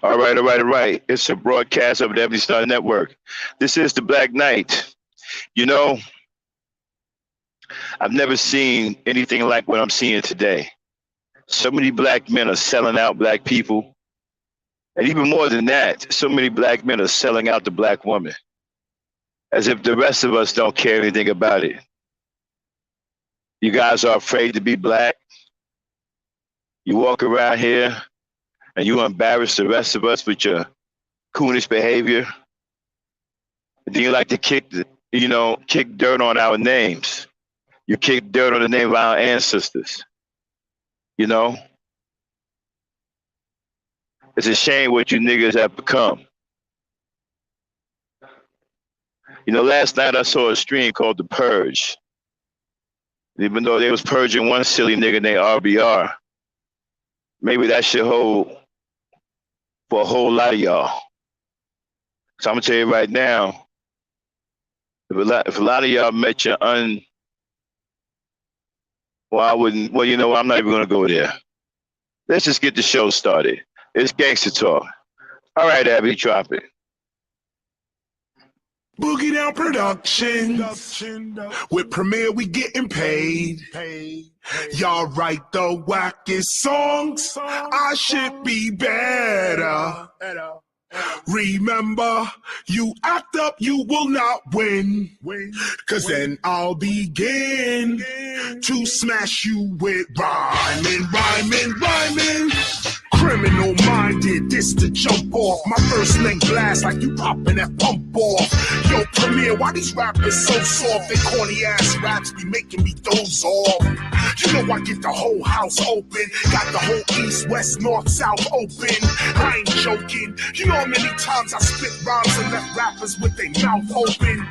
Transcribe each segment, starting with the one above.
All right, all right, all right. It's a broadcast of the Ebony Star Network. This is the Black Knight. You know, I've never seen anything like what I'm seeing today. So many black men are selling out black people. And even more than that, so many black men are selling out the black woman, as if the rest of us don't care anything about it. You guys are afraid to be black. You walk around here and you embarrass the rest of us with your coonish behavior. And then you like to kick dirt on our names. You kick dirt on the name of our ancestors. You know, it's a shame what you niggas have become. Last night I saw a stream called The Purge. Even though they was purging one silly nigga named RBR, maybe that should hold for a whole lot of y'all. So I'm gonna tell you right now, if a lot of y'all met your well, I wouldn't. Well, you know what? I'm not even gonna go there. Let's just get the show started. It's gangster talk. All right, Abby, drop it. Boogie Down Productions. With Premier, we getting paid. Y'all write the wackest songs. I should be better. Remember, you act up, you will not win. Cause then I'll begin to smash you with rhyming. Criminal minded, this to jump off. My first name blast like you popping that pump off. Yo, Premier, why these rappers so soft? They corny ass raps be making me doze off. You know I get the whole house open. Got the whole east, west, north, south open. I ain't joking. You know how many times I spit rhymes and left rappers with their mouth open.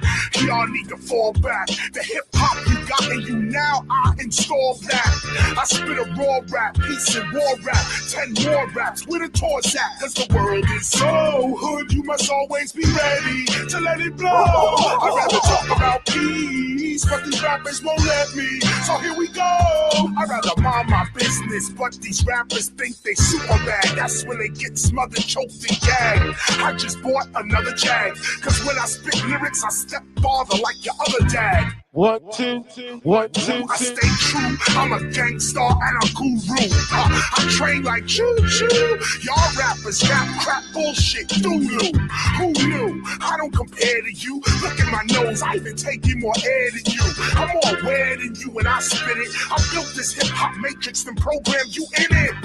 Y'all need to fall back. The hip hop you got in you now, I install that. I spit a raw rap, peace and war rap, 10 more raps. Where the tours at? Cause the world is so hood, you must always be ready to let it blow. I'd rather talk about peace, but these rappers won't let me. So here we go. I'd rather mind my business, but these rappers think they super bad. That's when they get smothered, choked, and gagged. I just bought another Jag, cause when I spit lyrics, I step farther like your other dad. One, two. I stay true, I'm a gangster and a guru. I train like choo-choo. Y'all rappers rap crap bullshit, doo-doo. Who knew? I don't compare to you. Look at my nose, I even take in more air than you. I'm more aware than you when I spit it. I built this hip-hop matrix and programmed you in it.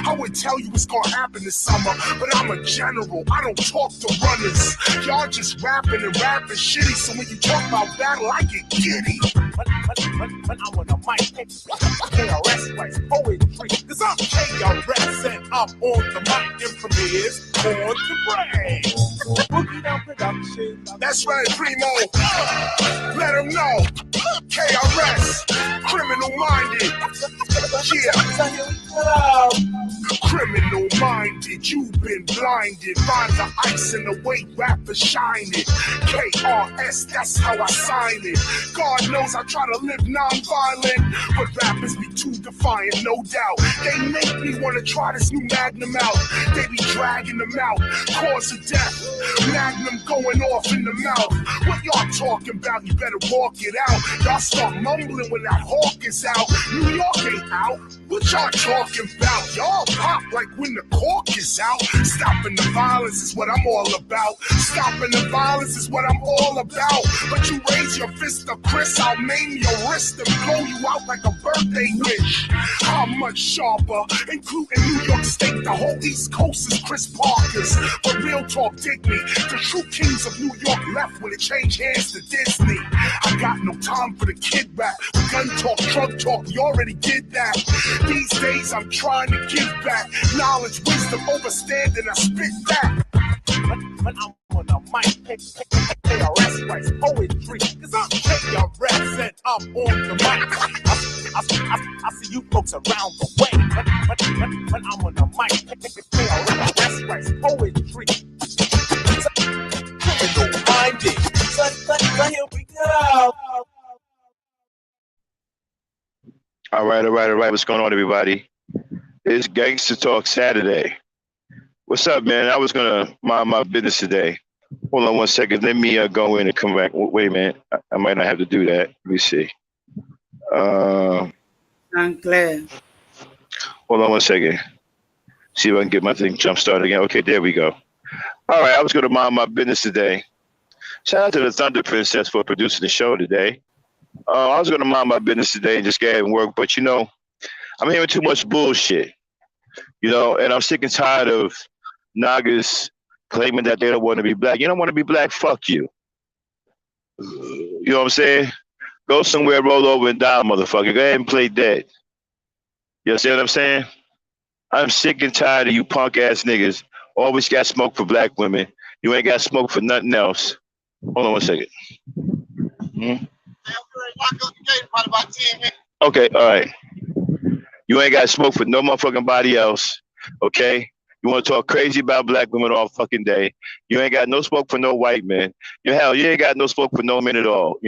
I would tell you what's gonna happen this summer, but I'm a general, I don't talk to runners. Y'all just rapping and rapping shitty, so when you talk about battle, I get giddy. When I'm on the mic, KRS writes poetry, cause I'm KRS and I'm on the mic and Premier's on the brain. Boogie Down Productions. That's right, Primo. Let him know. KRS, criminal minded. Yeah. Criminal minded, you've been blinded by the ice and the way rappers shine it. KRS, that's how I sign it. God knows I try to live non-violent, but rappers be too defiant, no doubt. They make me want to try this new Magnum out. They be dragging them out, cause of death. Magnum going off in the mouth. What y'all talking about? You better walk it out. Y'all start mumbling when that hawk is out. New York ain't out. What y'all talking about? Y'all pop like when the cork is out. Stopping the violence is what I'm all about. Stopping the violence is what I'm all about. But you raise your fist to Chris, I'll maim your wrist and blow you out like a birthday wish. I'm much sharper, including New York State. The whole East Coast is Chris Parker's. But real talk, dig me. The true kings of New York left when it changed hands to Disney. I got no time for the kid rap. Gun talk, drug talk, we already did that. These days I'm trying to give back knowledge, wisdom, overstanding. I spit that. When I'm on the mic, KRS writes poetry, cause I'm KRS and I'm on the mic. I see you folks around the way. When I'm on the mic, KRS writes poetry. Criminal minded. So here we go. All right. What's going on, everybody? It's Gangster Talk Saturday What's up, man? I was gonna mind my business today. Hold on one second. Let me go in and come back. Wait a minute. I might not have to do that. Let me see. Uh, And Claire. Hold on one second. See if I can get my thing jump started again. Okay, there we go. All right, I was gonna mind my business today. Shout out to the Thunder Princess for producing the show today. I was gonna mind my business today and just get ahead and work, but I'm hearing too much bullshit. And I'm sick and tired of Nagas claiming that they don't want to be black. You don't want to be black? Fuck you. You know what I'm saying? Go somewhere, roll over and die, motherfucker. Go ahead and play dead. You understand what I'm saying? I'm sick and tired of you punk ass niggas. Always got smoke for black women. You ain't got smoke for nothing else. Hold on one second. Okay, all right. You ain't got smoke for no motherfucking body else. Okay? You want to talk crazy about black women all fucking day. You ain't got no smoke for no white men. You ain't got no smoke for no men at all.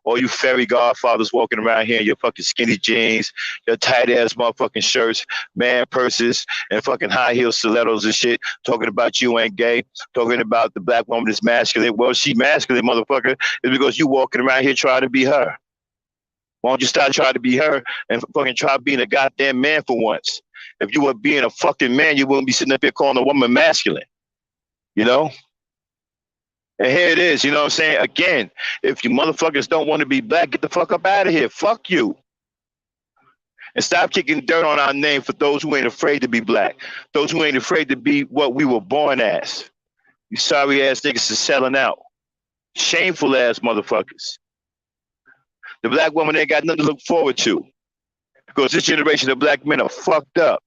All you fairy godfathers walking around here in your fucking skinny jeans, your tight ass motherfucking shirts, man purses, and fucking high heel stilettos and shit, talking about you ain't gay, talking about the black woman is masculine. Well, she masculine, motherfucker. It's because you walking around here trying to be her. Why don't you start trying to be her and fucking try being a goddamn man for once? If you were being a fucking man, you wouldn't be sitting up here calling a woman masculine. And here it is, you know what I'm saying? Again, if you motherfuckers don't want to be black, get the fuck up out of here. Fuck you. And stop kicking dirt on our name for those who ain't afraid to be black. Those who ain't afraid to be what we were born as. You sorry ass niggas are selling out. Shameful ass motherfuckers. The black woman ain't got nothing to look forward to. Because this generation of black men are fucked up.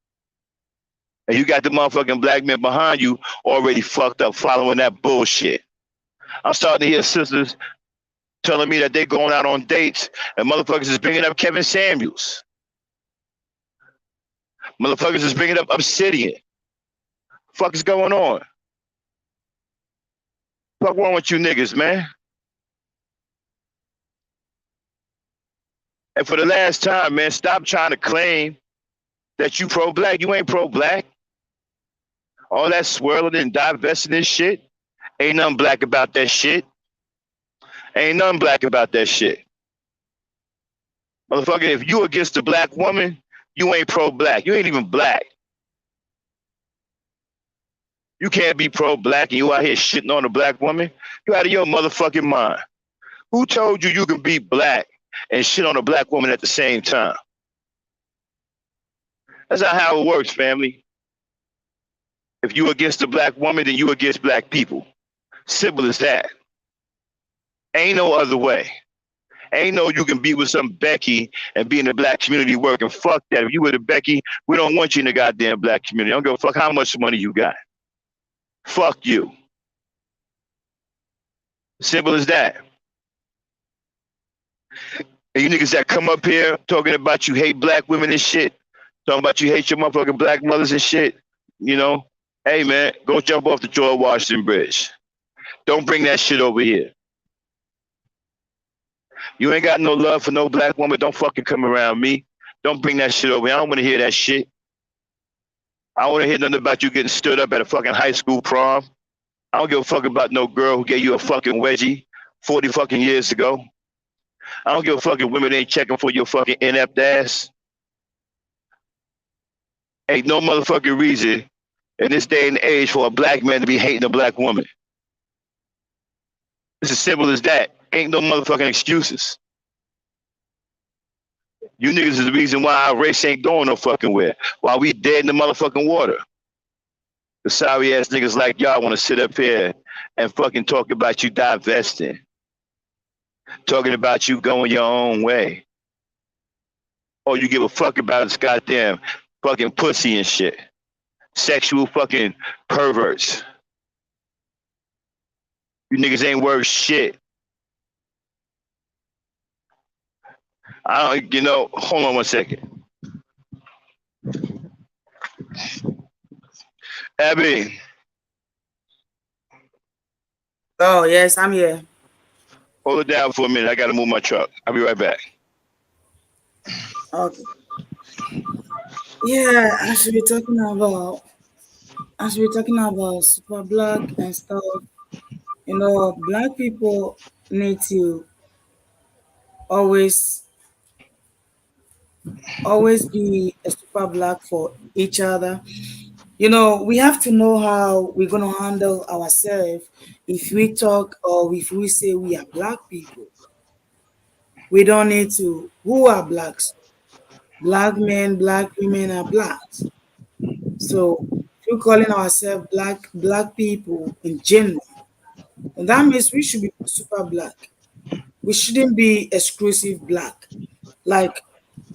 And you got the motherfucking black men behind you already fucked up following that bullshit. I'm starting to hear sisters telling me that they're going out on dates and motherfuckers is bringing up Kevin Samuels. Motherfuckers is bringing up Obsidian. Fuck is going on? Fuck wrong with you niggas, man? And for the last time, man, stop trying to claim that you pro-black. You ain't pro-black. All that swirling and divesting and shit. Ain't nothing black about that shit. Ain't nothing black about that shit. Motherfucker, if you against a black woman, you ain't pro-black. You ain't even black. You can't be pro-black and you out here shitting on a black woman. You out of your motherfucking mind. Who told you you can be black and shit on a black woman at the same time? That's not how it works, family. If you against a black woman, then you against black people. Simple as that. Ain't no other way. Ain't no you can be with some Becky and be in the black community working. Fuck that. If you were the Becky, we don't want you in the goddamn black community. I don't give a fuck how much money you got. Fuck you. Simple as that. And you niggas that come up here talking about you hate black women and shit, talking about you hate your motherfucking black mothers and shit, hey man, go jump off the George Washington Bridge. Don't bring that shit over here. You ain't got no love for no black woman. Don't fucking come around me. Don't bring that shit over here. I don't want to hear that shit. I don't want to hear nothing about you getting stood up at a fucking high school prom. I don't give a fuck about no girl who gave you a fucking wedgie 40 fucking years ago. I don't give a fuck if women ain't checking for your fucking inept ass. Ain't no motherfucking reason in this day and age for a black man to be hating a black woman. It's as simple as that. Ain't no motherfucking excuses. You niggas is the reason why our race ain't going no fucking where. Why we dead in the motherfucking water. The sorry ass niggas like y'all want to sit up here and fucking talk about you divesting. Talking about you going your own way. All you give a fuck about is goddamn fucking pussy and shit. Sexual fucking perverts. You niggas ain't worth shit. Hold on one second. Abby. Oh, yes, I'm here. Hold it down for a minute. I gotta move my truck. I'll be right back. Okay. Yeah, I should be talking about as we're talking about super black and stuff, black people need to always always be a super black for each other. We have to know how we're gonna handle ourselves if we talk or if we say we are black people. We don't need to. Who are blacks? Black men, black women are blacks. So if we're calling ourselves black people in general, and that means we should be super black. We shouldn't be exclusive black. Like,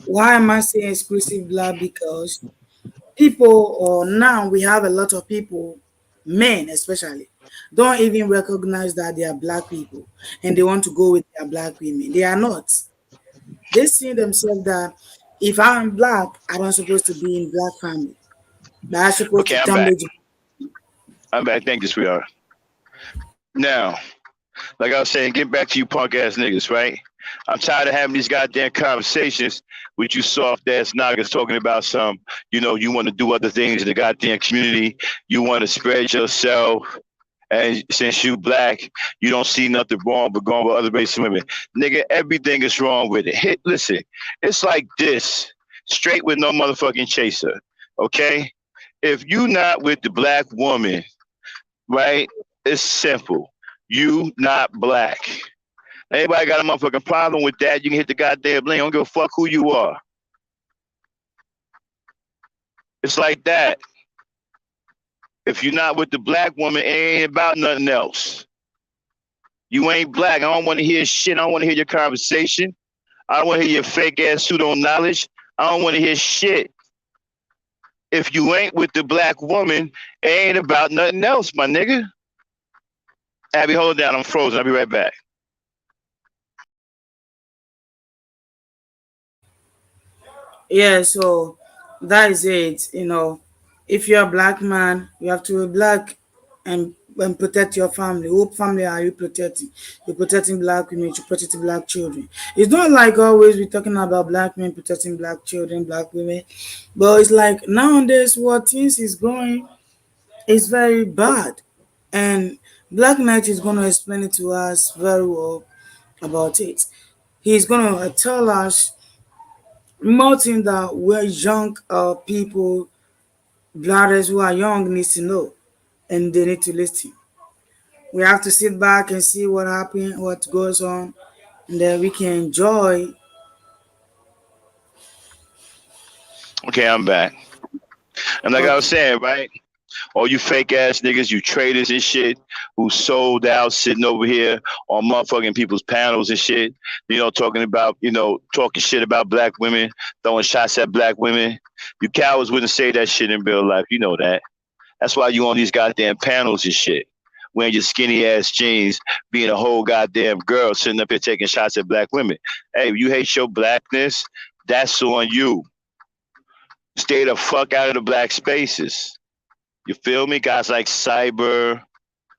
why am I saying exclusive black? Because people, or now we have a lot of people, men especially, don't even recognize that they are black people and they want to go with their black women. They are not. They see themselves that if I'm black, I'm not supposed to be in black family. That I'm supposed to Okay, I'm back. damage. I'm back. Thank you, sweetheart. Now, like I was saying, get back to you punk ass niggas, right? I'm tired of having these goddamn conversations with you soft ass niggas talking about you want to do other things in the goddamn community. You want to spread yourself. And since you black, you don't see nothing wrong but going with other races of women. Nigga, everything is wrong with it. Listen, it's like this. Straight with no motherfucking chaser. Okay? If you not with the black woman, right? It's simple. You not black. Anybody got a motherfucking problem with that? You can hit the goddamn link. I don't give a fuck who you are. It's like that. If you're not with the black woman, it ain't about nothing else. You ain't black. I don't want to hear shit. I don't want to hear your conversation. I don't want to hear your fake ass pseudo knowledge. I don't want to hear shit. If you ain't with the black woman, it ain't about nothing else, my nigga. Abby, hold down. I'm frozen. I'll be right back. Yeah, so that is it. If you're a black man, you have to be black and protect your family. What family are you protecting? You're protecting black women, you're protecting black children. It's not like always we're talking about black men protecting black children, black women, but it's like nowadays what things is going is very bad. And Black Knight is going to explain it to us very well about it. He's going to tell us more things that we're young people, brothers who are young, needs to know, and they need to listen. We have to sit back and see what happened, what goes on, and then we can enjoy. Okay, I'm back. And like I was Okay. saying, right? All you fake ass niggas, you traders and shit, who sold out sitting over here on motherfucking people's panels and shit, talking about, talking shit about black women, throwing shots at black women. You cowards wouldn't say that shit in real life. You know that. That's why you on these goddamn panels and shit. Wearing your skinny ass jeans, being a whole goddamn girl, sitting up here taking shots at black women. Hey, you hate your blackness, that's on you. Stay the fuck out of the black spaces. You feel me? Guys like Cyber,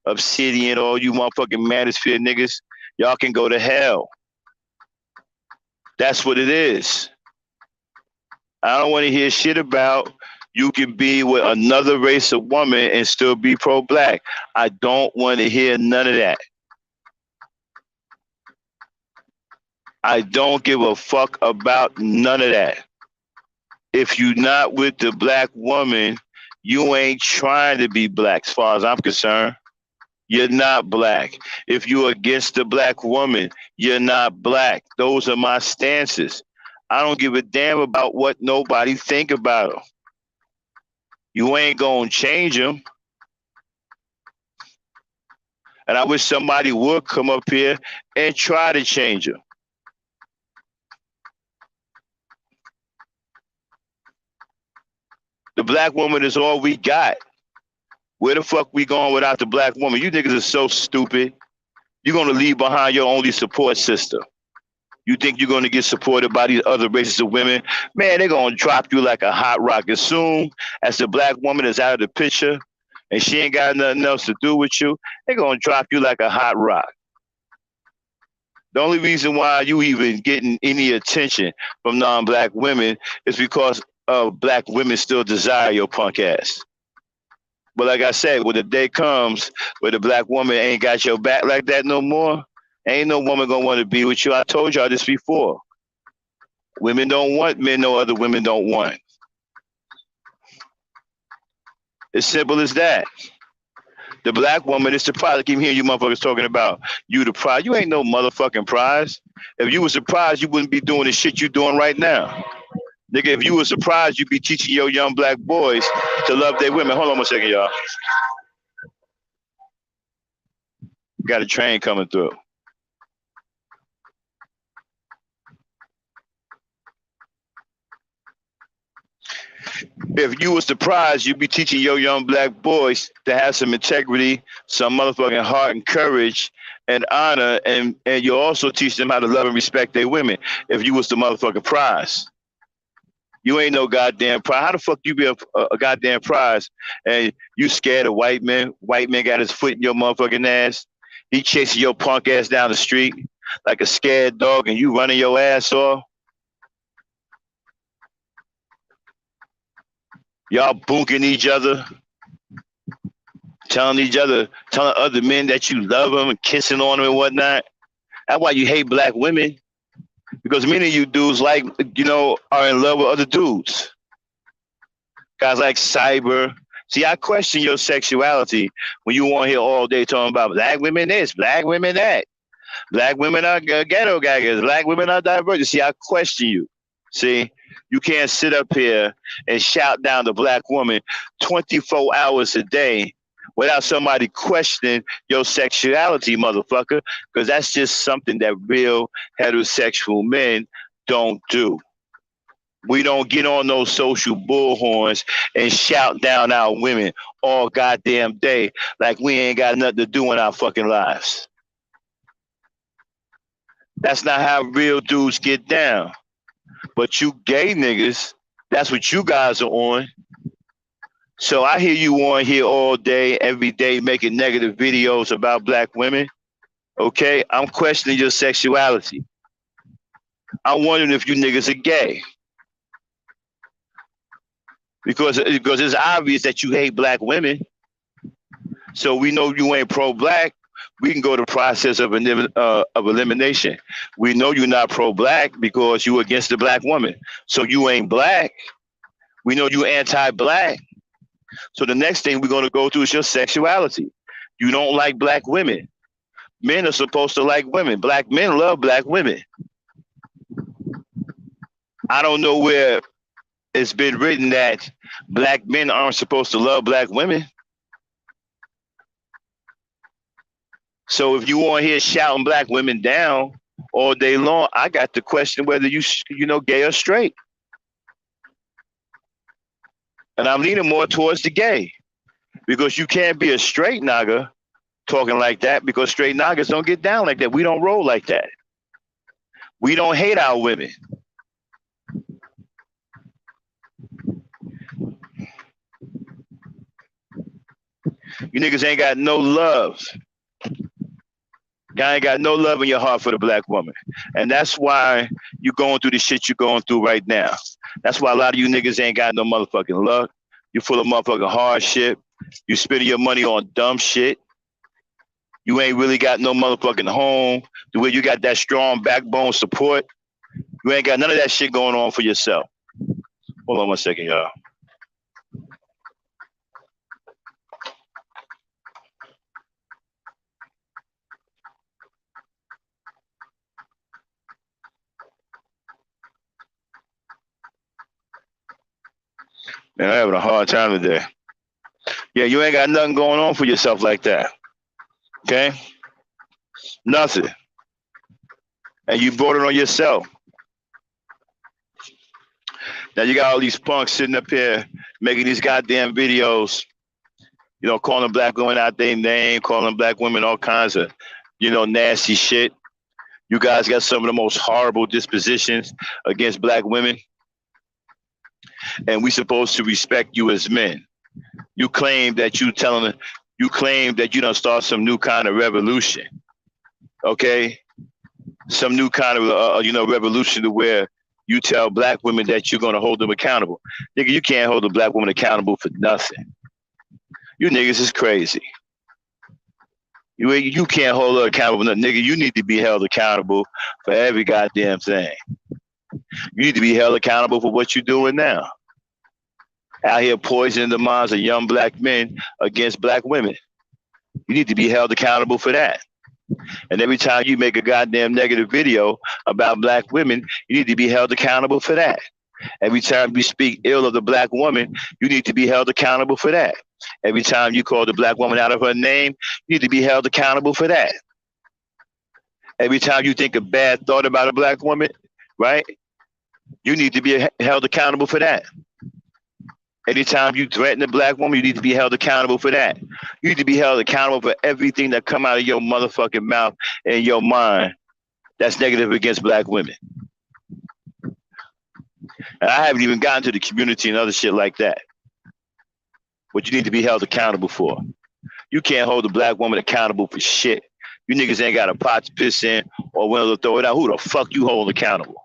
Obsidian, all you motherfucking Manosphere niggas, y'all can go to hell. That's what it is. I don't want to hear shit about you can be with another race of woman and still be pro-black. I don't want to hear none of that. I don't give a fuck about none of that. If you not with the black woman, you ain't trying to be black as far as I'm concerned. You're not black. If you're against the black woman, you're not black. Those are my stances. I don't give a damn about what nobody think about them. You ain't gonna change them. And I wish somebody would come up here and try to change them. The black woman is all we got. Where the fuck we going without the black woman? You niggas are so stupid. You're gonna leave behind your only support system. You think you're gonna get supported by these other races of women? Man, they're gonna drop you like a hot rock. As soon as the black woman is out of the picture and she ain't got nothing else to do with you, they're gonna drop you like a hot rock. The only reason why you even getting any attention from non-black women is because black women still desire your punk ass. But like I said, when the day comes where the black woman ain't got your back like that no more, ain't no woman gonna want to be with you. I told y'all this before. Women don't want men no other women don't want. It's simple as that. The black woman is the prize. I keep hearing you motherfuckers talking about you the prize. You ain't no motherfucking prize. If you was surprised, you wouldn't be doing the shit you doing right now. Nigga, if you were surprised, you'd be teaching your young black boys to love their women. Hold on one second, y'all. Got a train coming through. If you was surprised, you'd be teaching your young black boys to have some integrity, some motherfucking heart and courage and honor, and you also teach them how to love and respect their women. If you was the motherfucking prize. You ain't no goddamn prize. How the fuck you be a goddamn prize and you scared of white men? White man got his foot in your motherfucking ass. He chasing your punk ass down the street like a scared dog and you running your ass off. Y'all bunking each other, telling other men that you love them and kissing on them and whatnot. That's why you hate black women. Because many of you dudes are in love with other dudes. Guys like Cyber. See, I question your sexuality when you want here all day talking about black women this, black women that. Black women are ghetto gaggers. Black women are divergent. See, I question you. See, you can't sit up here and shout down the black woman 24 hours a day without somebody questioning your sexuality, motherfucker, because that's just something that real heterosexual men don't do. We don't get on those social bullhorns and shout down our women all goddamn day like we ain't got nothing to do in our fucking lives. That's not how real dudes get down. But you gay niggas, that's what you guys are on. So I hear you on here all day, every day, making negative videos about black women. Okay, I'm questioning your sexuality. I'm wondering if you niggas are gay. Because it's obvious that you hate black women. So we know you ain't pro-black. We can go to the process of elimination. We know you're not pro-black because you against the black woman. So you ain't black. We know you anti-black. So the next thing we're going to go through is your sexuality. You don't like black women. Men are supposed to like women. Black men love black women. I don't know where it's been written that black men aren't supposed to love black women. So if you want here shouting black women down all day long, I got to question whether you gay or straight. And I'm leaning more towards the gay because you can't be a straight nigga talking like that because straight niggas don't get down like that. We don't roll like that. We don't hate our women. You niggas ain't got no love. Y'all ain't got no love in your heart for the black woman. And that's why you going through the shit you're going through right now. That's why a lot of you niggas ain't got no motherfucking luck. You're full of motherfucking hardship. You spending your money on dumb shit. You ain't really got no motherfucking home. The way you got that strong backbone support. You ain't got none of that shit going on for yourself. Hold on one second, y'all. Man, I'm having a hard time today. Yeah, you ain't got nothing going on for yourself like that. Okay? Nothing. And you brought it on yourself. Now you got all these punks sitting up here making these goddamn videos, calling black women out their name, calling black women all kinds of, nasty shit. You guys got some of the most horrible dispositions against black women. And we supposed to respect you as men. You claim that you done start some new kind of revolution. Okay? Some new kind of, revolution to where you tell black women that you're going to hold them accountable. Nigga, you can't hold a black woman accountable for nothing. You niggas is crazy. You can't hold her accountable, nigga. You need to be held accountable for every goddamn thing. You need to be held accountable for what you're doing now. Out here poisoning the minds of young black men against black women. You need to be held accountable for that. And every time you make a goddamn negative video about black women, you need to be held accountable for that. Every time you speak ill of the black woman, you need to be held accountable for that. Every time you call the black woman out of her name, you need to be held accountable for that. Every time you think a bad thought about a black woman, right, you need to be held accountable for that. Anytime you threaten a black woman, you need to be held accountable for that. You need to be held accountable for everything that come out of your motherfucking mouth and your mind that's negative against black women. And I haven't even gotten to the community and other shit like that. What you need to be held accountable for. You can't hold a black woman accountable for shit. You niggas ain't got a pot to piss in or will to throw it out. Who the fuck you hold accountable?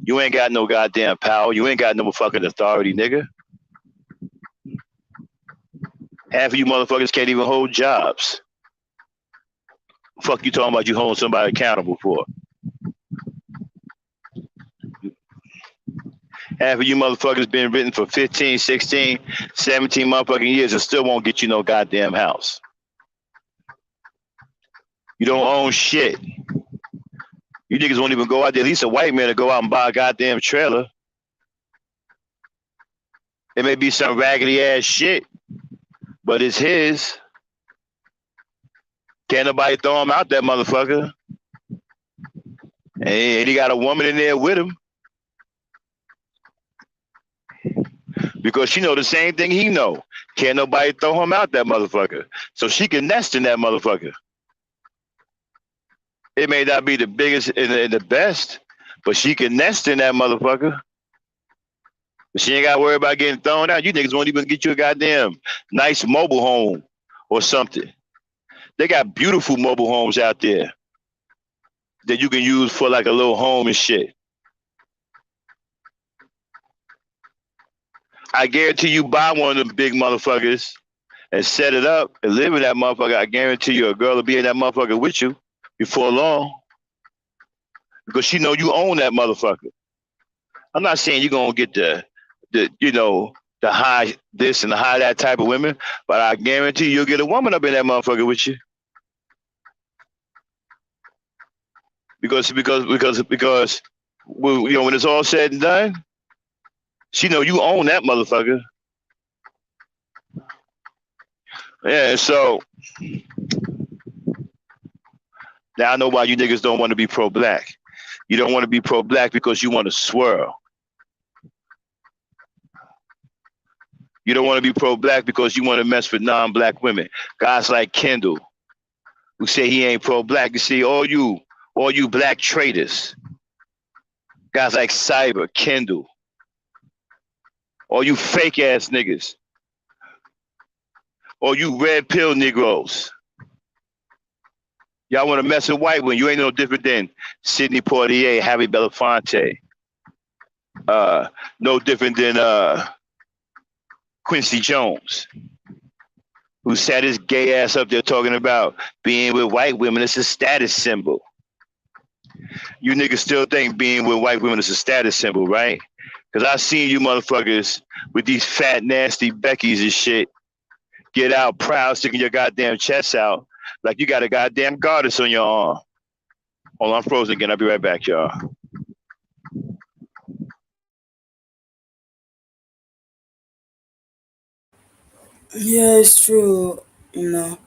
You ain't got no goddamn power. You ain't got no fucking authority, nigga. Half of you motherfuckers can't even hold jobs. Fuck you talking about you holding somebody accountable for? Half of you motherfuckers been written for 15, 16, 17 motherfucking years and still won't get you no goddamn house. You don't own shit. You niggas won't even go out there. At least a white man to go out and buy a goddamn trailer. It may be some raggedy ass shit, but it's his. Can't nobody throw him out that motherfucker. And he got a woman in there with him. Because she know the same thing he know. Can't nobody throw him out that motherfucker. So she can nest in that motherfucker. It may not be the biggest and the best, but she can nest in that motherfucker. But she ain't got to worry about getting thrown out. You niggas won't even get you a goddamn nice mobile home or something. They got beautiful mobile homes out there that you can use for like a little home and shit. I guarantee you buy one of them big motherfuckers and set it up and live in that motherfucker. I guarantee you a girl will be in that motherfucker with you before long. Because she know you own that motherfucker. I'm not saying you're gonna get the high this and the high that type of women, but I guarantee you'll get a woman up in that motherfucker with you. Because when it's all said and done, she know you own that motherfucker. Yeah, so now I know why you niggas don't want to be pro-black. You don't want to be pro-black because you want to swirl. You don't want to be pro-black because you want to mess with non-black women. Guys like Kendall, who say he ain't pro-black. You see, all you black traitors. Guys like Cyber, Kendall. All you fake ass niggas. All you red pill Negroes. Y'all want to mess with white women. You ain't no different than Sidney Poitier, Harry Belafonte. No different than Quincy Jones, who sat his gay ass up there talking about being with white women is a status symbol. You niggas still think being with white women is a status symbol, right? Because I seen you motherfuckers with these fat, nasty Beckys and shit get out proud, sticking your goddamn chest out like you got a goddamn goddess on your arm. Hold on, I'm frozen again. I'll be right back, y'all. Yeah, it's true. You know,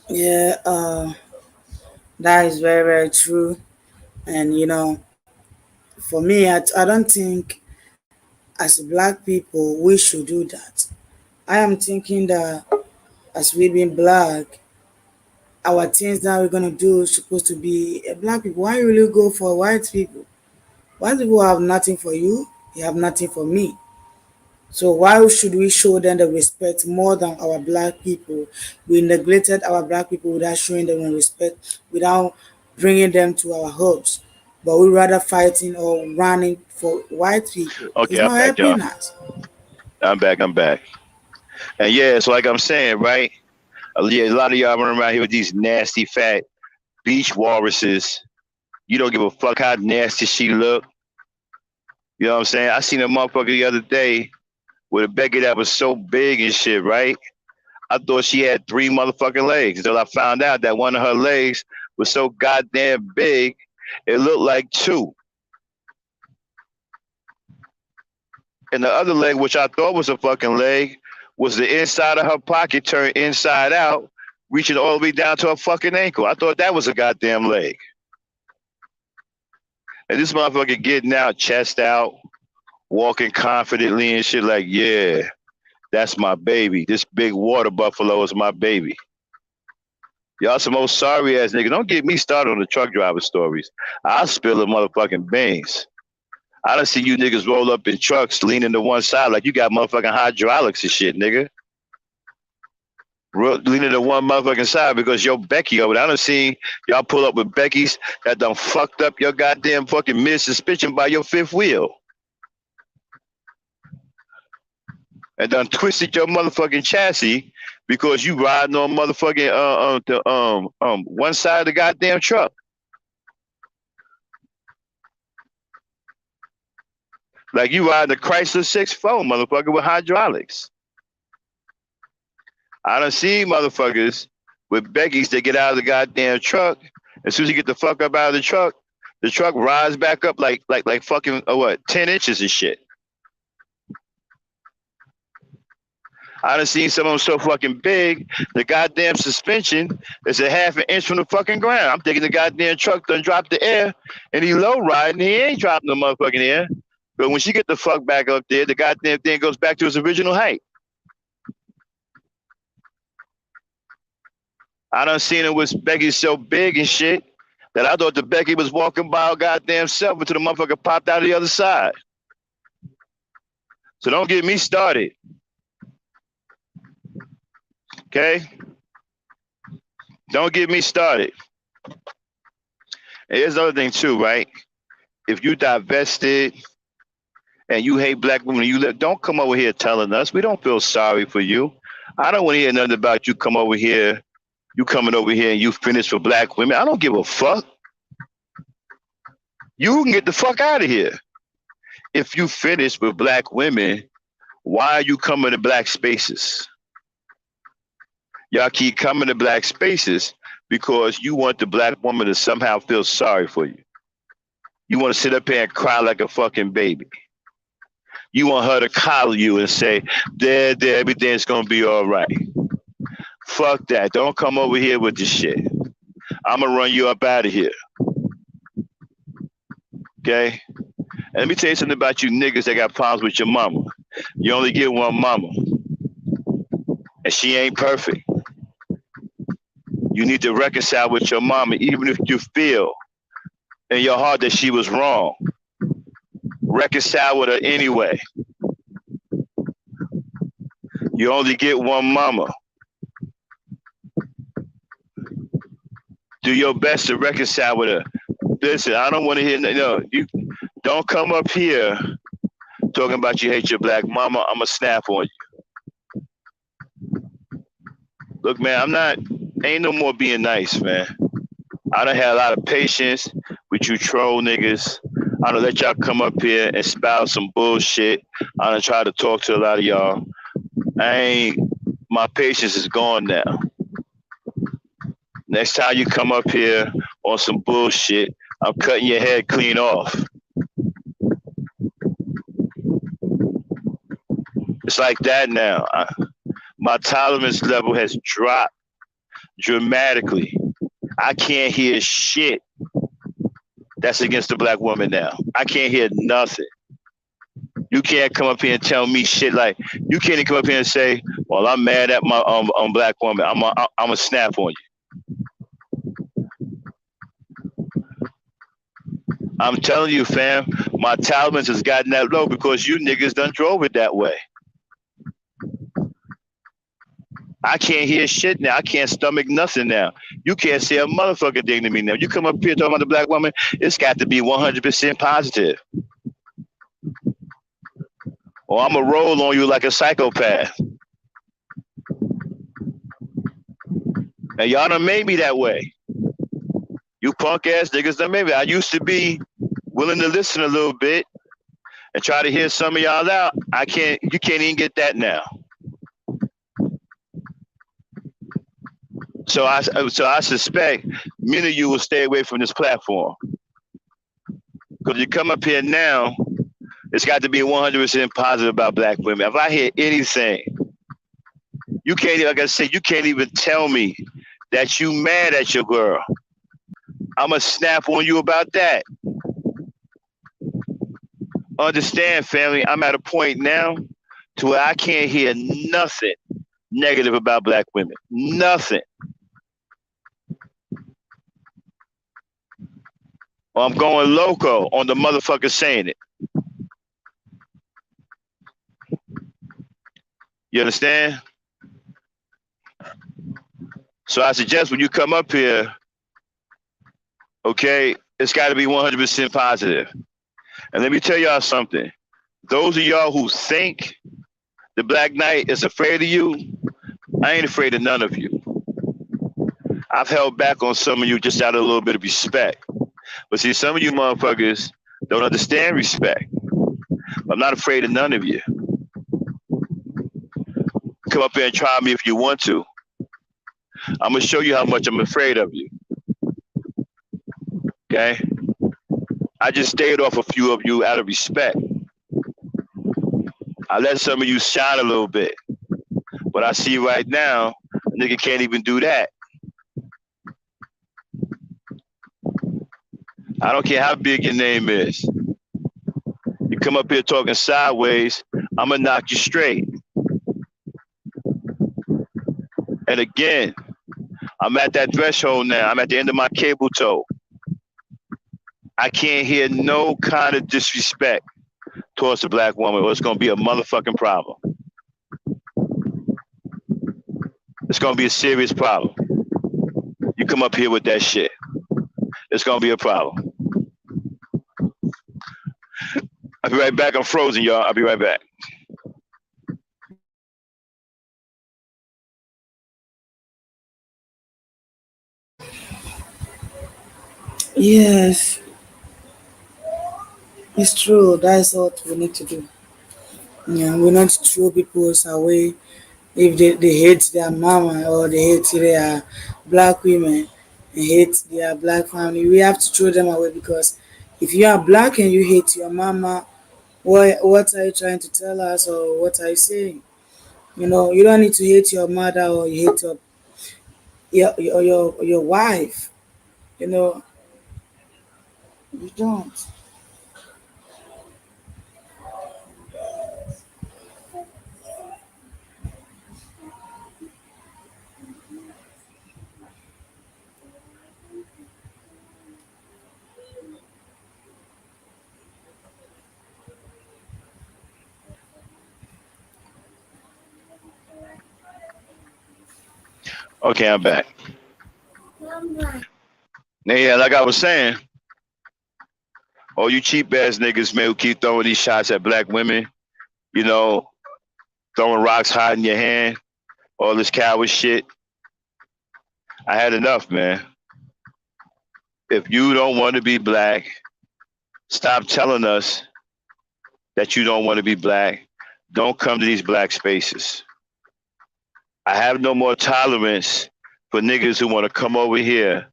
yeah, that is very, very true. And for me, I don't think as black people we should do that. I am thinking that as we being black, our things that we're gonna do is supposed to be black people. Why you really go for white people? White people have nothing for you. You have nothing for me. So why should we show them the respect more than our black people? We neglected our black people without showing them the respect, without bringing them to our hubs. But we rather fighting or running for white people. Okay, It's I'm not back, y'all. helping us. I'm back. And yeah, it's like I'm saying, right? Yeah, a lot of y'all run around here with these nasty fat beach walruses. You don't give a fuck how nasty she look. You know what I'm saying? I seen a motherfucker the other day with a Becky that was so big and shit, right? I thought she had three motherfucking legs until I found out that one of her legs was so goddamn big, it looked like two. And the other leg, which I thought was a fucking leg, was the inside of her pocket turned inside out, reaching all the way down to her fucking ankle. I thought that was a goddamn leg. And this motherfucker getting out, chest out, walking confidently and shit like, yeah, that's my baby. This big water buffalo is my baby. Y'all some old sorry ass nigga. Don't get me started on the truck driver stories. I'll spill the motherfucking beans. I done see you niggas roll up in trucks leaning to one side like you got motherfucking hydraulics and shit, nigga. Leaning to one motherfucking side because your Becky over there. I done seen y'all pull up with Becky's that done fucked up your goddamn fucking mid suspension by your fifth wheel. And done twisted your motherfucking chassis because you riding on motherfucking one side of the goddamn truck. Like you riding a Chrysler 6.4, motherfucker, with hydraulics. I done seen motherfuckers with Becky's that get out of the goddamn truck. As soon as you get the fuck up out of the truck rides back up like fucking 10 inches and shit. I done seen some of them so fucking big, the goddamn suspension is a half an inch from the fucking ground. I'm thinking the goddamn truck done dropped the air and he low riding, he ain't dropping the motherfucking air. But when she get the fuck back up there, the goddamn thing goes back to its original height. I done seen it with Becky so big and shit that I thought the Becky was walking by her goddamn self until the motherfucker popped out of the other side. So don't get me started. Okay? Don't get me started. And here's another thing too, right? If you divested and you hate black women, don't come over here telling us. We don't feel sorry for you. I don't want to hear nothing about you coming over here and you finished for black women. I don't give a fuck. You can get the fuck out of here. If you finish with black women, why are you coming to black spaces? Y'all keep coming to black spaces because you want the black woman to somehow feel sorry for you. You want to sit up here and cry like a fucking baby. You want her to collar you and say, Dad, everything's going to be all right. Fuck that. Don't come over here with this shit. I'm going to run you up out of here. Okay? And let me tell you something about you niggas that got problems with your mama. You only get one mama. And she ain't perfect. You need to reconcile with your mama, even if you feel in your heart that she was wrong. Reconcile with her anyway. You only get one mama. Do your best to reconcile with her. Listen, I don't want to hear you don't come up here talking about you hate your black mama. I'm gonna snap on you. Look, man, ain't no more being nice, man. I done had a lot of patience with you troll niggas. I done let y'all come up here and spout some bullshit. I done try to talk to a lot of y'all. My patience is gone now. Next time you come up here on some bullshit, I'm cutting your head clean off. It's like that now. My tolerance level has dropped dramatically. I can't hear shit that's against the black woman now. I can't hear nothing. You can't come up here and tell me shit like, you can't even come up here and say, well, I'm mad at my black woman. I'm a snap on you. I'm telling you, fam, my tolerance has gotten that low because you niggas done drove it that way. I can't hear shit now. I can't stomach nothing now. You can't say a motherfucking thing to me now. You come up here talking about the black woman, it's got to be 100% positive. Or I'm going to roll on you like a psychopath. And y'all done made me that way. You punk ass niggas done made me. I used to be willing to listen a little bit and try to hear some of y'all out. I can't. You can't even get that now. So I suspect many of you will stay away from this platform because you come up here now. It's got to be 100% positive about black women. If I hear anything, you can't. Like I said, you can't even tell me that you mad at your girl. I'ma snap on you about that. Understand, family? I'm at a point now to where I can't hear nothing negative about black women. Nothing. Or I'm going loco on the motherfucker saying it. You understand? So I suggest when you come up here, okay, it's got to be 100% positive. And let me tell y'all something. Those of y'all who think the Black Knight is afraid of you, I ain't afraid of none of you. I've held back on some of you just out of a little bit of respect. But see, some of you motherfuckers don't understand respect. I'm not afraid of none of you. Come up here and try me if you want to. I'm going to show you how much I'm afraid of you. Okay? I just stayed off a few of you out of respect. I let some of you shine a little bit. But I see right now, a nigga can't even do that. I don't care how big your name is. You come up here talking sideways, I'm going to knock you straight. And again, I'm at that threshold now. I'm at the end of my cable tow. I can't hear no kind of disrespect towards the black woman, or it's going to be a motherfucking problem. It's going to be a serious problem. You come up here with that shit, it's going to be a problem. I'll be right back. I'm frozen, y'all. I'll be right back. Yes, it's true. That's what we need to do. Yeah, we not throw people away if they hate their mama or they hate their black women and hate their black family. We have to throw them away because if you are black and you hate your mama, what are you trying to tell us or what are you saying? You don't need to hate your mother or you hate your wife. You know, you don't. Okay, I'm back. Now, yeah, like I was saying, all you cheap ass niggas, man, who keep throwing these shots at black women, you know, throwing rocks, hiding your hand, all this coward shit. I had enough, man. If you don't want to be black, stop telling us that you don't want to be black. Don't come to these black spaces. I have no more tolerance for niggas who want to come over here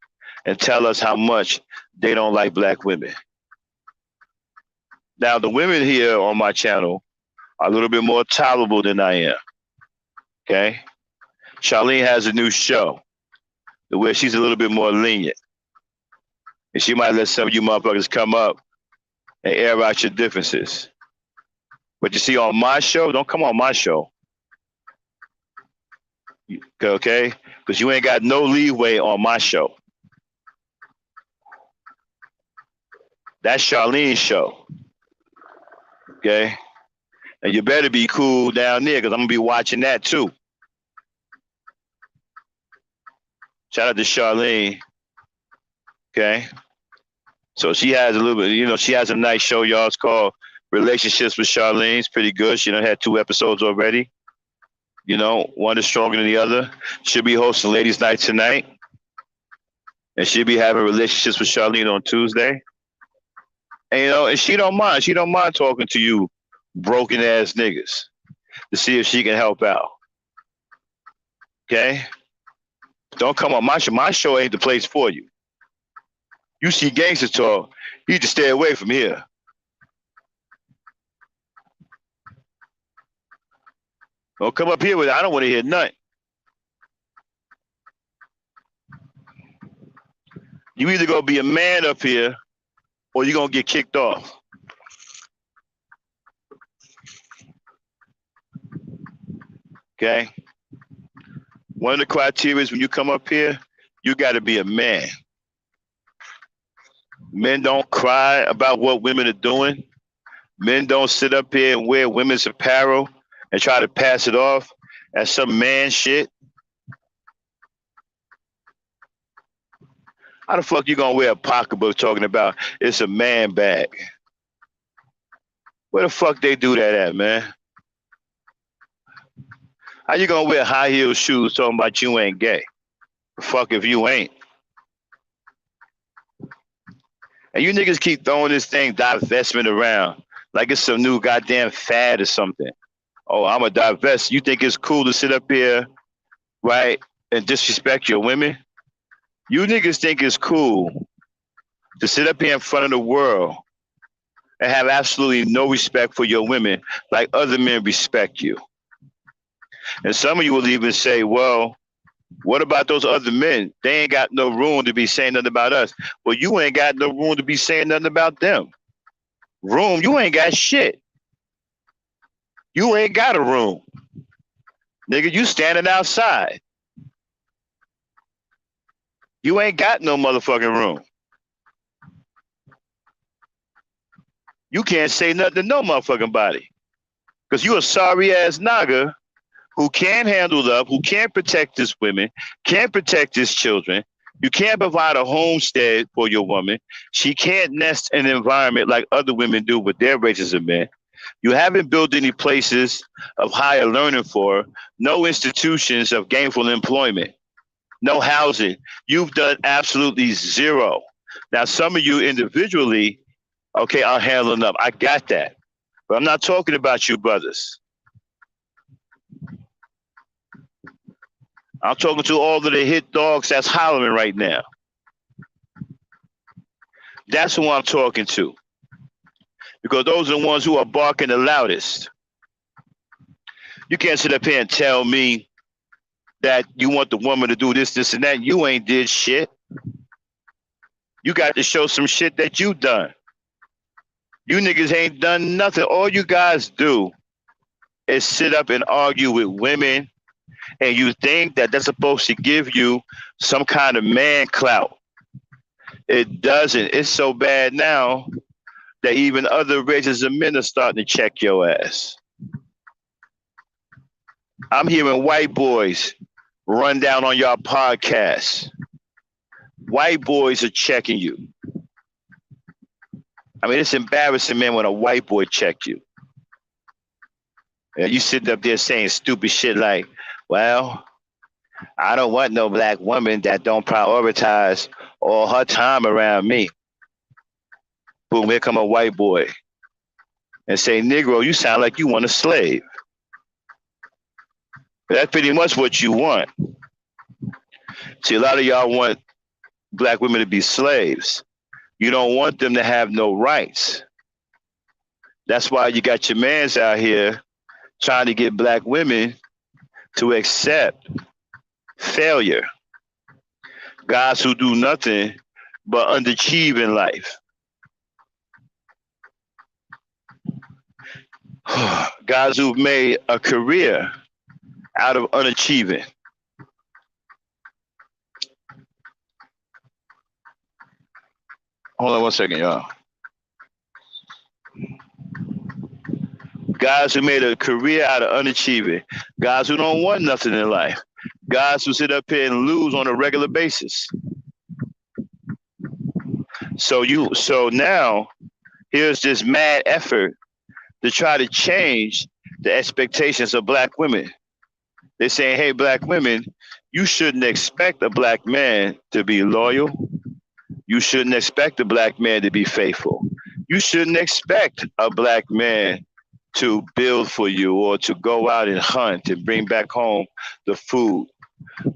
and tell us how much they don't like black women. Now, the women here on my channel are a little bit more tolerable than I am. Okay? Charlene has a new show where she's a little bit more lenient. And she might let some of you motherfuckers come up and air out your differences. But you see, on my show, don't come on my show. Okay? Because you ain't got no leeway on my show. That's Charlene's show. Okay? And you better be cool down there because I'm going to be watching that too. Shout out to Charlene. Okay? So she has a little bit, she has a nice show, y'all. It's called Relationships with Charlene. It's pretty good. She done had 2 episodes already. You know, one is stronger than the other. She'll be hosting ladies' night tonight, and she'll be having relationships with Charlene on Tuesday. And you know, and she don't mind. She don't mind talking to you, broken ass niggas, to see if she can help out. Okay, don't come on my show. My show ain't the place for you. You see gangster talk, you need to stay away from here. Don't come up here with it. I don't want to hear nothing. You either gonna be a man up here or you're gonna get kicked off. Okay? One of the criteria is when you come up here, you gotta be a man. Men don't cry about what women are doing. Men don't sit up here and wear women's apparel and try to pass it off as some man shit. How the fuck you gonna wear a pocketbook talking about it's a man bag? Where the fuck they do that at, man? How you gonna wear high heel shoes talking about you ain't gay? Fuck if you ain't. And you niggas keep throwing this thing divestment around like it's some new goddamn fad or something. Oh, I'm a divest. You think it's cool to sit up here, right, and disrespect your women? You niggas think it's cool to sit up here in front of the world and have absolutely no respect for your women like other men respect you. And some of you will even say, well, what about those other men? They ain't got no room to be saying nothing about us. Well, you ain't got no room to be saying nothing about them. Room, you ain't got shit. You ain't got a room. Nigga, you standing outside. You ain't got no motherfucking room. You can't say nothing to no motherfucking body. Because you a sorry ass nigga who can't handle up, who can't protect his women, can't protect his children. You can't provide a homestead for your woman. She can't nest in an environment like other women do with their races of men. You haven't built any places of higher learning for her, no institutions of gainful employment, no housing. You've done absolutely zero. Now, some of you individually, okay, are handling up. I got that. But I'm not talking about you brothers. I'm talking to all of the hit dogs that's hollering right now. That's who I'm talking to. Because those are the ones who are barking the loudest. You can't sit up here and tell me that you want the woman to do this, this, and that. You ain't did shit. You got to show some shit that you done. You niggas ain't done nothing. All you guys do is sit up and argue with women, and you think that that's supposed to give you some kind of man clout. It doesn't. It's so bad now that even other races of men are starting to check your ass. I'm hearing white boys run down on y'all podcasts. White boys are checking you. I mean, it's embarrassing, man, when a white boy check you. And you sit up there saying stupid shit like, well, I don't want no black woman that don't prioritize all her time around me. Boom, here come a white boy and say, Negro, you sound like you want a slave. That's pretty much what you want. See, a lot of y'all want black women to be slaves. You don't want them to have no rights. That's why you got your mans out here trying to get black women to accept failure. Guys who do nothing but underachieve in life. Guys who've made a career out of unachieving. Hold on one second, y'all. Guys who made a career out of unachieving. Guys who don't want nothing in life. Guys who sit up here and lose on a regular basis. So now here's this mad effort to try to change the expectations of black women. They're saying, hey, black women, you shouldn't expect a black man to be loyal. You shouldn't expect a black man to be faithful. You shouldn't expect a black man to build for you or to go out and hunt and bring back home the food.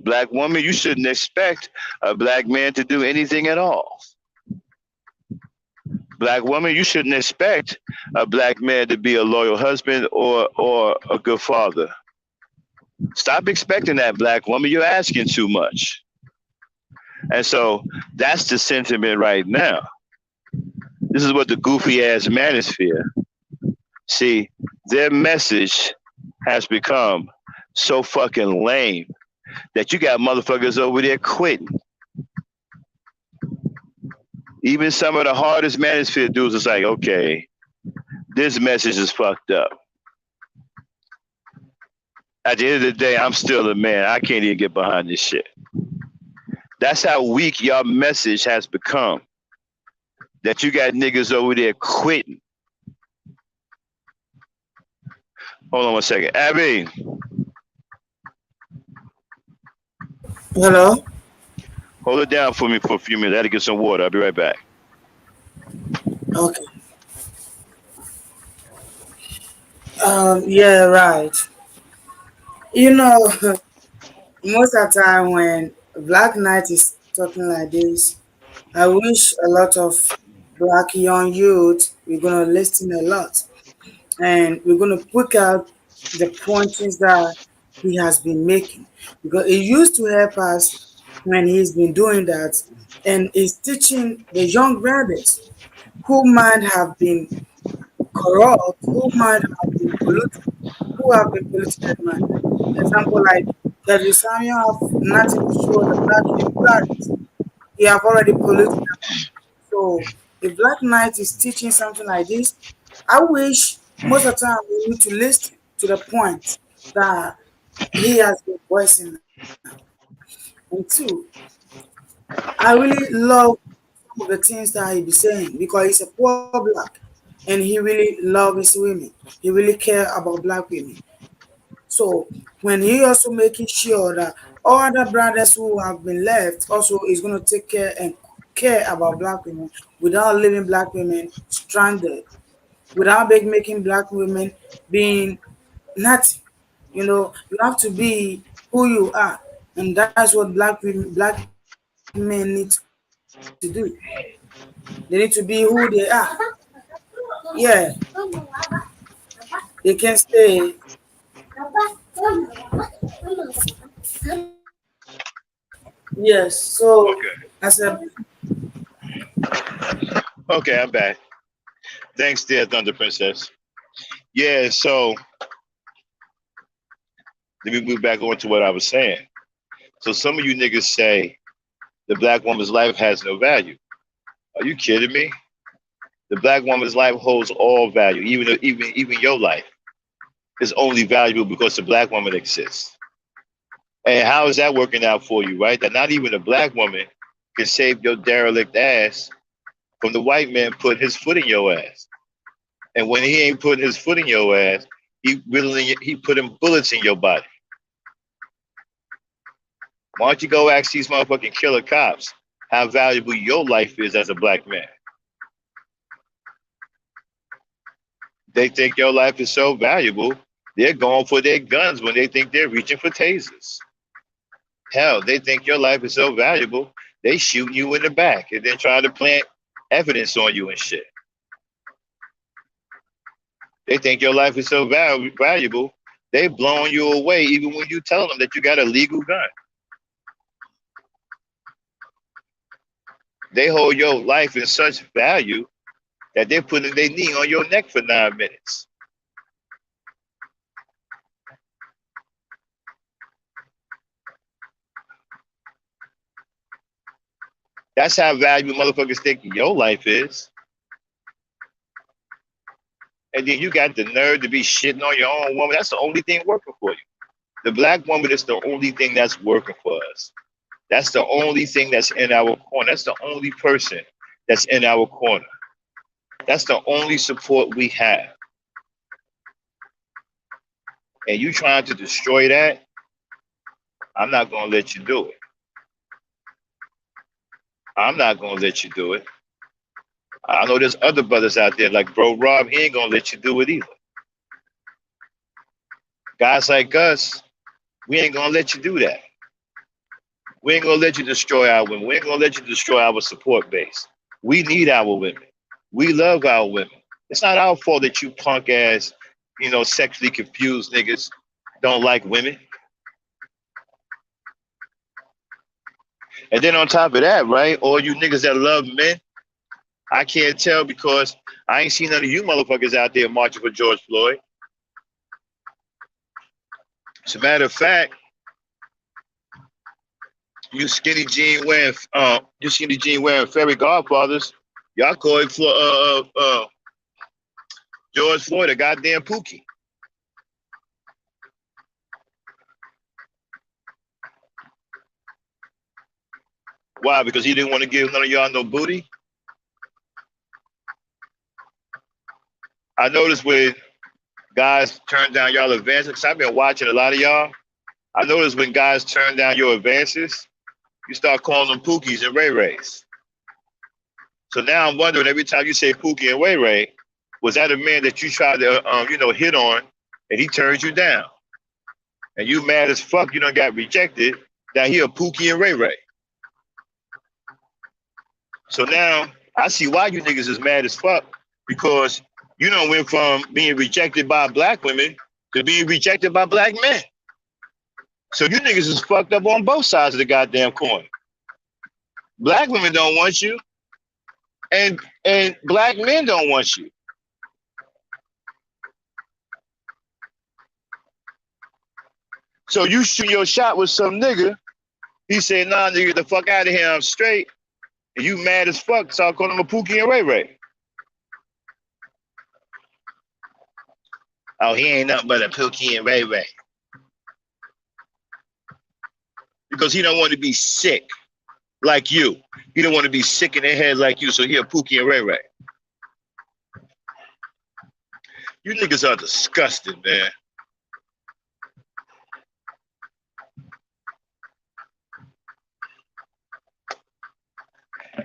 Black woman, you shouldn't expect a black man to do anything at all. Black woman, you shouldn't expect a black man to be a loyal husband or a good father. Stop expecting that, black woman. You're asking too much. And so that's the sentiment right now. This is what the goofy ass manosphere. See, their message has become so fucking lame that you got motherfuckers over there quitting. Even some of the hardest manosphere dudes is like, okay, this message is fucked up. At the end of the day, I'm still a man. I can't even get behind this shit. That's how weak your message has become. That you got niggas over there quitting. Hold on one second. Abby, Hello. hold it down for me for a few minutes. I had to get some water. I'll be right back. Okay. Yeah, right. You know, most of the time when Black Knight is talking like this, I wish a lot of black young youth we're gonna listen a lot, and we're gonna pick out the pointers that he has been making, because it used to help us when he's been doing that, and is teaching the young brothers who might have been corrupt, who might have been polluted, who have been polluted mind. Example like David Samuel have nothing to show the black young brothers. He have already polluted them. So if Black Knight is teaching something like this, I wish most of the time we need to listen to the point that he has been voicing now. And two, I really love some of the things that he be saying because he's a poor black and he really loves his women. He really care about black women. So when he also making sure that all other brothers who have been left also is going to take care and care about black women without leaving black women stranded, without making black women being nothing. You know, you have to be who you are, and that's what black men need to do. They need to be who they are. Yeah, they can stay. Yes. So Okay. as a Okay, I'm back. Thanks, dear Thunder Princess. Yeah, so let me move back on to what I was saying. So some of you niggas say the black woman's life has no value. Are you kidding me? The black woman's life holds all value, even your life is only valuable because the black woman exists. And how is that working out for you, right? That not even a black woman can save your derelict ass from the white man putting his foot in your ass. And when he ain't putting his foot in your ass, he putting bullets in your body. Why don't you go ask these motherfucking killer cops how valuable your life is as a black man? They think your life is so valuable, they're going for their guns when they think they're reaching for tasers. Hell, they think your life is so valuable, they shooting you in the back and then trying to plant evidence on you and shit. They think your life is so valuable, they blowing you away even when you tell them that you got a legal gun. They hold your life in such value that they're putting their knee on your neck for 9 minutes. That's how valuable motherfuckers think your life is. And then you got the nerve to be shitting on your own woman. That's the only thing working for you. The black woman is the only thing that's working for us. That's the only thing that's in our corner. That's the only person that's in our corner. That's the only support we have. And you trying to destroy that? I'm not gonna let you do it. I'm not gonna let you do it. I know there's other brothers out there like Bro Rob. He ain't gonna let you do it either. Guys like us, we ain't gonna let you do that. We ain't gonna let you destroy our women. We ain't gonna let you destroy our support base. We need our women. We love our women. It's not our fault that you punk ass, sexually confused niggas don't like women. And then on top of that, right, all you niggas that love men, I can't tell because I ain't seen none of you motherfuckers out there marching for George Floyd. As a matter of fact, you skinny jean wearing fairy godfathers, y'all call it for George Floyd a goddamn pookie. Why? Because he didn't want to give none of y'all no booty? I noticed when guys turn down y'all advances, because I've been watching a lot of y'all. I noticed when guys turn down your advances, you start calling them Pookies and Ray Rays. So now I'm wondering, every time you say Pookie and Ray Ray, was that a man that you tried to, hit on, and he turns you down? And you mad as fuck, you done got rejected, that he a Pookie and Ray Ray. So now I see why you niggas is mad as fuck, because you done went from being rejected by black women to being rejected by black men. So you niggas is fucked up on both sides of the goddamn coin. Black women don't want you, and black men don't want you. So you shoot your shot with some nigga, he say, nah, nigga, get the fuck out of here, I'm straight. And you mad as fuck, so I call him a Pookie and Ray Ray. Oh, he ain't nothing but a Pookie and Ray Ray. Because he don't want to be sick like you. He don't want to be sick in the head like you, so he a Pookie and Ray Ray. You niggas are disgusting, man.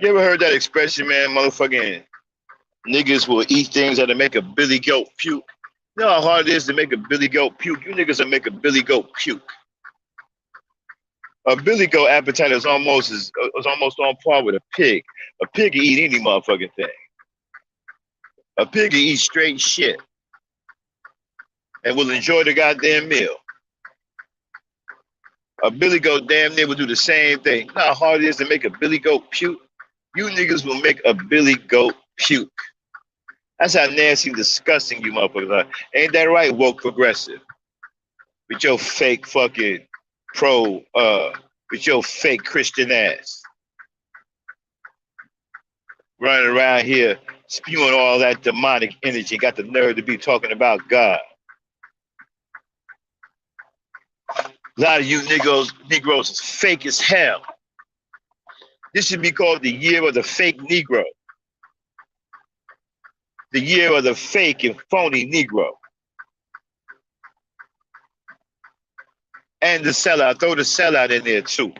You ever heard that expression, man? Motherfucking niggas will eat things that'll make a billy goat puke. You know how hard it is to make a billy goat puke? You niggas will make a billy goat puke. A billy goat appetite is almost on par with a pig. A pig can eat any motherfucking thing. A pig can eat straight shit and will enjoy the goddamn meal. A billy goat damn near will do the same thing. You know how hard it is to make a billy goat puke? You niggas will make a billy goat puke. That's how nasty and disgusting you motherfuckers are. Ain't that right, woke progressive? With your fake fucking with your fake Christian ass. Running around here spewing all that demonic energy, got the nerve to be talking about God. A lot of you Negroes is fake as hell. This should be called the year of the fake Negro. The year of the fake and phony Negro. And the sellout. Throw the sellout in there too.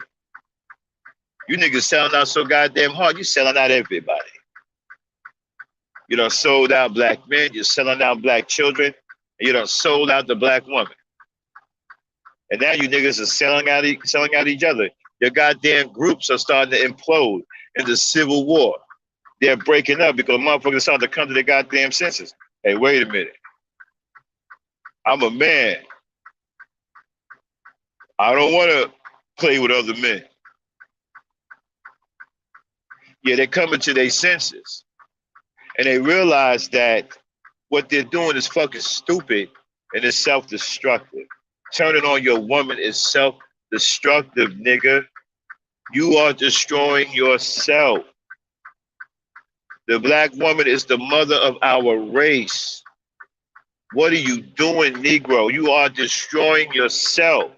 You niggas selling out so goddamn hard, you selling out everybody. You done sold out black men, you're selling out black children, and you done sold out the black woman. And now you niggas are selling out each other. Your goddamn groups are starting to implode into civil war. They're breaking up because motherfuckers starting to come to their goddamn senses. Hey, wait a minute. I'm a man. I don't want to play with other men. Yeah, they're coming to their senses. And they realize that what they're doing is fucking stupid and it's self-destructive. Turning on your woman is self-destructive, nigga. You are destroying yourself. The black woman is the mother of our race. What are you doing, Negro? You are destroying yourself.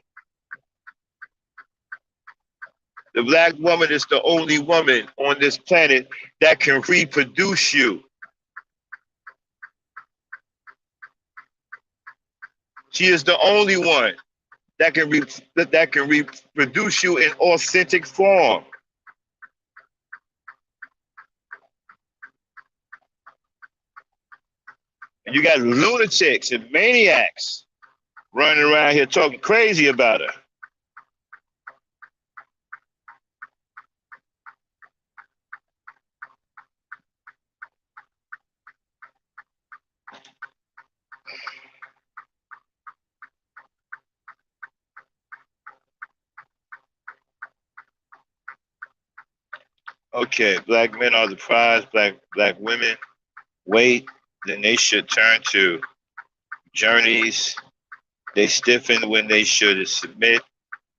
The black woman is the only woman on this planet that can reproduce you. She is the only one that can that can reproduce you in authentic form. And you got lunatics and maniacs running around here talking crazy about her. Okay, black men are the prize, black women wait, then they should turn to journeys. They stiffen when they should submit,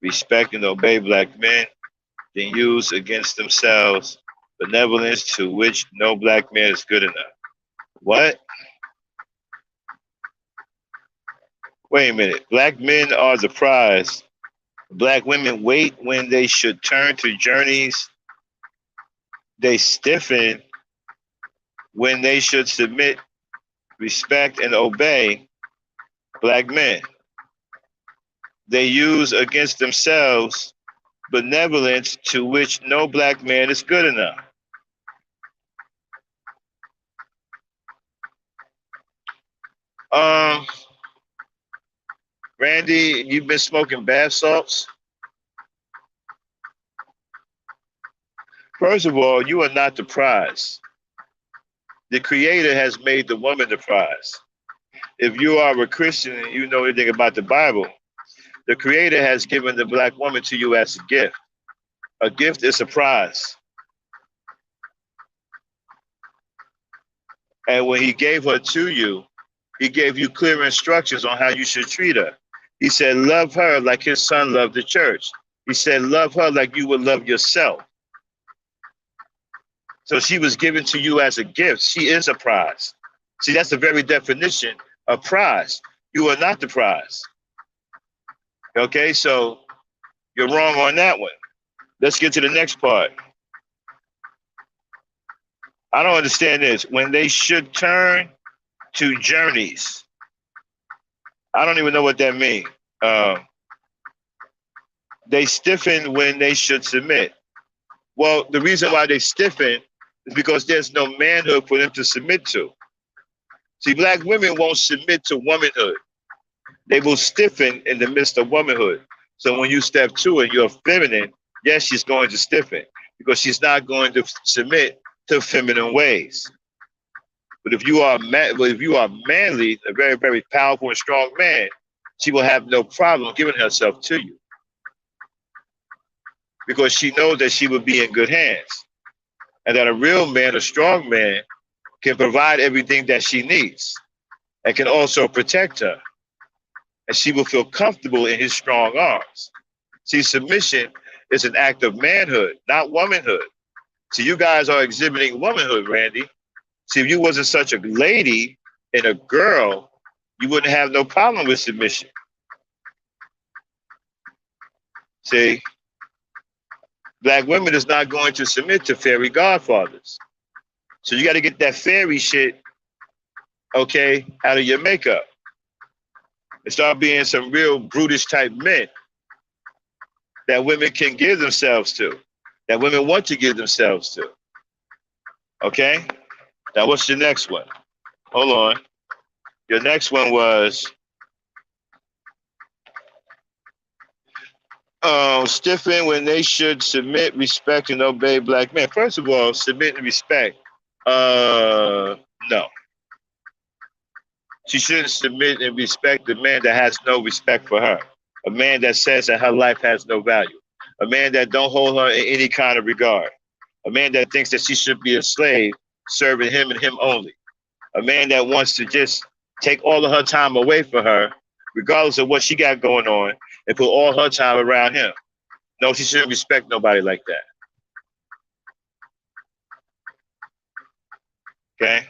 respect and obey black men, then use against themselves benevolence to which no black man is good enough. What? Wait a minute. Black men are the prize. Black women wait when they should turn to journeys. They stiffen when they should submit, respect, and obey black men. They use against themselves benevolence to which no black man is good enough. Um, Randy, you've been smoking bath salts. First of all, you are not the prize. The Creator has made the woman the prize. If you are a Christian and you know anything about the Bible, the Creator has given the black woman to you as a gift. A gift is a prize. And when He gave her to you, He gave you clear instructions on how you should treat her. He said, love her like His Son loved the church. He said, love her like you would love yourself. So she was given to you as a gift. She is a prize. See, that's the very definition of prize. You are not the prize. Okay, so you're wrong on that one. Let's get to the next part. I don't understand this. When they should turn to journeys. I don't even know what that means. They stiffen when they should submit. Well, the reason why they stiffen is because there's no manhood for them to submit to. See, black women won't submit to womanhood. They will stiffen in the midst of womanhood. So when you step to it, you're feminine, yes, she's going to stiffen because she's not going to submit to feminine ways. But if you are manly, a very, very powerful and strong man, she will have no problem giving herself to you because she knows that she will be in good hands and that a real man, a strong man, can provide everything that she needs and can also protect her. And she will feel comfortable in his strong arms. See, submission is an act of manhood, not womanhood. See, you guys are exhibiting womanhood, Randy. See, if you wasn't such a lady and a girl, you wouldn't have no problem with submission. See, black women is not going to submit to fairy godfathers. So you got to get that fairy shit, okay, out of your makeup and start being some real brutish type men that women can give themselves to, that women want to give themselves to. Okay? Now, what's your next one? Hold on. Your next one was stiffen when they should submit, respect, and obey black men. First of all, submit and respect. No. She shouldn't submit and respect a man that has no respect for her. A man that says that her life has no value. A man that don't hold her in any kind of regard. A man that thinks that she should be a slave serving him and him only. A man that wants to just take all of her time away from her, regardless of what she got going on, and put all her time around him. No, she shouldn't respect nobody like that. Okay?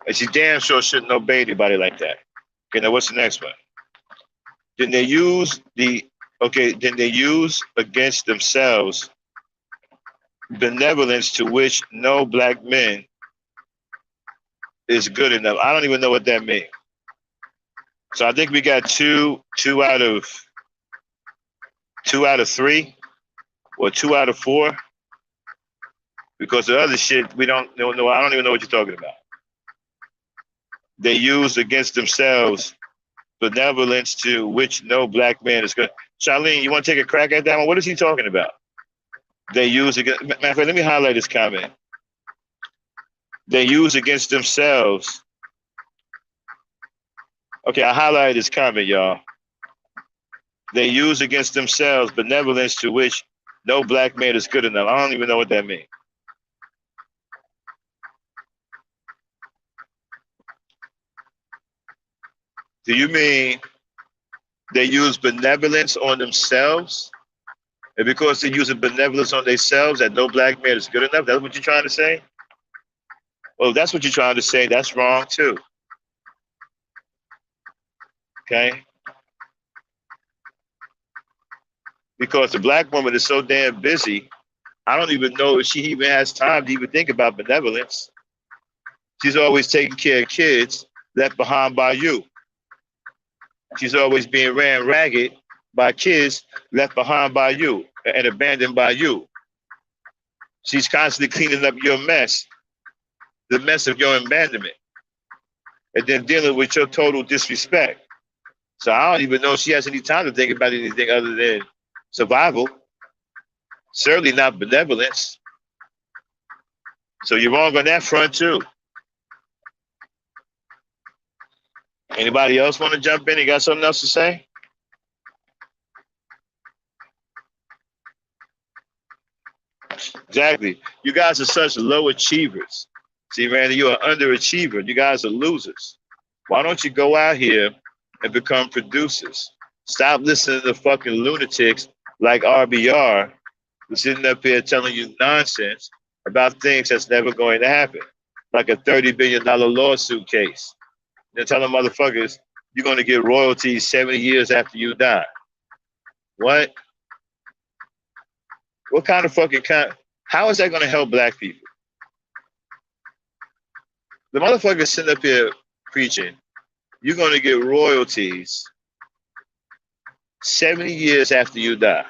And she damn sure shouldn't obey anybody like that. Okay, now what's the next one? Then they use against themselves benevolence to which no black man is good enough. I don't even know what that means. So I think we got two out of three, or 2 out of 4, because the other shit we don't know. No, I don't even know what you're talking about. They use against themselves benevolence to which no black man is good. Charlene, you want to take a crack at that one? What is he talking about? They use against. Matter of fact, let me highlight this comment. They use against themselves. Okay, I highlighted this comment, y'all. They use against themselves benevolence to which no black man is good enough. I don't even know what that means. Do you mean they use benevolence on themselves? And because they're using benevolence on themselves, that no black man is good enough? That's what you're trying to say? Well, if that's what you're trying to say, that's wrong too. Okay? Because the black woman is so damn busy, I don't even know if she even has time to even think about benevolence. She's always taking care of kids left behind by you. She's always being ran ragged by kids left behind by you and abandoned by you. She's constantly cleaning up your mess, the mess of your abandonment, and then dealing with your total disrespect. So I don't even know if she has any time to think about anything other than survival. Certainly not benevolence. So you're wrong on that front too. Anybody else want to jump in? You got something else to say? Exactly. You guys are such low achievers. See, Randy, you're an underachiever. You guys are losers. Why don't you go out here and become producers? Stop listening to fucking lunatics like RBR who's sitting up here telling you nonsense about things that's never going to happen, like a $30 billion lawsuit case. They're telling motherfuckers you're going to get royalties 70 years after you die. What? What kind of fucking how is that going to help black people? The motherfuckers sitting up here preaching, you're going to get royalties 70 years after you die.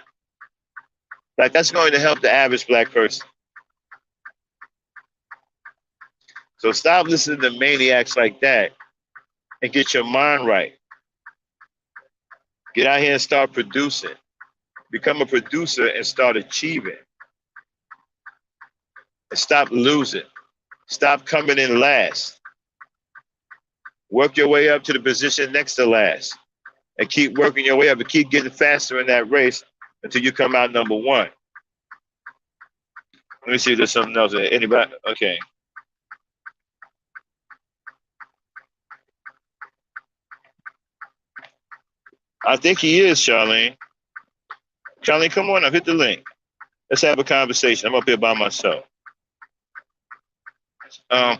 Like, that's going to help the average black person. So stop listening to maniacs like that and get your mind right. Get out here and start producing. Become a producer and start achieving. And stop losing. Stop coming in last. Work your way up to the position next to last. And keep working your way up and keep getting faster in that race until you come out number one. Let me see if there's something else. Anybody? Okay. I think he is, Charlene. Charlene, come on up. Hit the link. Let's have a conversation. I'm up here by myself.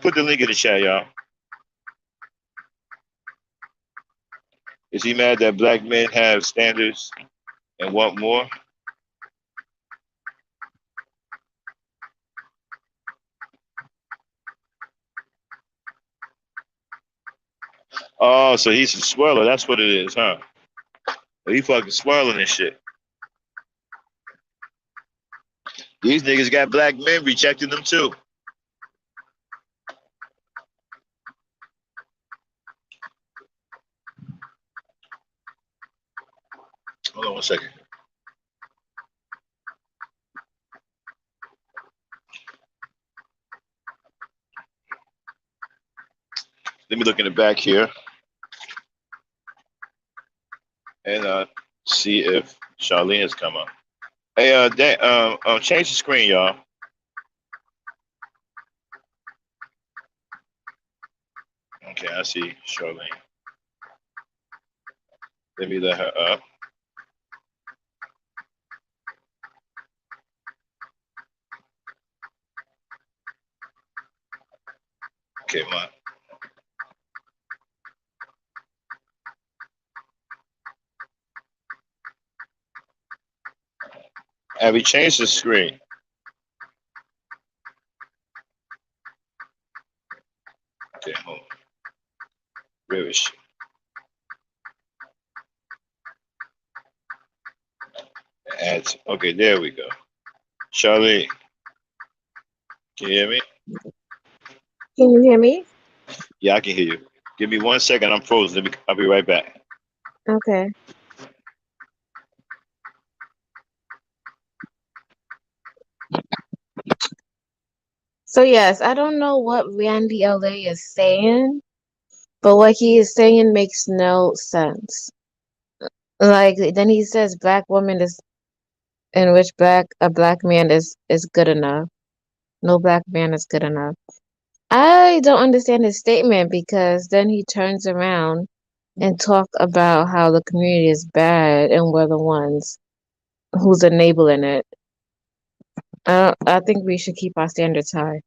Put the link in the chat, y'all. Is he mad that black men have standards and want more? Oh, so he's a swirler. That's what it is, huh? He fucking swirling and shit. These niggas got black men rejecting them too. Hold on 1 second. Let me look in the back here and see if Charlene has come up. Hey, change the screen, y'all. Okay, I see Charlene. Let me let her up. Okay, man. Have we changed the screen? Okay, hold on. Where is she? What? Okay, there we go. Charlie, can you hear me? Can you hear me? Yeah, I can hear you. Give me 1 second. I'm frozen. I'll be right back. Okay. So yes, I don't know what Randy LA is saying, but what he is saying makes no sense. Like then he says black woman is in which black man is good enough. No black man is good enough. I don't understand his statement because then he turns around and talk about how the community is bad and we're the ones who's enabling it. I think we should keep our standards high.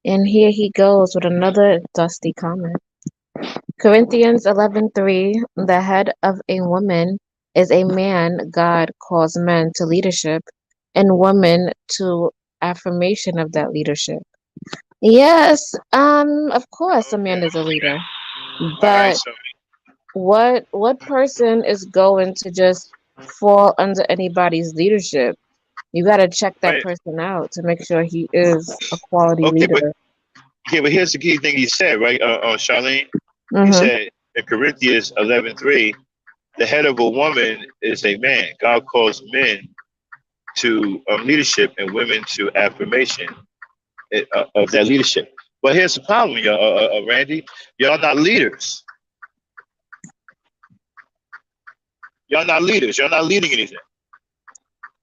And here he goes with another dusty comment. Corinthians 11:3, the head of a woman is a man God calls men to leadership and women to affirmation of that leadership. Yes, of course a man is a leader. All right, But so what person is going to just fall under anybody's leadership? You got to check that right. person out to make sure he is a quality Okay, but leader. yeah, but here's the key thing he said, right, Charlene? He Mm-hmm. said in Corinthians 11:3, the head of a woman is a man. God calls men to leadership and women to affirmation of that leadership. But here's the problem, y'all, Randy. Y'all not leaders. Y'all not leaders. Y'all not leading anything.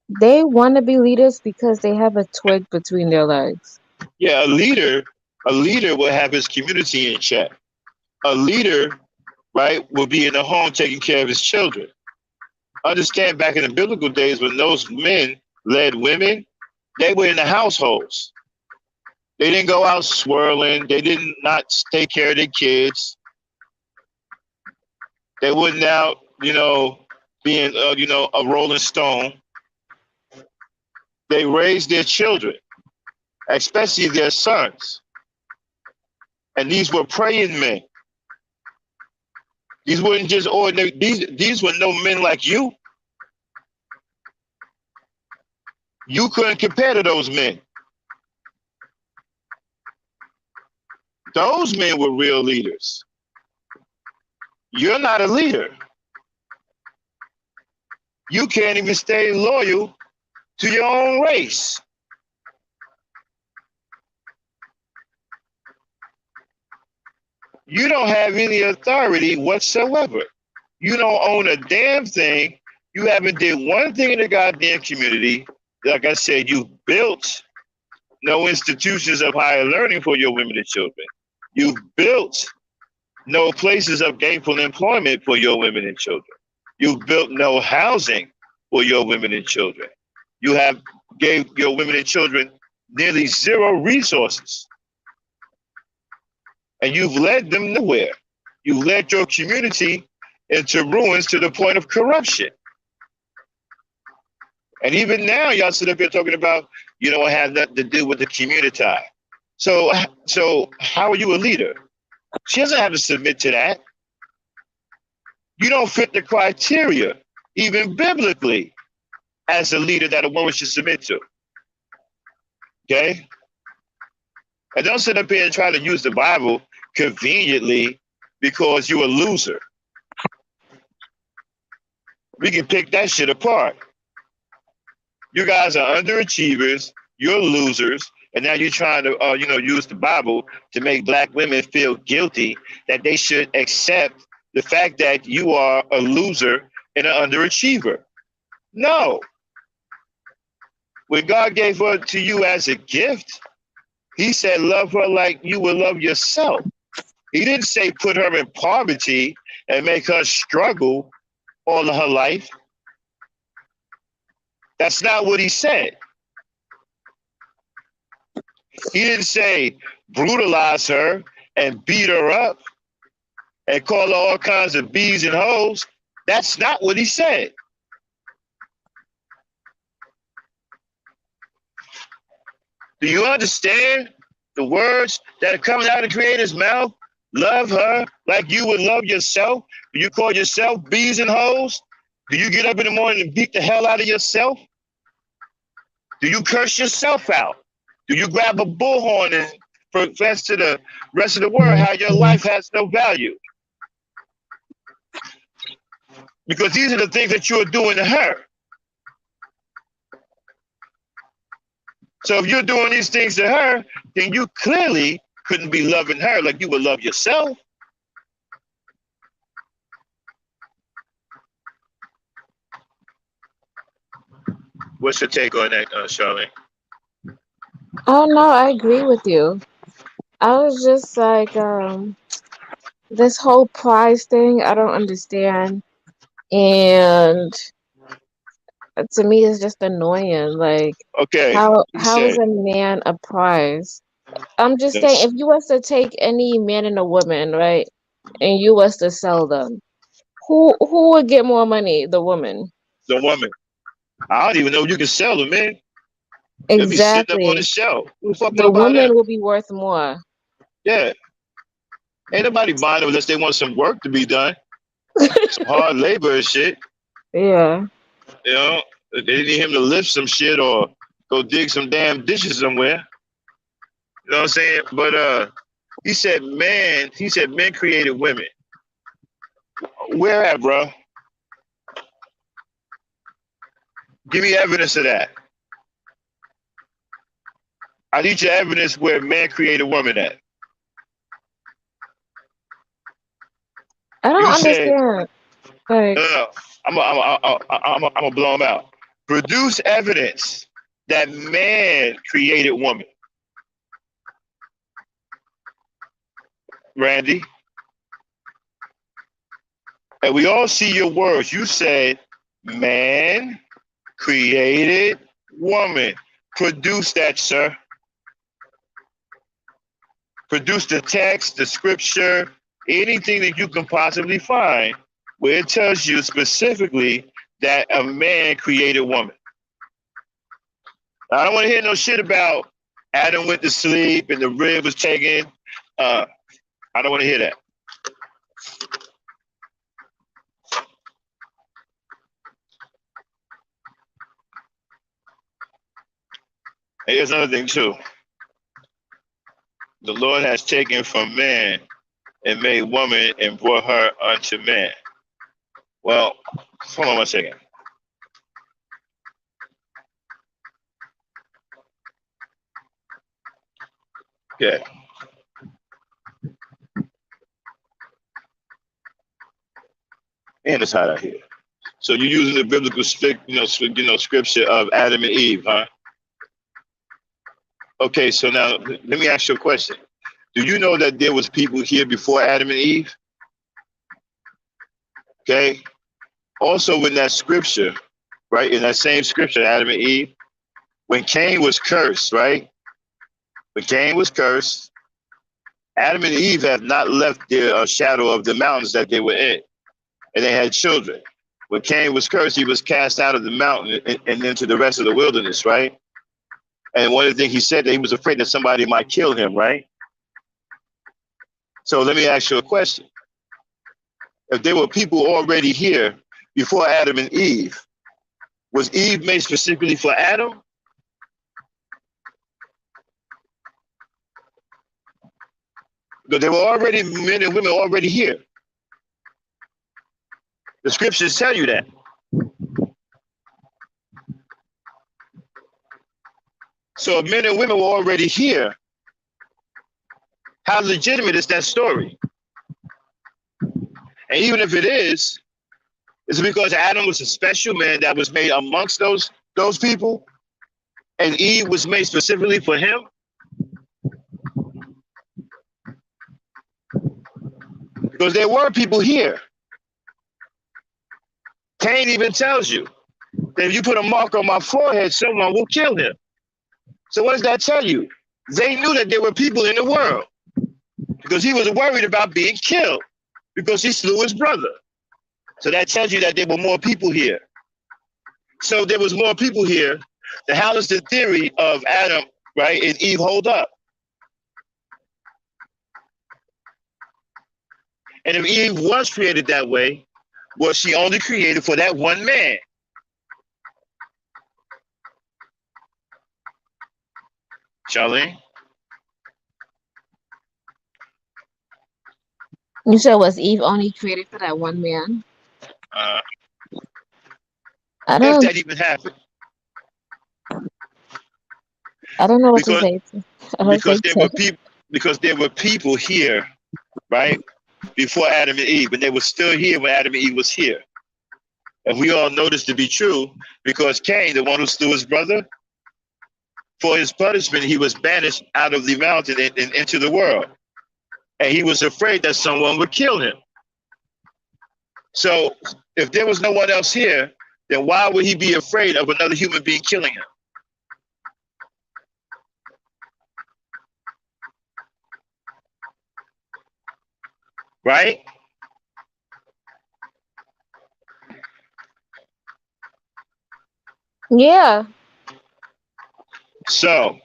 They want to be leaders because they have a twig between their legs. Yeah, a leader will have his community in check. A leader, right, will be in the home taking care of his children. Understand back in the biblical days when those men led women, they were in the households. They didn't go out swirling. They didn't not take care of their kids. They wouldn't out, being, a rolling stone. They raised their children, especially their sons. And these were praying men. These weren't just ordinary. These were no men like you. You couldn't compare to those men. Those men were real leaders. You're not a leader. You can't even stay loyal to your own race. You don't have any authority whatsoever. You don't own a damn thing. You haven't did one thing in the goddamn community. Like I said, you built no institutions of higher learning for your women and children. You've built no places of gainful employment for your women and children. You've built no housing for your women and children. You have gave your women and children nearly zero resources. And you've led them nowhere. You've led your community into ruins to the point of corruption. And even now, y'all sit up here talking about you don't have nothing to do with the community. So how are you a leader? She doesn't have to submit to that. You don't fit the criteria, even biblically, as a leader that a woman should submit to. Okay? And don't sit up here and try to use the Bible conveniently because you're a loser. We can pick that shit apart. You guys are underachievers. You're losers. And now you're trying to, use the Bible to make black women feel guilty that they should accept the fact that you are a loser and an underachiever. No. When God gave her to you as a gift, he said, love her like you would love yourself. He didn't say put her in poverty and make her struggle all of her life. That's not what he said. He didn't say brutalize her and beat her up and call her all kinds of B's and hoes. That's not what he said. Do you understand the words that are coming out of the Creator's mouth? Love her like you would love yourself. Do you call yourself B's and hoes? Do you get up in the morning and beat the hell out of yourself? Do you curse yourself out? Do you grab a bullhorn and profess to the rest of the world how your life has no value? Because these are the things that you're doing to her. So if you're doing these things to her, then you clearly couldn't be loving her like you would love yourself. What's your take on that, Charlene? Oh no, I agree with you. I was just like, this whole prize thing, I don't understand. And to me, it's just annoying. Like, Okay, you how is said a man a prize? I'm just saying, that's if you was to take any man and a woman, right, and you was to sell them, who would get more money? The woman. the woman. I don't even know if you can sell them, man. They'll be sitting up on the Exactly. shelf. Who the fuck The wanna buy them? woman will be worth more. Yeah. Ain't nobody buying them unless they want some work to be done. Some hard labor and shit. Yeah. You know, they need him to lift some shit or go dig some damn dishes somewhere. You know what I'm saying? But he said men created women. Where at, bro? Give me evidence of that. I need your evidence where man created woman at. I don't You said, understand. no, Like, no, no. I'm gonna blow him out. Produce evidence that man created woman. Randy, and we all see your words. You said man created woman. Produce that, sir. Produce the text, the scripture, anything that you can possibly find where it tells you specifically that a man created woman. I don't want to hear no shit about Adam went to sleep and the rib was taken. I don't want to hear that. And here's another thing too. The Lord has taken from man and made woman and brought her unto man. Well, hold on one second. Okay. And it's hot out here. So you're using the biblical scripture of Adam and Eve, huh? Okay, so now let me ask you a question. Do you know that there was people here before Adam and Eve? Okay. Also in that scripture, right? In that same scripture, Adam and Eve, when Cain was cursed, right? When Cain was cursed, Adam and Eve have not left the shadow of the mountains that they were in, and they had children. When Cain was cursed, he was cast out of the mountain and into the rest of the wilderness, right? And one of the things he said that he was afraid that somebody might kill him, right? So let me ask you a question. If there were people already here before Adam and Eve, was Eve made specifically for Adam? Because there were already men and women already here. The scriptures tell you that. So if men and women were already here, how legitimate is that story? And even if it is because Adam was a special man that was made amongst those people, and Eve was made specifically for him? Because there were people here. Cain even tells you that if you put a mark on my forehead, someone will kill him. So what does that tell you? They knew that there were people in the world because he was worried about being killed because he slew his brother. So that tells you that there were more people here. So there was more people here. Then how does the theory of Adam, right, and Eve hold up? And if Eve was created that way, Was she only created for that one man? Charlene? You said was Eve only created for that one man? Uh, I if don't that even happened. I don't know what to Because say. I don't because think there so. were people because there were people here, right? Before Adam and Eve, and they were still here when Adam and Eve was here. And we all know this to be true because Cain, the one who slew his brother, for his punishment, he was banished out of the mountain and into the world. And he was afraid that someone would kill him. So if there was no one else here, then why would he be afraid of another human being killing him? Right? Yeah. So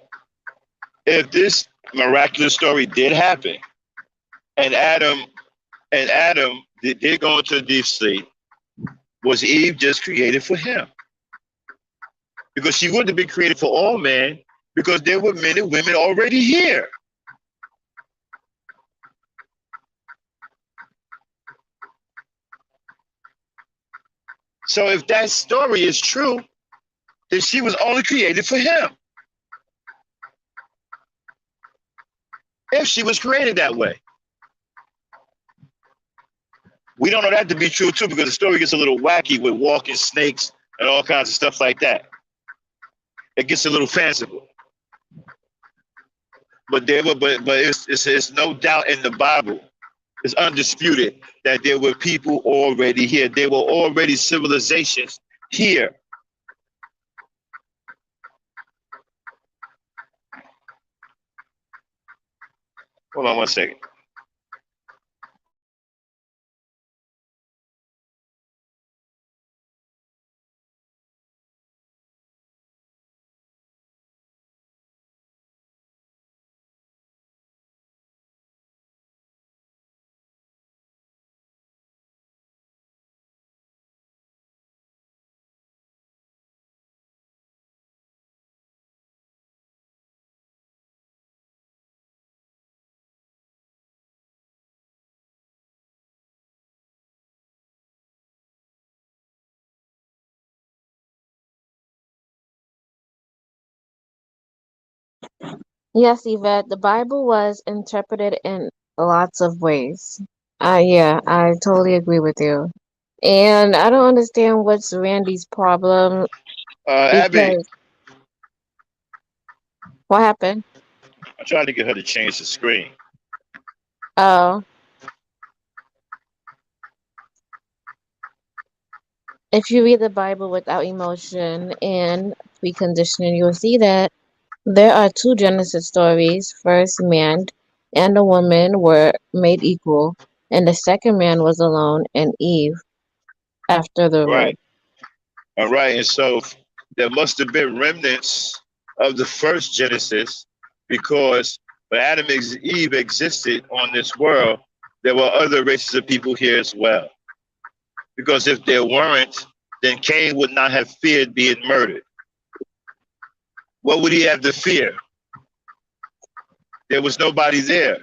if this miraculous story did happen and Adam did go into a deep sleep, was Eve just created for him? Because she wouldn't have been created for all men because there were men and women already here. So if that story is true, then she was only created for him. If she was created that way. We don't know that to be true too because the story gets a little wacky with walking snakes and all kinds of stuff like that. It gets a little fanciful. But it's no doubt in the Bible. It's undisputed that there were people already here. There were already civilizations here. Hold on one second. Yes, Yvette, the Bible was interpreted in lots of ways. Yeah, I totally agree with you. And I don't understand what's Randy's problem Abby, because what happened? I'm trying to get her to change the screen. Oh, if you read the Bible without emotion and preconditioning, you'll see that there are two Genesis stories. First, man and a woman were made equal, and the second man was alone, and Eve after the rib. Right. All right. And so there must have been remnants of the first Genesis because when Adam and Eve existed on this world, there were other races of people here as well. Because if there weren't, then Cain would not have feared being murdered. What would he have to fear? There was nobody there.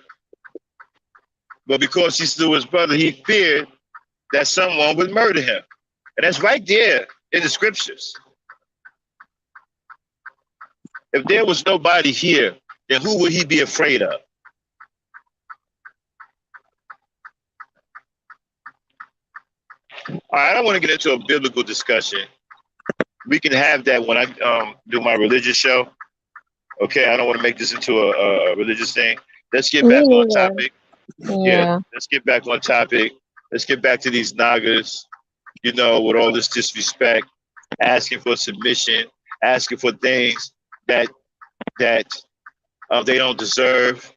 But because he slew his brother, he feared that someone would murder him. And that's right there in the scriptures. If there was nobody here, then who would he be afraid of? All right, I don't want to get into a biblical discussion. We can have that when I do my religious show. Okay, I don't want to make this into a religious thing. Let's get Me back on neither. topic. Yeah, Yeah. let's get back on topic. Let's get back to these Nagas, with all this disrespect, asking for submission, asking for things that that they don't deserve,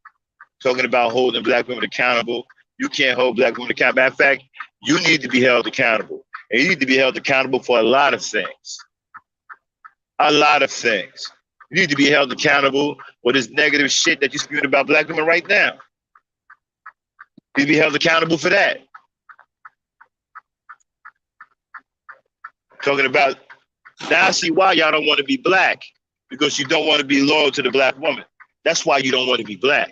talking about holding black women accountable. You can't hold black women accountable. Matter of fact, you need to be held accountable. And you need to be held accountable for a lot of things. A lot of things. You need to be held accountable for this negative shit that you're spewing about black women right now. You need to be held accountable for that. Talking about now I see why y'all don't want to be black because you don't want to be loyal to the black woman. That's why you don't want to be black.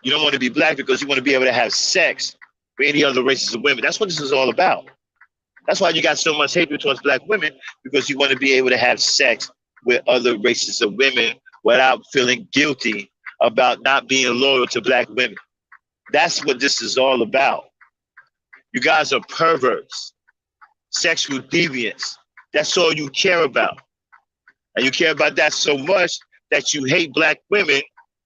You don't want to be black because you want to be able to have sex with any other races of women. That's what this is all about. That's why you got so much hatred towards black women because you want to be able to have sex with other races of women without feeling guilty about not being loyal to black women. That's what this is all about. You guys are perverts, sexual deviants. That's all you care about. And you care about that so much that you hate black women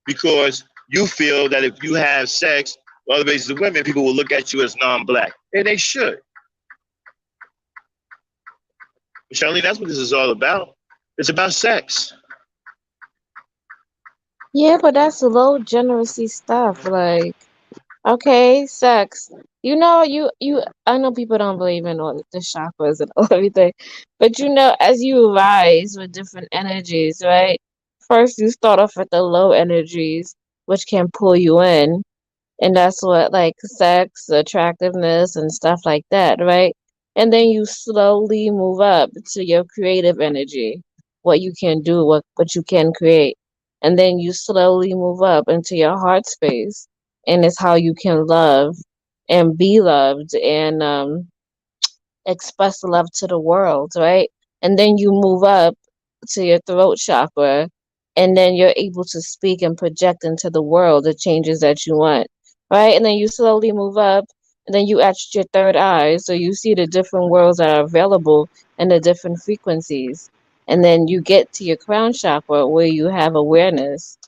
because you feel that if you have sex with other races of women, people will look at you as non-black. And they should. Charlene, that's what this is all about. It's about sex. Yeah, but that's low generacy stuff. Like, okay, sex. I know people don't believe in all the chakras and all everything, but as you rise with different energies, right? First, you start off with the low energies, which can pull you in, and that's what like sex, attractiveness, and stuff like that, right? And then you slowly move up to your creative energy, what you can do, what you can create, and then you slowly move up into your heart space, and it's how you can love and be loved and express love to the world, right? And then you move up to your throat chakra, and then you're able to speak and project into the world the changes that you want, right? And then you slowly move up, and then you attach your third eye, so you see the different worlds that are available and the different frequencies. And then you get to your crown chakra where you have awareness.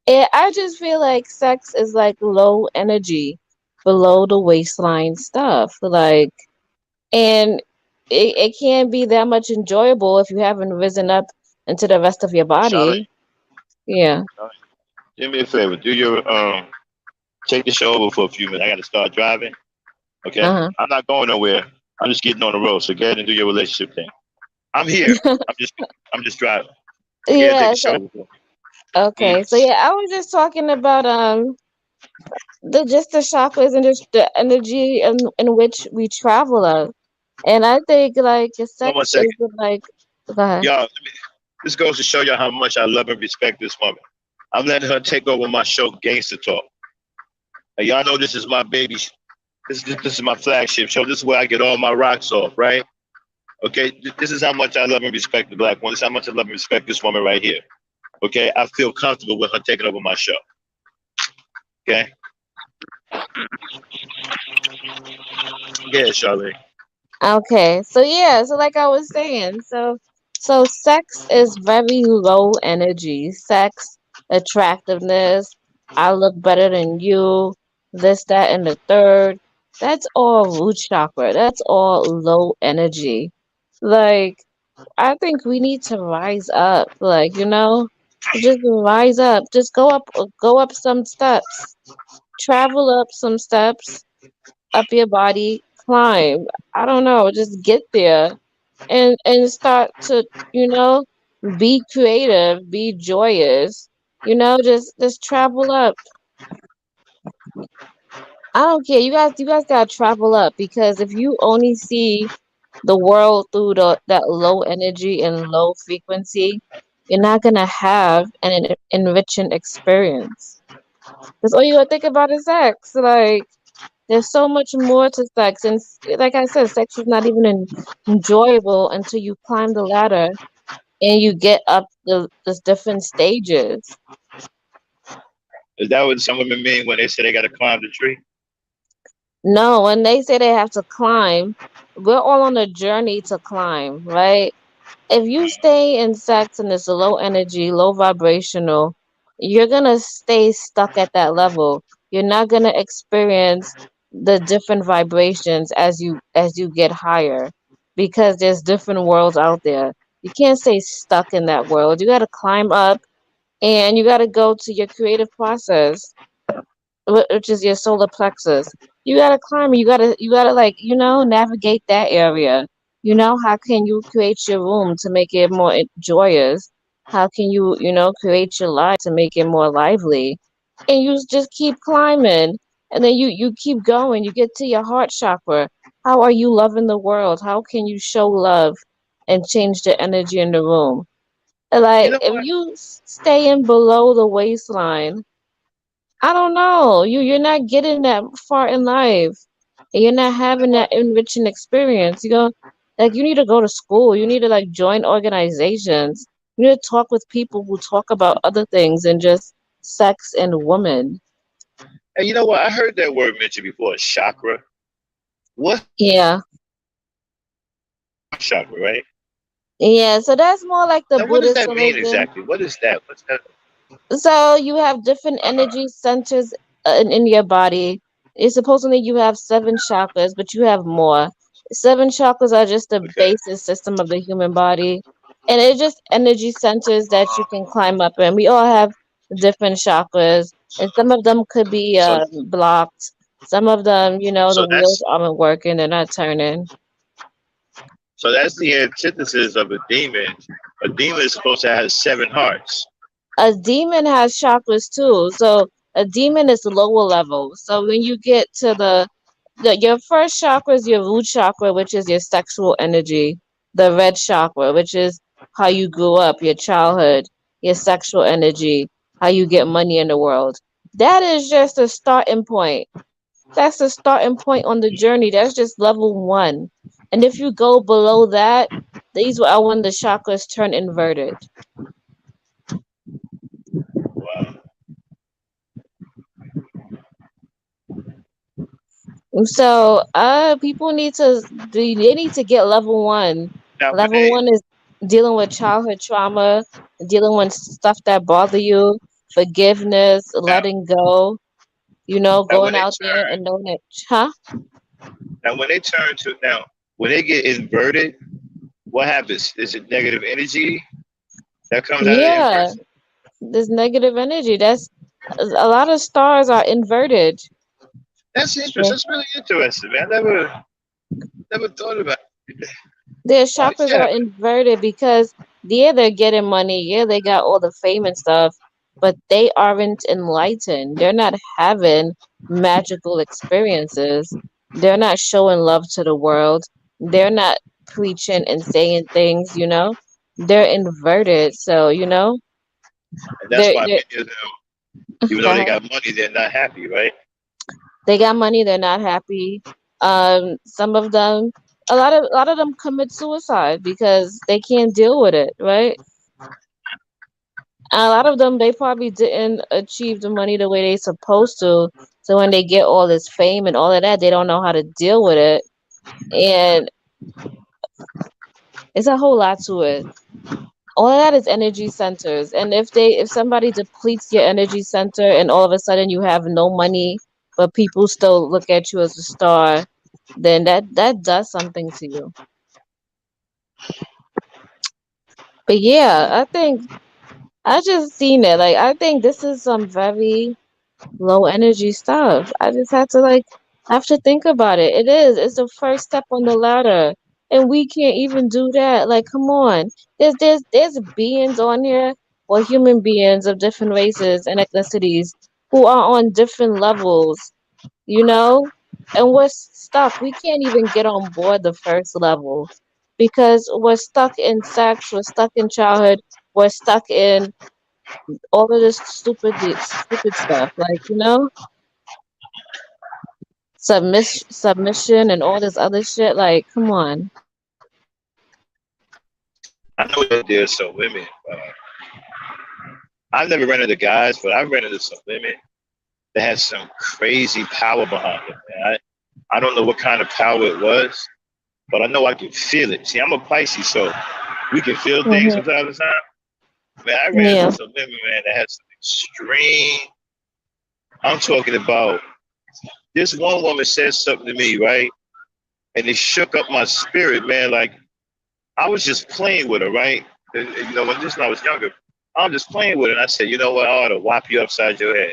And I just feel like sex is like low energy, below the waistline stuff. Like, and it can't be that much enjoyable if you haven't risen up into the rest of your Charlene, body. Yeah. do me a favor. Do your take the show over for a few minutes. I got to start driving. Okay, Uh-huh. I'm not going nowhere. I'm just getting on the road. So go ahead and do your relationship thing. I'm here. I'm just I'm just driving. So go ahead and take Yeah. the show over. Okay. So Mm. yeah, I was just talking about the just the chakras and just the energy in which we travel of. And I think like Hold on one sex second. is like go ahead. Y'all, this goes to show y'all how much I love and respect this woman. I'm letting her take over my show, Gangsta Talk. And y'all know this is my baby. This is my flagship show. This is where I get all my rocks off, right? Okay, this is how much I love and respect the black woman. This is how much I love and respect this woman right here. Okay, I feel comfortable with her taking over my show. Okay, yeah, Charlene. Okay, so yeah, so like I was saying, so sex is very low energy. Sex, attractiveness, I look better than you, this, that, and the third. That's all root chakra. That's all low energy. Like, I think we need to rise up. Like, just rise up. Just go up some steps. Travel up some steps up your body, climb. I don't know, just get there and start to, you know, be creative, be joyous. Just travel up. I don't care. You guys gotta travel up because if you only see the world through that low energy and low frequency, you're not gonna have an enriching experience. Because all you gotta think about is sex. Like there's so much more to sex, and like I said, sex is not even enjoyable until you climb the ladder and you get up the different stages. Is that what some women mean when they say they got to climb the tree? No, when they say they have to climb, we're all on a journey to climb, right? If you stay in sex and it's low energy, low vibrational, you're gonna stay stuck at that level. You're not gonna experience the different vibrations as you get higher because there's different worlds out there. You can't stay stuck in that world. You gotta climb up and you gotta go to your creative process which is your solar plexus. You gotta climb. You gotta like navigate that area. How can you create your room to make it more joyous? How can you create your life to make it more lively? And you just keep climbing, and then you keep going. You get to your heart chakra. How are you loving the world? How can you show love and change the energy in the room. You Like know if what? you stay in below the waistline, I don't know. You're not getting that far in life. And you're not You know having what? that enriching experience. You go like you need to go to school. You need to like join organizations. You need to talk with people who talk about other things than just sex and women. And you know what? I heard that word mentioned before, chakra. What's Yeah. chakra, right? Yeah. So that's more like the Now, what does Buddhist that mean religion. exactly? What is that? What's that? So you have different Uh-huh. energy centers in your body. It's supposedly you have seven chakras, but you have more. Seven chakras are just the Okay. basic system of the human body, and it's just energy centers that you can climb up in. We all have different chakras, and some of them could be So, blocked. Some of them, the so wheels that's aren't working; they're not turning. so that's the antithesis of a demon. A demon is supposed to have seven hearts. A demon has chakras too. So a demon is the lower level. So when you get to your first chakra is your root chakra, which is your sexual energy. The red chakra, which is how you grew up, your childhood, your sexual energy, how you get money in the world. That is just a starting point. That's the starting point on the journey. That's just level one. And if you go below that, these are when the chakras turn inverted. Wow. So, people need to they need to get level one. Now, when Level they one is dealing with childhood trauma, dealing with stuff that bother you, forgiveness, now, letting go, now when going they out there turn and knowing it, huh? now when they turn to now when they get inverted, what happens? Is it negative energy that comes out of the Yeah, inversion? this negative energy. That's a lot of stars are inverted. That's interesting. That's really interesting, man. Never thought about it. Their chakras Yeah, are inverted because yeah, they're getting money, yeah, they got all the fame and stuff, but they aren't enlightened. They're not having magical experiences. They're not showing love to the world. They're not preaching and saying things, They're inverted. So, and that's why they're many of them, even go though they ahead. got money, they're not happy, right? They got money, they're not happy. Some of them a lot of them commit suicide because they can't deal with it, right? And a lot of them, they probably didn't achieve the money the way they supposed to. So when they get all this fame and all of that, they don't know how to deal with it. And it's a whole lot to it. All of that is energy centers. And if somebody depletes your energy center and all of a sudden you have no money, but people still look at you as a star, then that does something to you. But yeah, I just seen it. Like I think this is some very low energy stuff. I just had to have to think about it. It is. It's the first step on the ladder. And we can't even do that. Like, come on. There's beings on here, or human beings of different races and ethnicities who are on different levels, you know? And we're stuck. We can't even get on board the first level because we're stuck in sex, we're stuck in childhood, we're stuck in all of this stupid stuff. Like, submission and all this other shit. Like, come on. I know that there's some women. I've never ran into guys, but I've ran into some women that had some crazy power behind them. Man. I don't know what kind of power it was, but I know I can feel it. See, I'm a Pisces, so we can feel things Hmm. from time to time. Man, I ran into Yeah. some women, man, that had some extreme. I'm talking about this one woman said something to me, right? And it shook up my spirit, man. Like I was just playing with her, right? When I was younger, I was just playing with her. And I said, you know what? I ought to whop you upside your head.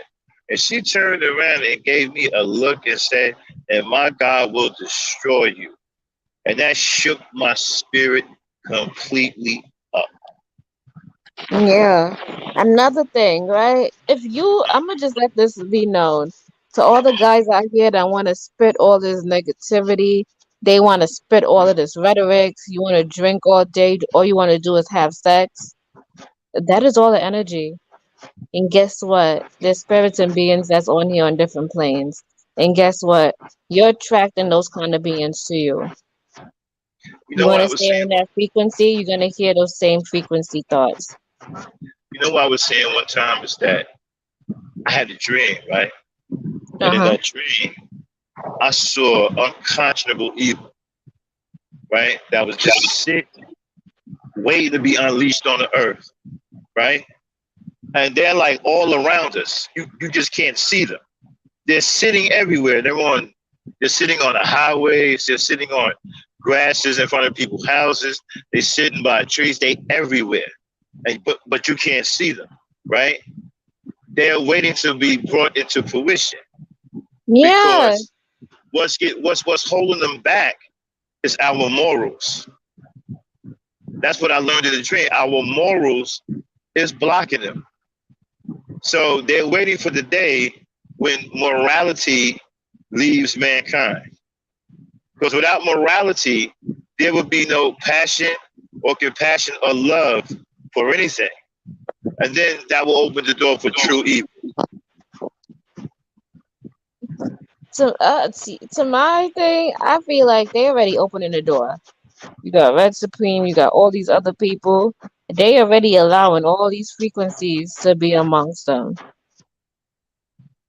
And she turned around and gave me a look and said, and my God will destroy you. And that shook my spirit completely up. Yeah. Another thing, right? I'm gonna just let this be known to all the guys out here that want to spit all this negativity. They want to spit all of this rhetoric. You want to drink all day. All you want to do is have sex. That is all the energy. And guess what? There's spirits and beings that's on here on different planes. And guess what? You're attracting those kind of beings to you. You You know want what I to was stay on saying? that frequency, you're going to hear those same frequency thoughts. You know what I was saying one time is that I had a dream, right? And in Uh-huh. that dream, I saw unconscionable evil, right? That was just sitting, waiting to be unleashed on the earth, right? And they're like all around us. You just can't see them. They're sitting everywhere. They're sitting on the highways. They're sitting on grasses in front of people's houses. They're sitting by trees. They everywhere. But you can't see them, right? They're waiting to be brought into fruition Yeah. because what's holding them back is our morals. That's what I learned in the dream. Our morals is blocking them. So they're waiting for the day when morality leaves mankind. Because without morality, there would be no passion or compassion or love for anything. And then that will open the door for true evil. To my thing, I feel like they already opening the door. You got Red Supreme, you got all these other people. They already allowing all these frequencies to be amongst them.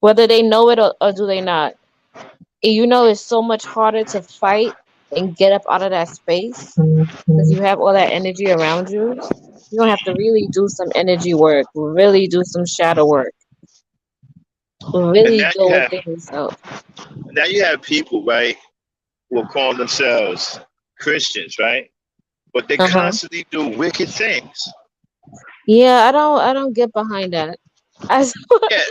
Whether they know it or do they not. And you know it's so much harder to fight and get up out of that space because you have all that energy around you. You're gonna have to really do some energy work, really do some shadow work, And really go within yourself. now you have people, right, who are calling themselves Christians, right? But they Uh-huh. constantly do wicked things. Yeah, I don't get behind that. I Yeah.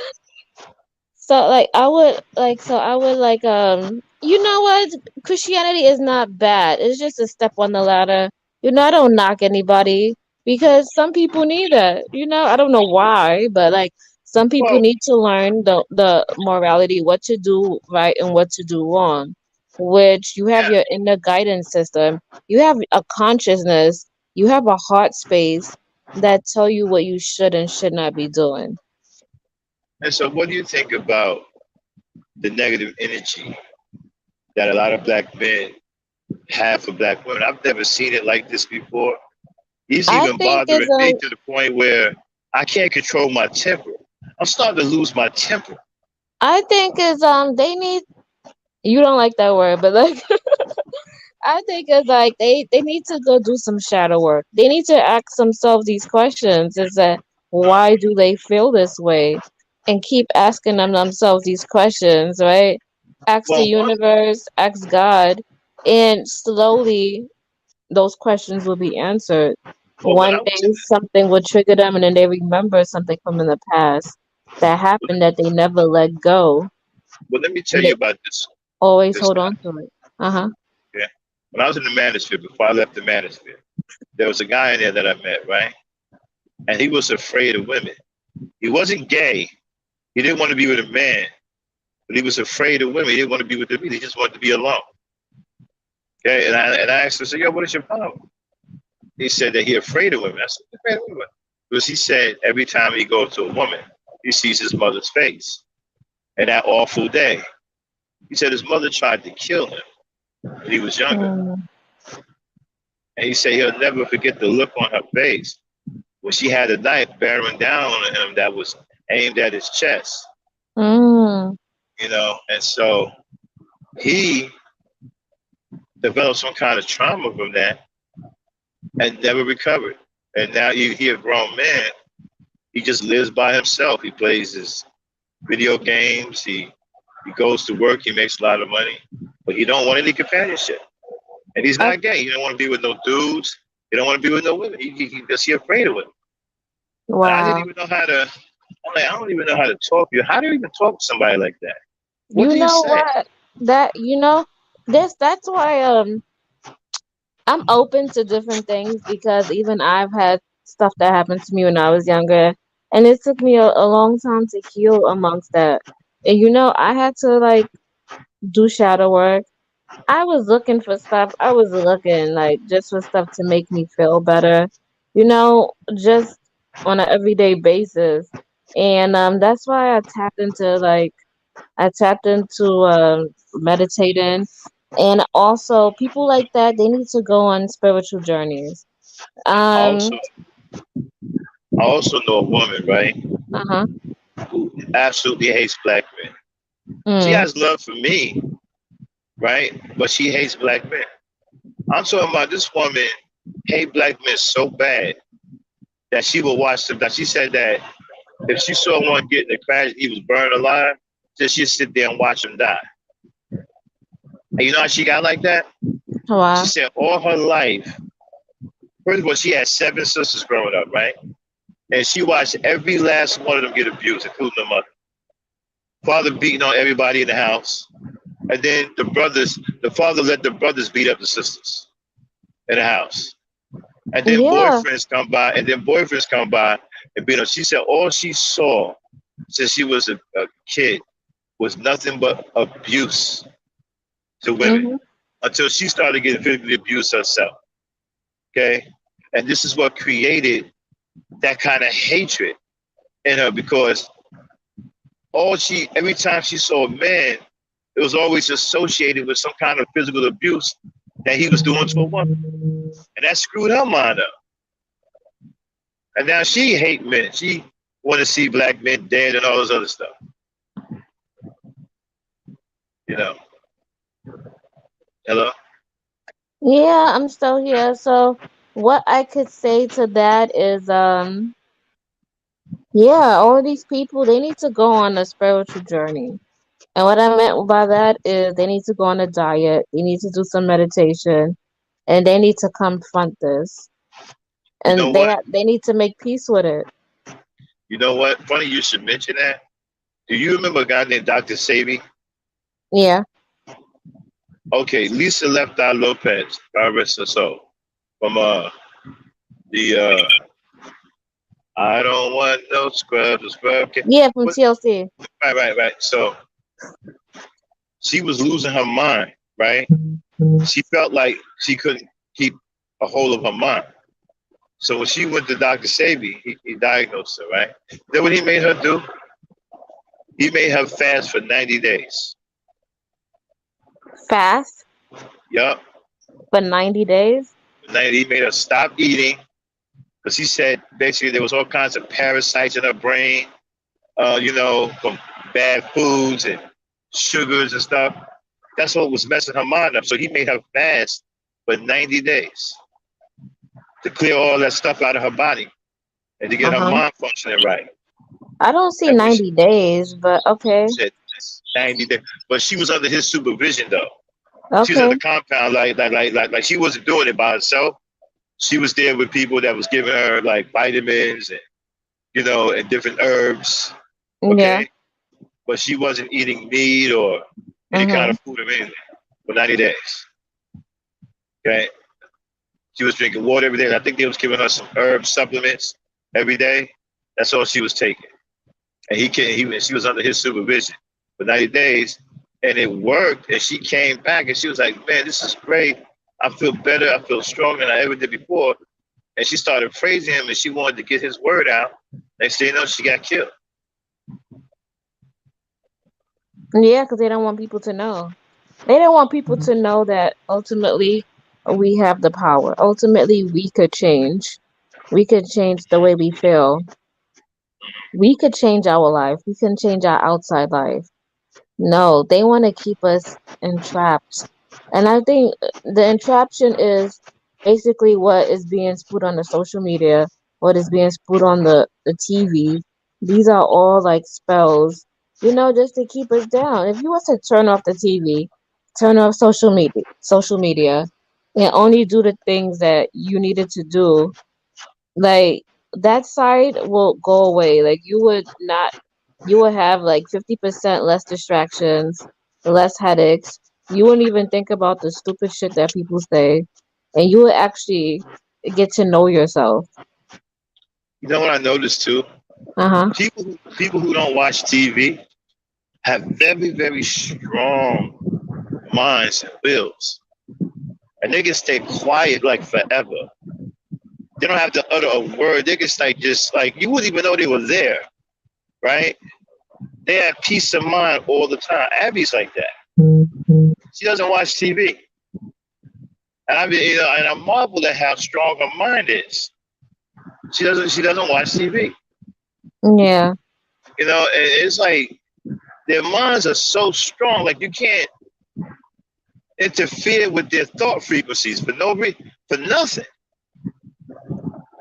You know what? Christianity is not bad. It's just a step on the ladder. I don't knock anybody because some people need that. I don't know why, but like some people Well, need to learn the morality, what to do right and what to do wrong. Which you have yeah. your inner guidance system, you have a consciousness, you have a heart space that tell you what you should and should not be doing. And so, what do you think about the negative energy that a lot of black men have for black women? I've never seen it like this before. It's I even think is bothering me to the point where I can't control my temper. I'm starting to lose my temper. they need, you don't like that word, but like I think it's like they need to go do some shadow work. They need to ask themselves these questions. Is that why do they feel this way? And keep asking themselves these questions, right? Ask the Well, one, universe, ask God, and slowly those questions will be answered. well, when One I was day something will trigger them and then they remember something from in the past that happened that they never let go. well, let me tell And you they about this. always This hold guy. on to it. Uh-huh. Yeah. When I was in the manosphere, before I left the manosphere, there was a guy in there that I met, right? And he was afraid of women. He wasn't gay. He didn't want to be with a man, but he was afraid of women. He didn't want to be with them. He just wanted to be alone. Okay. And I asked him, I said, yo, what is your problem? He said that he afraid of women. I said, afraid of women. Because he said every time he goes to a woman, he sees his mother's face. And that awful day, he said his mother tried to kill him when he was younger. Mm. And he said he'll never forget the look on her face when she had a knife bearing down on him that was aimed at his chest, Mm. you know. And so he developed some kind of trauma from that and never recovered. And now you hear a grown man, he just lives by himself. He plays his video games, he goes to work, he makes a lot of money, but he don't want any companionship. And he's I, not gay. He don't want to be with no dudes. He don't want to be with no women. He afraid of women. And I didn't wow. even know how to. I'm like, I don't even know how to talk to you. How do you even talk to somebody like that? What You do you know say? what? That's why I'm open to different things because even I've had stuff that happened to me when I was younger, and it took me a long time to heal amongst that. And I had to like do shadow work. I was looking for stuff. I was looking like just for stuff to make me feel better, just on an everyday basis. And that's why I tapped into meditating. And also people like that, they need to go on spiritual journeys. Also, Um, I also know a woman, right, uh-huh. who absolutely hates black men. She Mm. has love for me, right, but she hates black men. I'm talking about this woman hate black men so bad that she would watch them. That she said that if she saw one get in a crash, he was burned alive, just she'd sit there and watch him die. And you know how she got like that? She Wow. said all her life, first of all, she had 7 sisters growing up, right? And she watched every last one of them get abused, including the mother. Father beating on everybody in the house. And then the father let the brothers beat up the sisters in the house. And then Yeah. boyfriends come by and beat up. She said all she saw since she was a kid was nothing but abuse to women Mm-hmm. until she started getting physically abused herself. Okay. And this is what created that kind of hatred in her because every time she saw a man, it was always associated with some kind of physical abuse that he was doing to a woman. And that screwed her mind up. And now she hate men. She want to see black men dead and all this other stuff. You know. Hello? Yeah, I'm still here. So what I could say to that is yeah, all these people, they need to go on a spiritual journey. And what I meant by that is they need to go on a diet, they need to do some meditation, and they need to confront this. You know And what? they need to make peace with it. You know what? Funny you should mention that. Do you remember a guy named Dr. Sabi? Yeah. Okay, Lisa Left Eye Lopez, God rest her soul, from the I don't want no scrubs, a scrub. Yeah, from What? TLC. Right. So she was losing her mind, right? She felt like she couldn't keep a hold of her mind. So when she went to Dr. Sabi, he diagnosed her, right? Then what he made her do? He made her fast for 90 days. Fast Yup. for 90 days. He made her stop eating because he said basically there was all kinds of parasites in her brain, from bad foods and sugars and stuff. That's what was messing her mind up. So he made her fast for 90 days to clear all that stuff out of her body and to get her Uh-huh. mind functioning right. I don't see And when 90 days, but she okay. said 90 days, but she was under his supervision though. She was in Okay. the compound, like she wasn't doing it by herself. She was there with people that was giving her like vitamins and and different herbs. Yeah. Okay, but she wasn't eating meat or any kind Mm-hmm. of food or anything for 90 days. Okay, she was drinking water every day. And I think they was giving her some herb supplements every day. That's all she was taking. And she was under his supervision for 90 days, and it worked. And she came back, and she was like, "Man, this is great. I feel better. I feel stronger than I ever did before." And she started praising him, and she wanted to get his word out. Next thing you know, she got killed. Yeah, because they don't want people to know. They don't want people to know that ultimately we have the power. Ultimately, we could change. We could change the way we feel. We could change our life. We can change our outside life. No, they want to keep us entrapped. And I think the entraption is basically what is being spewed on the social media, what is being spewed on the TV. These are all like spells, just to keep us down. If you was to turn off the TV, turn off social media, and only do the things that you needed to do, like that side will go away. Like you would have like 50% less distractions, less headaches. You wouldn't even think about the stupid shit that people say, and you would actually get to know yourself. You know what I noticed too? Uh-huh. People who don't watch TV have very, very strong minds and wills, and they can stay quiet like forever. They don't have to utter a word. They can like just like you wouldn't even know they were there, right? They have peace of mind all the time. Abby's like that. She doesn't watch TV, and I mean, and I marvel at how strong her mind is. She doesn't watch TV. Yeah. It's like their minds are so strong, like you can't interfere with their thought frequencies for no reason, for nothing.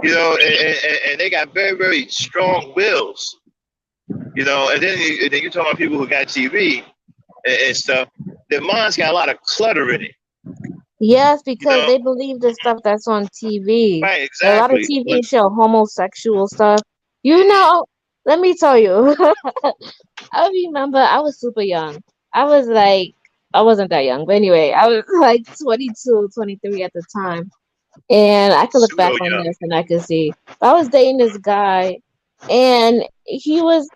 And they got very, very strong wills. And then you talk about people who got TV and stuff. Their minds got a lot of clutter in it. Yes, You because know, they believe the stuff that's on TV. right? A lot of Exactly. TV show homosexual stuff. You know, let me tell you. I remember I was super young. I was like, I wasn't that young, but anyway, I was like 22, 23 at the time. And I could look Pseudo back on young. this and I could see. I was dating this guy and he was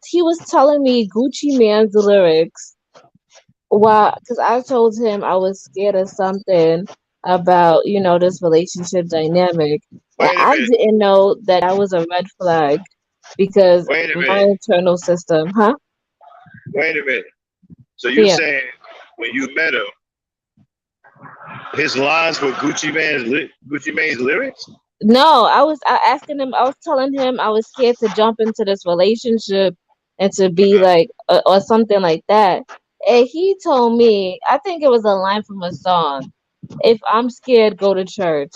telling me Gucci Man's lyrics. Well, because I told him I was scared of something about, this relationship dynamic. And Wait a I minute. didn't know that I was a red flag because Wait a my minute. internal system, huh? Wait a minute. So you Yeah. saying when you met him, his lines were Gucci Mane's lyrics? No, I asking him, I was telling him I was scared to jump into this relationship and to be like, or something like that. And he told me, I think it was a line from a song, if I'm scared, go to church.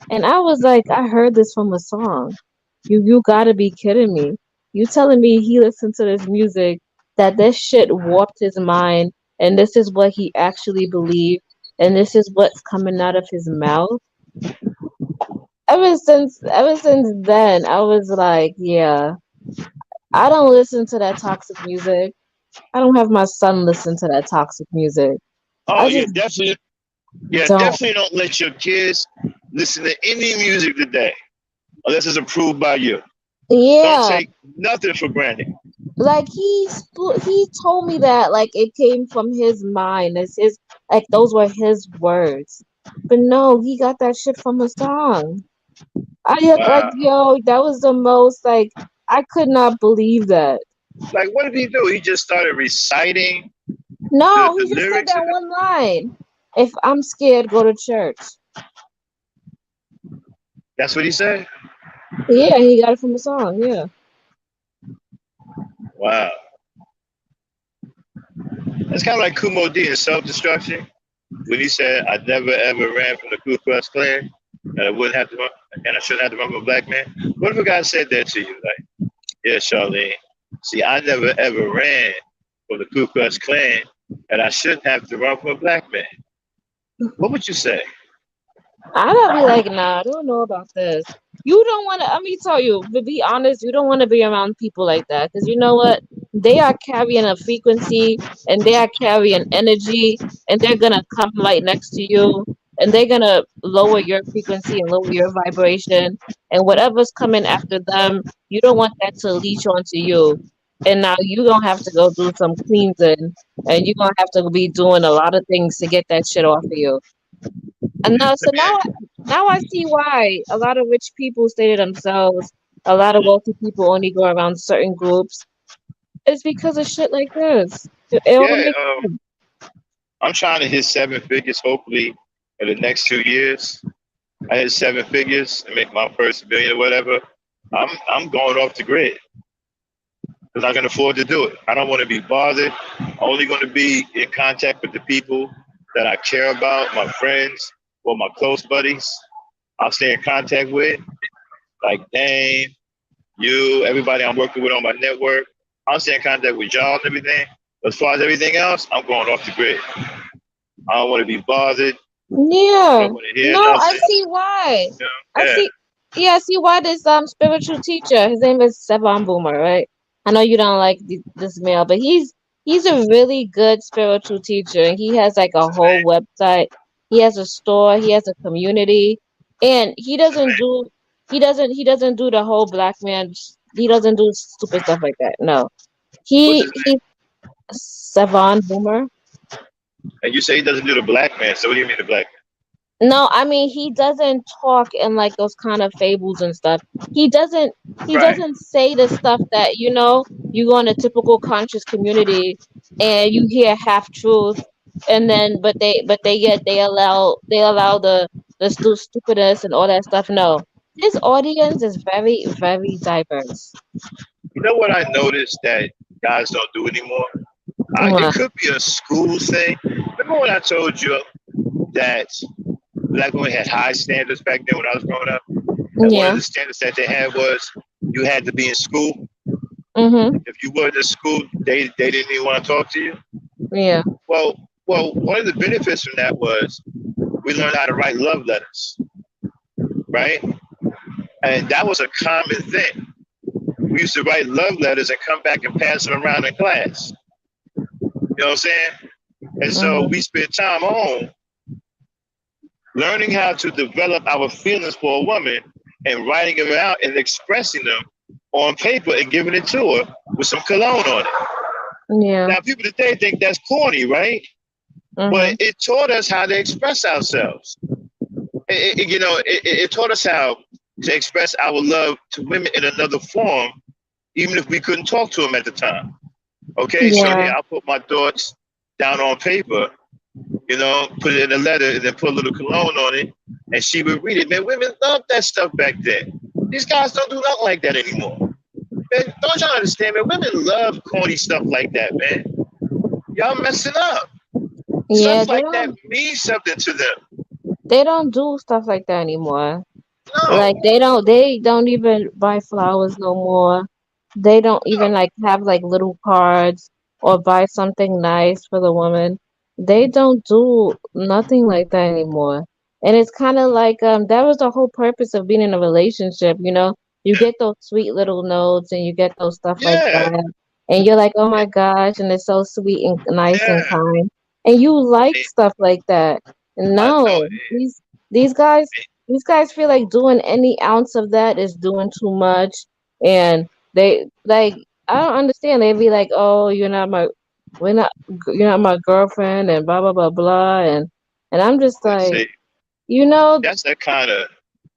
And I was like, I heard this from a song. You gotta be kidding me. You telling me he listened to this music, that this shit warped his mind, and this is what he actually believed, and this is what's coming out of his mouth? Ever since then, I was like, yeah, I don't listen to that toxic music. I don't have my son listen to that toxic music. Oh, I yeah, just definitely. Yeah, don't. definitely don't let your kids listen to any music today unless it's approved by you. Don't Yeah, take nothing for granted. like he told me that like it came from his mind. It's his, like those were his words. But no, he got that shit from a song. Like, Wow. yo, that was the most, like, I could not believe that. Like, what did he do? He just started reciting the, No, the he just said lyrics. that one line. If I'm scared, go to church. That's what he said. Yeah, he got it from a song. Yeah. Wow. It's kind of like Kumo D in Self Destruction when he said, "I never ever ran from the Ku Klux Klan, and I wouldn't have to run, and I shouldn't have to run from a black man." What if a guy said that to you? Like, yeah, Charlene. See, I never ever ran from the Ku Klux Klan, and I shouldn't have to run from a black man. What would you say? I don't be like, nah, I don't know about this. You don't want to, let me tell you, to be honest, you don't want to be around people like that because you know what? They are carrying a frequency and they are carrying energy and they're going to come right next to you and they're going to lower your frequency and lower your vibration. And whatever's coming after them, you don't want that to leech onto you. And now you're going to have to go do some cleansing and you're going to have to be doing a lot of things to get that shit off of you. And now, so now I see why a lot of rich people stay to themselves. A lot of wealthy people only go around certain groups. It's because of shit like this. It all Yeah, makes sense. I'm trying to hit 7 figures hopefully in the next 2 years. I hit 7 figures and make my first million or whatever. I'm going off the grid because I can afford to do it. I don't want to be bothered. I'm only going to be in contact with the people that I care about, my friends or my close buddies. I'll stay in contact with, like Dane, you, everybody I'm working with on my network. I'll stay in contact with y'all and everything. As far as everything else, I'm going off the grid. I don't want to be bothered. I Yeah. don't want to hear No, I nothing. see why. I Yeah. see. Yeah, I see why this spiritual teacher. His name is Sevan Boomer, right? I know you don't like this male, but he's a really good spiritual teacher, and he has like a whole website. He has a store. He has a community, and he doesn't do the whole black man. He doesn't do stupid stuff like that. No, What's he his name? he Sevan Boomer. And you say he doesn't do the black man. So what do you mean the black No, I mean he doesn't talk in like those kind of fables and stuff. He doesn't he man? Right. doesn't say the stuff that, you go in a typical conscious community and you hear half truth, and then but they yet they allow the stupidness and all that stuff. No. His audience is very, very diverse. You know what I noticed that guys don't do anymore? It Mwah. could be a school thing. Remember when I told you that black women had high standards back then when I was growing up? And one of Yeah. the standards that they had was you had to be in school. Mhm. If you weren't in school, they didn't even want to talk to you. Yeah. Well, one of the benefits from that was we learned how to write love letters, right? And that was a common thing. We used to write love letters and come back and pass them around in class. You know what I'm saying? And so Mhm. we spent time home learning how to develop our feelings for a woman and writing them out and expressing them on paper and giving it to her with some cologne on it. Yeah. Now, people today think that's corny, right? But Mhm. it taught us how to express ourselves. It taught us how to express our love to women in another form, even if we couldn't talk to them at the time. Okay, so Yeah. here I'll put my thoughts down on paper, put it in a letter and then put a little cologne on it, and she would read it. Man, women loved that stuff back then. These guys don't do nothing like that anymore. Man, don't y'all understand, man? Women love corny stuff like that, man. Y'all messing up. Yeah, Stuff they like that don't means something to them. they don't do stuff like that anymore. No. Like they don't even buy flowers no more. They don't even No. like have like little cards or buy something nice for the woman. They don't do nothing like that anymore. And it's kind of like that was the whole purpose of being in a relationship, you know? You get those sweet little notes and you get those stuff like Yeah. that. And you're like, "Oh my gosh," and it's so sweet and nice and Yeah. kind. And you like I, stuff like that. I know. No, these guys these guys feel like doing any ounce of that is doing too much, and they like I don't understand. They be like, "Oh, we're not, you're not my girlfriend," and blah blah blah blah, and I'm just Let's like, see. you know, That's that kind of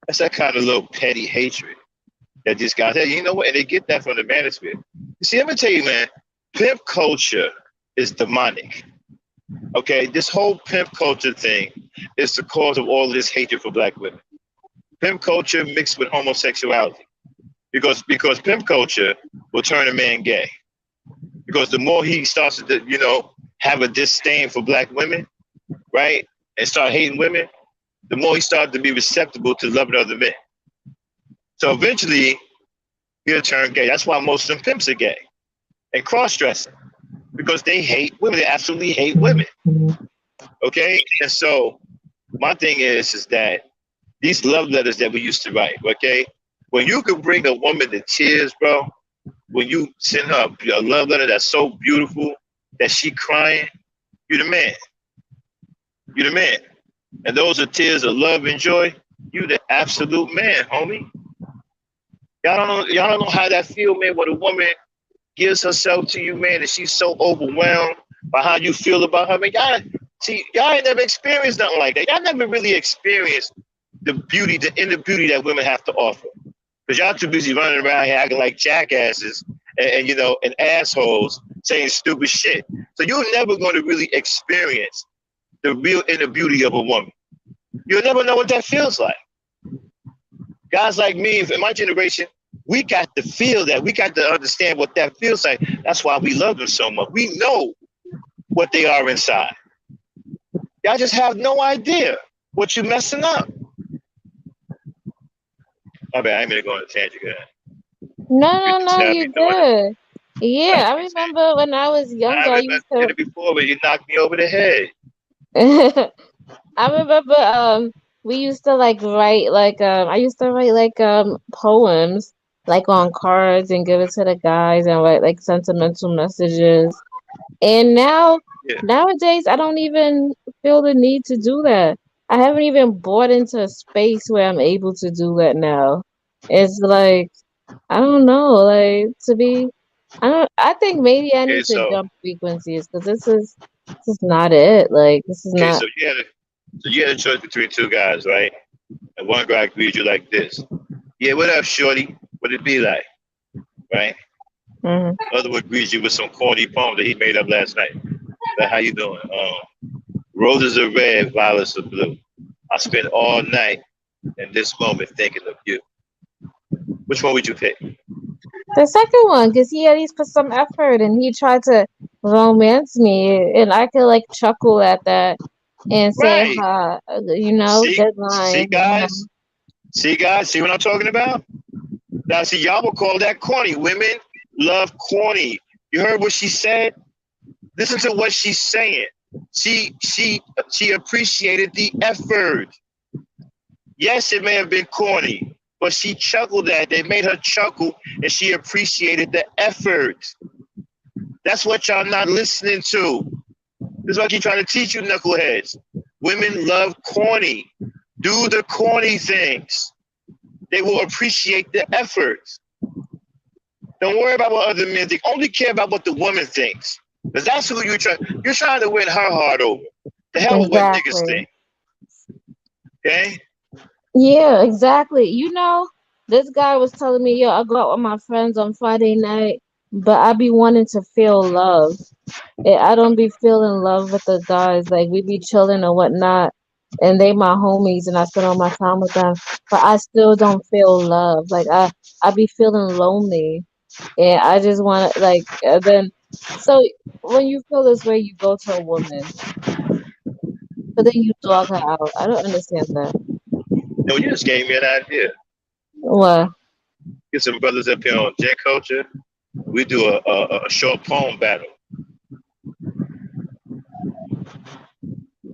that's that kind of little petty hatred that these guys have. You know what? And they get that from the manosphere. You see, let me tell you, man, pimp culture is demonic. Okay, this whole pimp culture thing is the cause of all this hatred for black women. Pimp culture mixed with homosexuality, because pimp culture will turn a man gay. Because the more he starts to, have a disdain for black women, right, and start hating women, the more he started to be receptible to loving other men. So eventually, he'll turn gay. That's why most of them pimps are gay and cross dressing, because they hate women. They absolutely hate women. Okay, and so my thing is that these love letters that we used to write. Okay, when you could bring a woman to tears, bro, when you send her a love letter that's so beautiful that she crying, you the man. You the man. And those are tears of love and joy. You the absolute man, homie. Y'all don't know how that feel, man, when a woman gives herself to you, man, and she's so overwhelmed by how you feel about her. Man, y'all ain't never experienced nothing like that. Y'all never really experienced the inner beauty that women have to offer. Because y'all too busy running around here acting like jackasses and assholes saying stupid shit. So you're never going to really experience the real inner beauty of a woman. You'll never know what that feels like. Guys like me, in my generation, we got to feel that. We got to understand what that feels like. That's why we love them so much. We know what they are inside. Y'all just have no idea what you're messing up. My bad, I ain't gonna go on a tangent. no, You no, just no, have you me doing it. good. Yeah, I remember when I was I younger, I remember used did to. it before, but you knocked me over the head. I remember we used to like write like I used to write like poems like on cards and give it to the guys and write like sentimental messages. And Yeah. nowadays I don't even feel the need to do that. I haven't even bought into a space where I'm able to do that now. It's like I don't know, like I think maybe I Okay, need to so jump frequencies because this is This is not it. Like, this is Okay, not. so you had a choice between two guys, right? And one guy greets you like this. Yeah, what up, shorty? What it be like, right? Mhm. The other one greets you with some corny poem that he made up last night. Like, how you doing? Roses are red, violets are blue. I spent all night in this moment thinking of you. Which one would you pick? The second one, because he at least put some effort and he tried to romance me, and I could like chuckle at that and say, Right. See, good line, see, guys, see what I'm talking about? Now, see, y'all will call that corny. Women love corny. You heard what she said? Listen to what she's saying. She appreciated the effort. Yes, it may have been corny, but she chuckled at it. They made her chuckle, and she appreciated the effort. That's what y'all not listening to. This is what I keep trying to teach you, knuckleheads. Women love corny. Do the corny things. They will appreciate the effort. Don't worry about what other men think. Only care about what the woman thinks. Because that's who you're trying. You're trying to win her heart over. The hell with what niggas exactly. think. Okay? Yeah, exactly. This guy was telling me, yo, I go out with my friends on Friday night, but I be wanting to feel love. I don't be feeling love with the guys. Like, we be chilling or whatnot, and they my homies, and I spend all my time with them. But I still don't feel love. Like, I be feeling lonely, and I just want to then. So when you feel this way, you go to a woman, but then you dog her out. I don't understand that. No, you just gave me an idea. What? Get some brothers up here on Jet Culture. We do a short poem battle.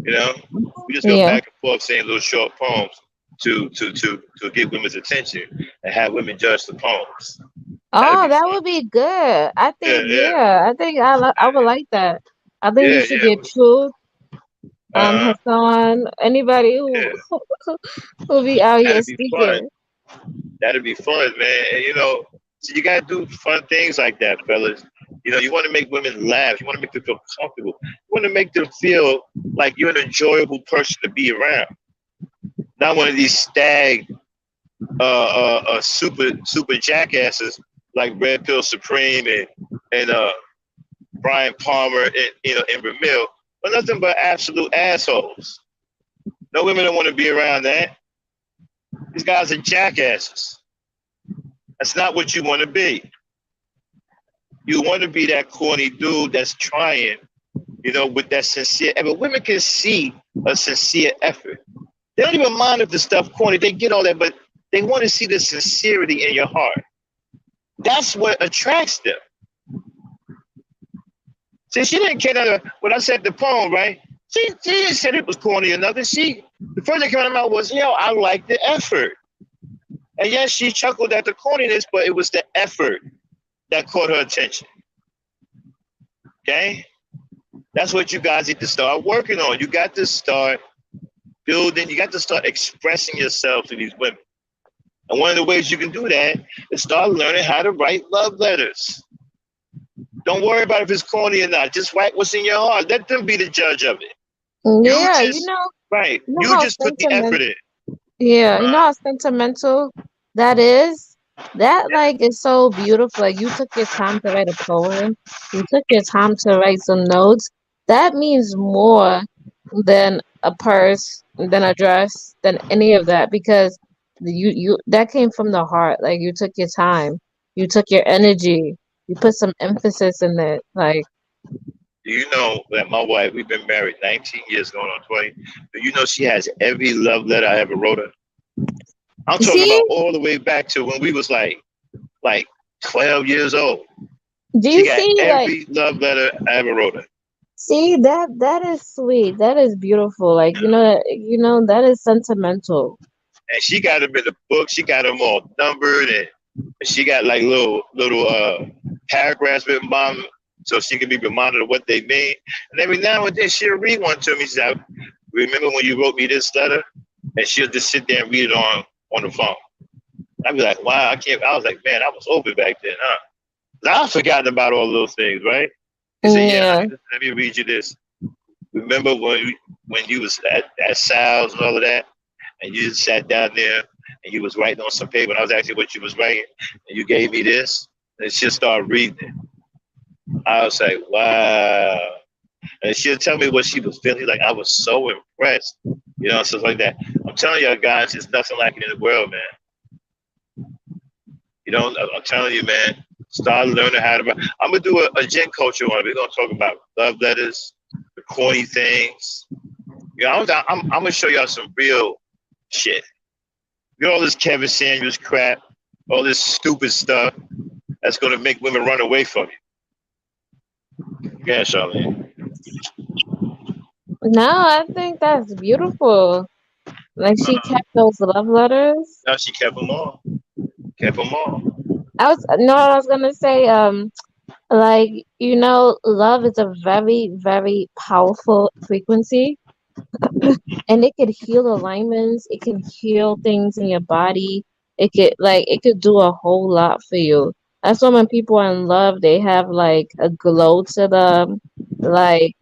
You know, we just go Yeah. back and forth saying little short poems to get women's attention and have women judge the poems. That'd Oh, be that fun. would be good. I Yeah, think, yeah, yeah, I think I would like that. I think you yeah, should yeah. get Truth, Uh, Hassan, anybody who yeah. who be out here That'd be fun. speaking. That'd be fun, man. And so you gotta do fun things like that, fellas. You want to make women laugh. You want to make them feel comfortable. You want to make them feel like you're an enjoyable person to be around. Not one of these stag, super jackasses like Red Pill Supreme and Brian Palmer and Ramil, but nothing but absolute assholes. No women don't want to be around that. These guys are jackasses. That's not what you want to be. You want to be that corny dude that's trying, with that sincere effort. Women can see a sincere effort. They don't even mind if the stuff corny. They get all that, but they want to see the sincerity in your heart. That's what attracts them. See, she didn't care that when I said the poem, right? She didn't say it was corny or nothing. The first thing came out of her mouth was, I like the effort. And yes, she chuckled at the corniness, but it was the effort that caught her attention. Okay? That's what you guys need to start working on. You got to start building, you got to start expressing yourself to these women. And one of the ways you can do that is start learning how to write love letters. Don't worry about if it's corny or not. Just write what's in your heart. Let them be the judge of it. You Yeah, just, right. you know You how just put the effort in. yeah, you know how sentimental that is? That Yeah. is so beautiful. Like, you took your time to write a poem. You took your time to write some notes. That means more than a purse, than a dress, than any of that, because you that came from the heart. Like, you took your time. You took your energy. You put some emphasis in it. Like, Do you know that my wife, we've been married 19 years, going on 20. Do you know she has every love letter I ever wrote her? I'm talking see? about all the way back to when we was like 12 years old. Do She you got see? every love letter I ever wrote her. See, that is sweet. That is beautiful. Like, that is sentimental. And she got them in the book. She got them all numbered, and she got like little paragraphs written by them so she can be reminded of what they mean. And every now and then she'll read one to me. She said, "Remember when you wrote me this letter?" And she'll just sit there and read it on the phone. I'd be like, "Wow, I can't." I was like, "Man, I was open back then, huh?" I've forgotten about all those things, right? He said, "Yeah, Yeah. let me read you this." Remember when you was at Sal's and all of that, and you just sat down there and you was writing on some paper, and I was asking what you was writing, and you gave me this, and she started reading it. I was like, wow. And she'll tell me what she was feeling. Like I was so impressed, stuff like that. I'm telling y'all guys, it's nothing like it in the world, man. I'm telling you, man. Start learning how to. I'm gonna do a gen culture one. We're gonna talk about love letters, the corny things. I'm gonna show y'all some real shit. All this Kevin Samuels crap, all this stupid stuff that's gonna make women run away from you. Yeah, Charlene. No, I think that's beautiful. Like she kept those love letters. Now she kept them all. Kept them all. I was no, I was gonna say, like, love is a very, very powerful frequency. And it could heal alignments, it can heal things in your body. It could do a whole lot for you. That's why when people are in love, they have like a glow to them. Like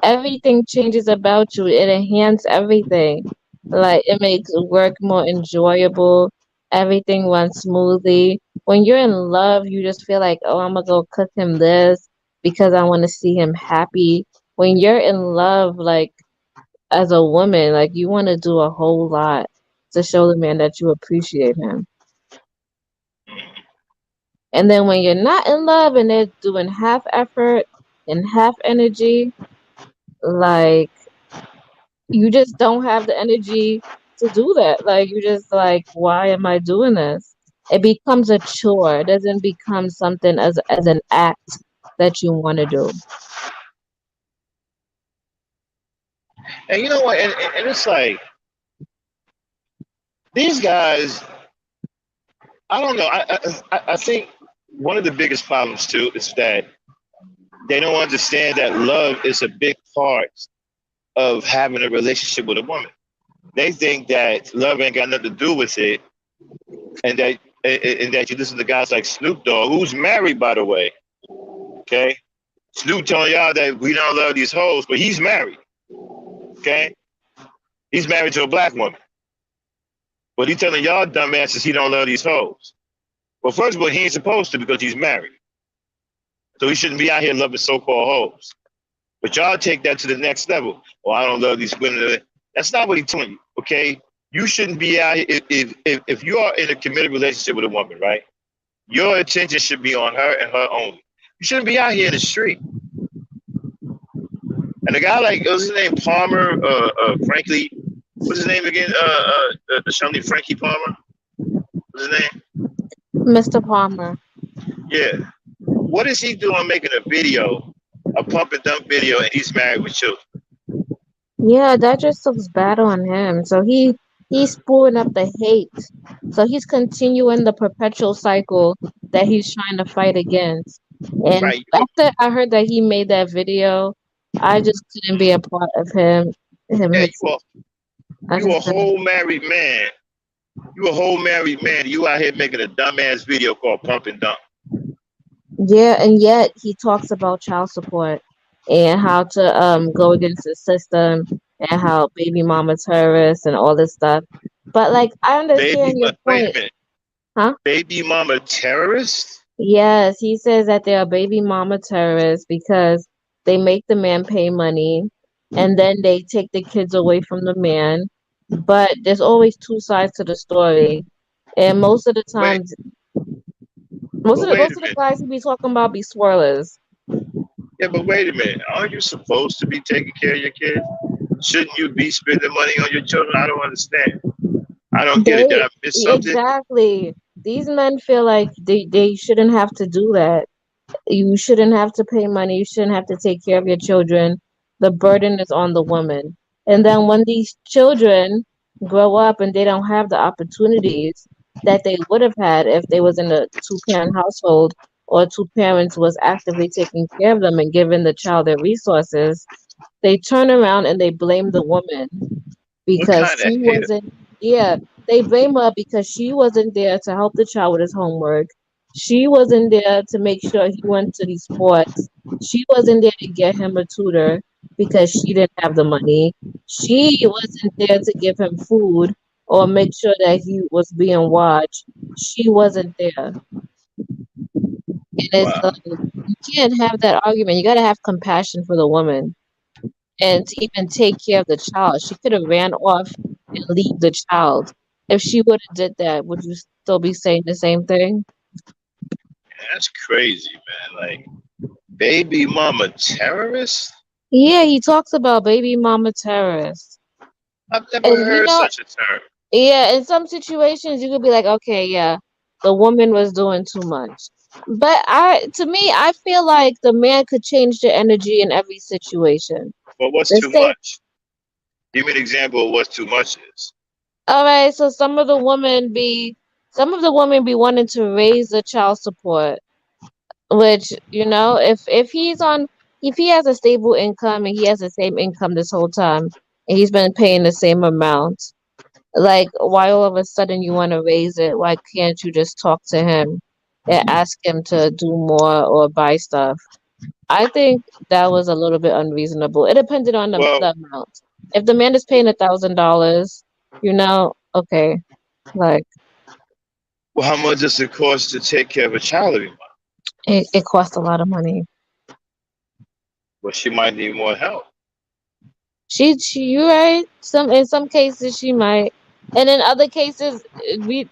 everything changes about you. It enhances everything. Like it makes work more enjoyable. Everything runs smoothly. When you're in love, you just feel like, oh, I'm gonna go cook him this because I want to see him happy. When you're in love, like as a woman, like you want to do a whole lot to show the man that you appreciate him. And then when you're not in love and they're doing half effort and half energy, like you just don't have the energy to do that. Like you just like, why am I doing this? It becomes a chore. It doesn't become something as an act that you want to do. And you know what? And it's like these guys. I don't know. I think one of the biggest problems too is that they don't understand that love is a big part of having a relationship with a woman. They think that love ain't got nothing to do with it, and that you listen to guys like Snoop Dogg, who's married, by the way. Okay, Snoop telling y'all that we don't love these hoes, but he's married. Okay, he's married to a black woman, but he's telling y'all dumbasses he don't love these hoes. Well, first of all, he ain't supposed to because he's married, so he shouldn't be out here loving so-called hoes. But y'all take that to the next level. Oh, I don't love these women. That's not what he's telling you. Okay, you shouldn't be out here if you are in a committed relationship with a woman, right? Your attention should be on her and her only. You shouldn't be out here in the street. And a guy like what's his name, Palmer, Frankly, what's his name again? Shirley Frankie Palmer. What's his name? Mr. Palmer. Yeah. What is he doing making a video, a pump and dump video, and he's married with children? Yeah, that just looks bad on him. So he's spewing up the hate. So he's continuing the perpetual cycle that he's trying to fight against. And Right. after I heard that he made that video, I just couldn't be a part of him Yeah, his I you a just couldn't. whole married man. You a whole married man. You out here making a dumbass video called Pump and Dump. Yeah, and yet he talks about child support and how to go against the system and how baby mama terrorists and all this stuff. But like I understand your Wait a point, minute. huh? Baby mama terrorist? Yes, he says that they are baby mama terrorists because they make the man pay money and then they take the kids away from the man. But there's always two sides to the story. And most of the Wait, times, most of but the wait most a of the minute. guys he be talking about be swirlers. Yeah, but wait a minute. Aren't you supposed to be taking care of your kids? Shouldn't you be spending money on your children? I don't understand. I don't get it. Did They I miss something? exactly. These men feel like they shouldn't have to do that. You shouldn't have to pay money. You shouldn't have to take care of your children. The burden is on the woman. And then when these children grow up and they don't have the opportunities that they would have had if they was in a two-parent household or two parents was actively taking care of them and giving the child their resources, they turn around and they blame the woman What because kind of she hater? wasn't, yeah, they blame her because she wasn't there to help the child with his homework. She wasn't there to make sure he went to these sports. She wasn't there to get him a tutor. because she didn't have the money. She wasn't there to give him food or make sure that he was being watched. She wasn't there. And it's Wow. you can't have that argument. You got to have compassion for the woman and to even take care of the child. She could have ran off and leave the child. If she would have did that, would you still be saying the same thing? That's crazy, man. Like baby mama terrorist? Yeah, he talks about baby mama terrorists. I've never And heard such a term. yeah, in some situations you could be like, okay, yeah, the woman was doing too much. But to me, I feel like the man could change the energy in every situation. But what's Let's too say, much? Give me an example of what too much is. all right, so some of the women be wanting to raise the child support, which, if he has a stable income and he has the same income this whole time and he's been paying the same amount, like, why all of a sudden you want to raise it? Why can't you just talk to him and ask him to do more or buy stuff? I think that was a little bit unreasonable. It depended on the Well, amount. If the man is paying $1,000, okay, like how much does it cost to take care of a child every month? it costs a lot of money. Well, she might need more help. You right. In some cases she might, and in other cases, we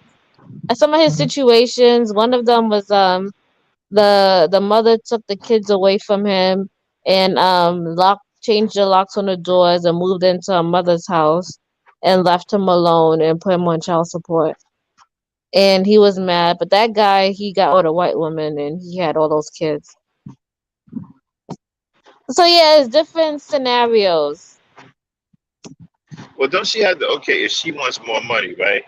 some of his situations. One of them was the mother took the kids away from him and changed the locks on the doors and moved into her mother's house and left him alone and put him on child support. And he was mad, but that guy, he got with a white woman and he had all those kids. So yeah, it's different scenarios. Well, don't she have to? Okay, if she wants more money, right?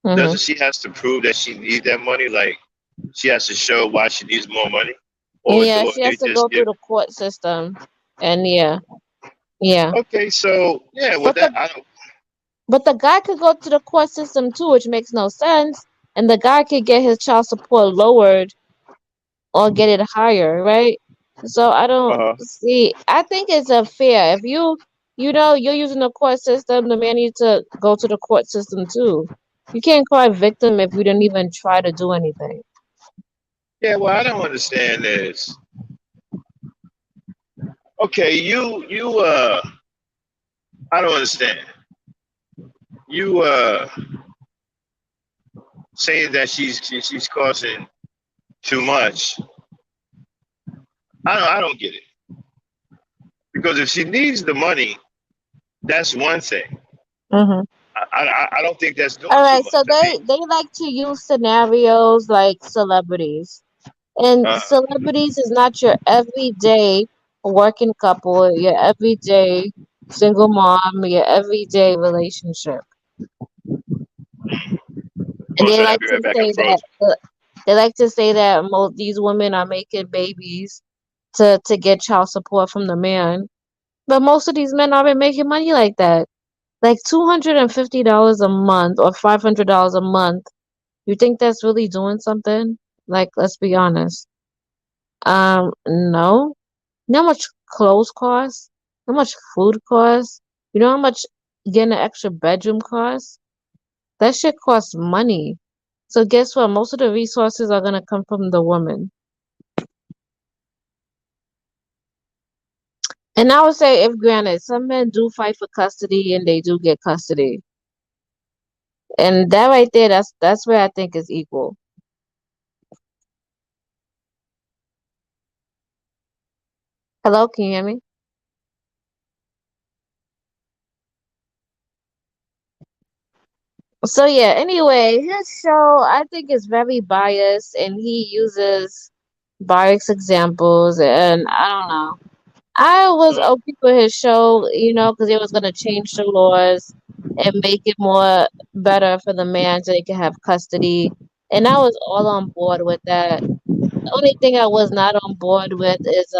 Hmm. Doesn't she has to prove that she needs that money? Like she has to show why she needs more money, Yeah, or she they has to just go through give. the court system. And yeah, yeah. Okay, so yeah, with But that, the I don't. but the guy could go to the court system too, which makes no sense. And the guy could get his child support lowered or get it higher, right? So I don't see. I think it's unfair. If you're using the court system, the man needs to go to the court system too. You can't cry victim if you didn't even try to do anything. Yeah, well, I don't understand is okay. I don't understand. You saying that she's costing too much. I don't get it because if she needs the money, that's one thing. Hmm. I don't think that's doing All too right, much so to me. they like to use scenarios like celebrities. And Uh, celebrities is not your everyday working couple, your everyday single mom, your everyday relationship. And also, they I'll like be to right back. I'm say that frozen. these women are making babies to get child support from the man. But most of these men aren't making money like that. Like $250 a month or $500 a month. You think that's really doing something? Like, let's be honest. No. You know how much clothes cost? How much food costs? You know how much getting an extra bedroom costs? That shit costs money. So guess what? Most of the resources are gonna come from the woman. And I would say, if granted, some men do fight for custody and they do get custody. And that right there, that's where I think is equal. Hello, can you hear me? So yeah, anyway, his show I think is very biased and he uses biased examples and I don't know. I was Uh, okay with his show, because it was gonna change the laws and make it more better for the man so they can have custody. And I was all on board with that. The only thing I was not on board with is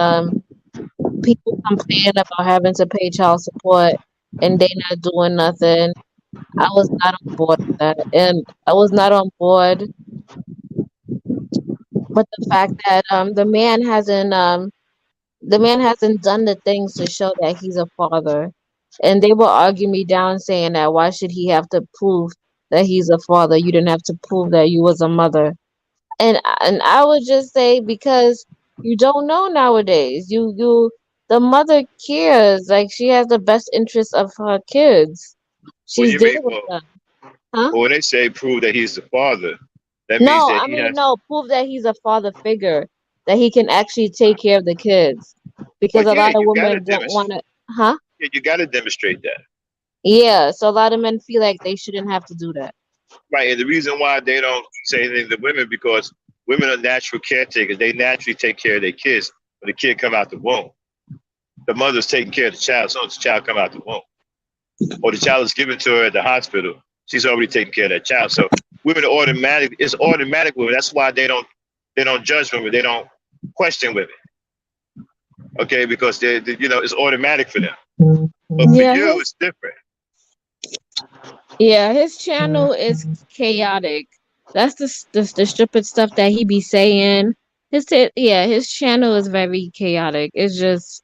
people complaining about having to pay child support and they not doing nothing. I was not on board with that. And I was not on board with the fact that the man hasn't The man hasn't done the things to show that he's a father. And they will argue me down saying that why should he have to prove that he's a father? You didn't have to prove that you was a mother. And I would just say because you don't know nowadays. The mother cares. Like she has the best interest of her kids. What do She's you there mean? with them. Huh? Well, when they say prove that he's the father, that means No, that I he mean has. no, prove that he's a father figure, that he can actually take care of the kids. Well, Because a yeah, lot of you gotta women don't want demonstrate. to, huh? Yeah, you gotta demonstrate that. Yeah, so a lot of men feel like they shouldn't have to do that. Right, and the reason why they don't say anything to women because women are natural caretakers. They naturally take care of their kids when the kid come out the womb. The mother's taking care of the child as soon as the child come out the womb, or the child is given to her at the hospital. She's already taking care of that child. So women are automatic. It's automatic women. That's why they don't judge women. They don't question women. Okay, because it's automatic for them. But for Yeah, you, it's different. his channel is chaotic. That's the stupid stuff that he be saying. His channel is very chaotic. It's just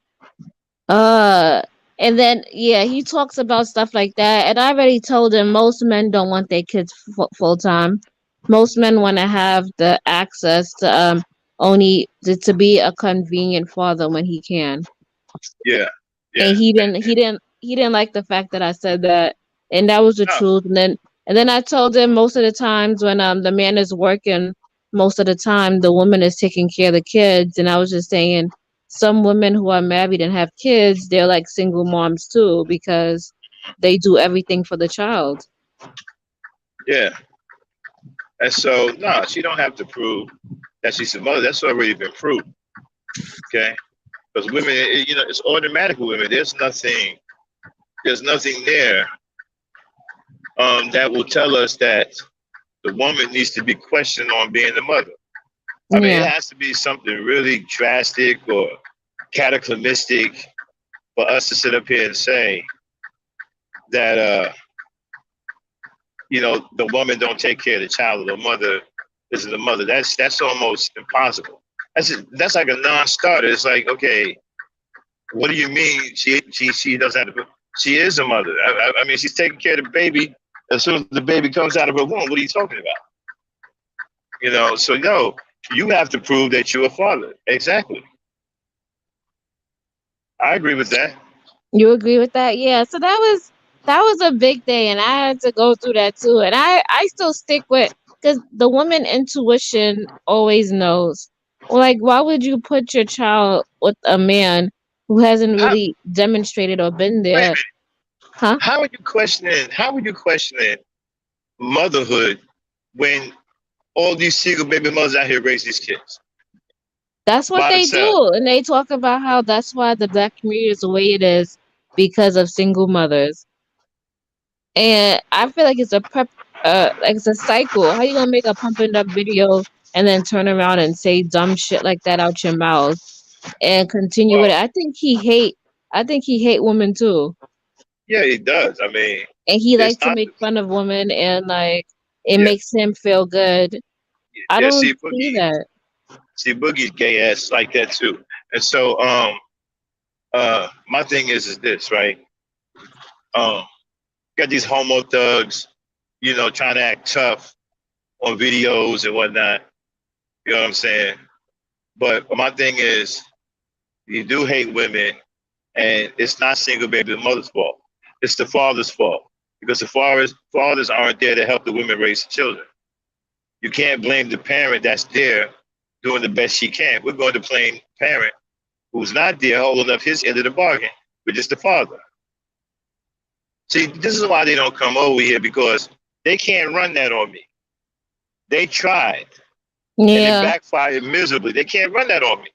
Uh, and then he talks about stuff like that. And I already told him most men don't want their kids full time. Most men want to have the access to only to be a convenient father when he can. Yeah, yeah. And he didn't like the fact that I said that, and that was the No, truth. And then I told him most of the times when the man is working, most of the time the woman is taking care of the kids. And I was just saying some women who are married and have kids, they're like single moms too because they do everything for the child. yeah. And so, no, she don't have to prove that she's a mother. That's already been proved. Okay, because women, it's automatic with women. There's nothing there that will tell us that the woman needs to be questioned on being the mother. I mean, it Yeah. has to be something really drastic or cataclysmic for us to sit up here and say that the woman don't take care of the child or the mother isn't the mother. That's almost impossible. That's like a non-starter. It's like, okay, what do you mean she doesn't have to? She is a mother. I mean, she's taking care of the baby as soon as the baby comes out of her womb. What are you talking about? So no, you have to prove that you're a father. Exactly. I agree with that. You agree with that? Yeah. So that was a big day, and I had to go through that too. And I still stick with because the woman intuition always knows. Like, why would you put your child with a man who hasn't How, really demonstrated or been wait a there? minute. Huh? How are you questioning? How are you questioning motherhood when all these single baby mothers out here raise these kids That's what by they themselves? do, and they talk about how that's why the black community is the way it is because of single mothers. And I feel like it's a like it's a cycle. How you gonna make a pumping up video and then turn around and say dumb shit like that out your mouth and continue with Well, it? I think he hate women too. yeah, he does. I mean, And he it's like to not. make fun of women and like it Yeah, makes him feel good. I yeah. don't see that. See, Boogie's gay ass like that too. And so, my thing is this, right? Um, got these homo thugs, trying to act tough on videos and whatnot. You know what I'm saying? But my thing is, you do hate women, and it's not single baby the mother's fault. It's the father's fault because the fathers aren't there to help the women raise the children. You can't blame the parent that's there doing the best she can. We're going to blame the parent who's not there holding up his end of the bargain, which is the father. See, this is why they don't come over here because they can't run that on me. They tried and it Yeah. backfired miserably. They can't run that on me.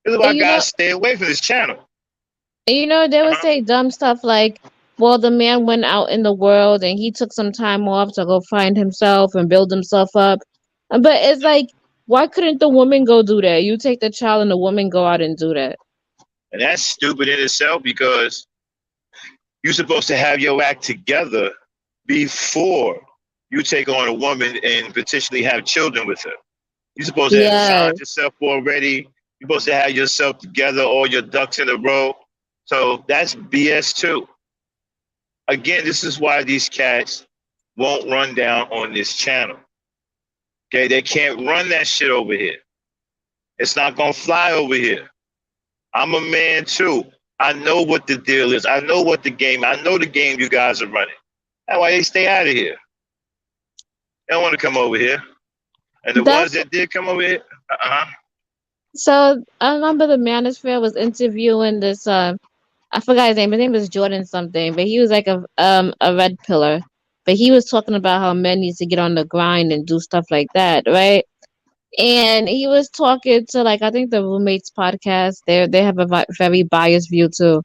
This is And why you know guys stay away from this channel. they would Uh-huh. say dumb stuff like, well, the man went out in the world and he took some time off to go find himself and build himself up. But it's like, why couldn't the woman go do that? You take the child and the woman go out and do that. And that's stupid in itself because you're supposed to have your act together before you take on a woman and potentially have children with her. You're supposed to have Yeah. signed yourself already. You're supposed to have yourself together, all your ducks in a row. So that's BS too. Again, this is why these cats won't run down on this channel. Okay, they can't run that shit over here. It's not gonna fly over here. I'm a man too. I know what the deal is. I know what the game. I know the game you guys are running. That's why they stay out of here. They don't want to come over here. And the ones That's that did come over here, so. I remember the Manosphere was interviewing this. I forgot his name. His name was Jordan something, but he was like a red pillar. But he was talking about how men need to get on the grind and do stuff like that, right? And he was talking to like I think the roommates podcast. They have a very biased view too,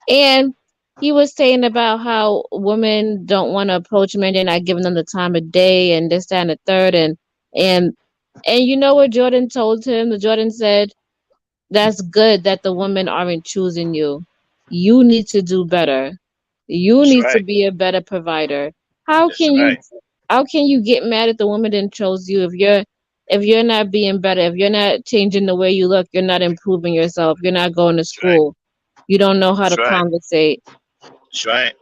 and he was saying about how women don't want to approach men. They're not giving them the time of day, and this, that, and the third, and and you know what Jordan told him? The Jordan said, "That's good that the women aren't choosing you. You need to do better. You that's need to right. be a better provider. How That's can you right. how can you get mad at the woman that chose you if you're not being better, if you're not changing the way you look, you're not improving yourself, you're not going to That's right. school, you don't know how to That's right. conversate." That's right.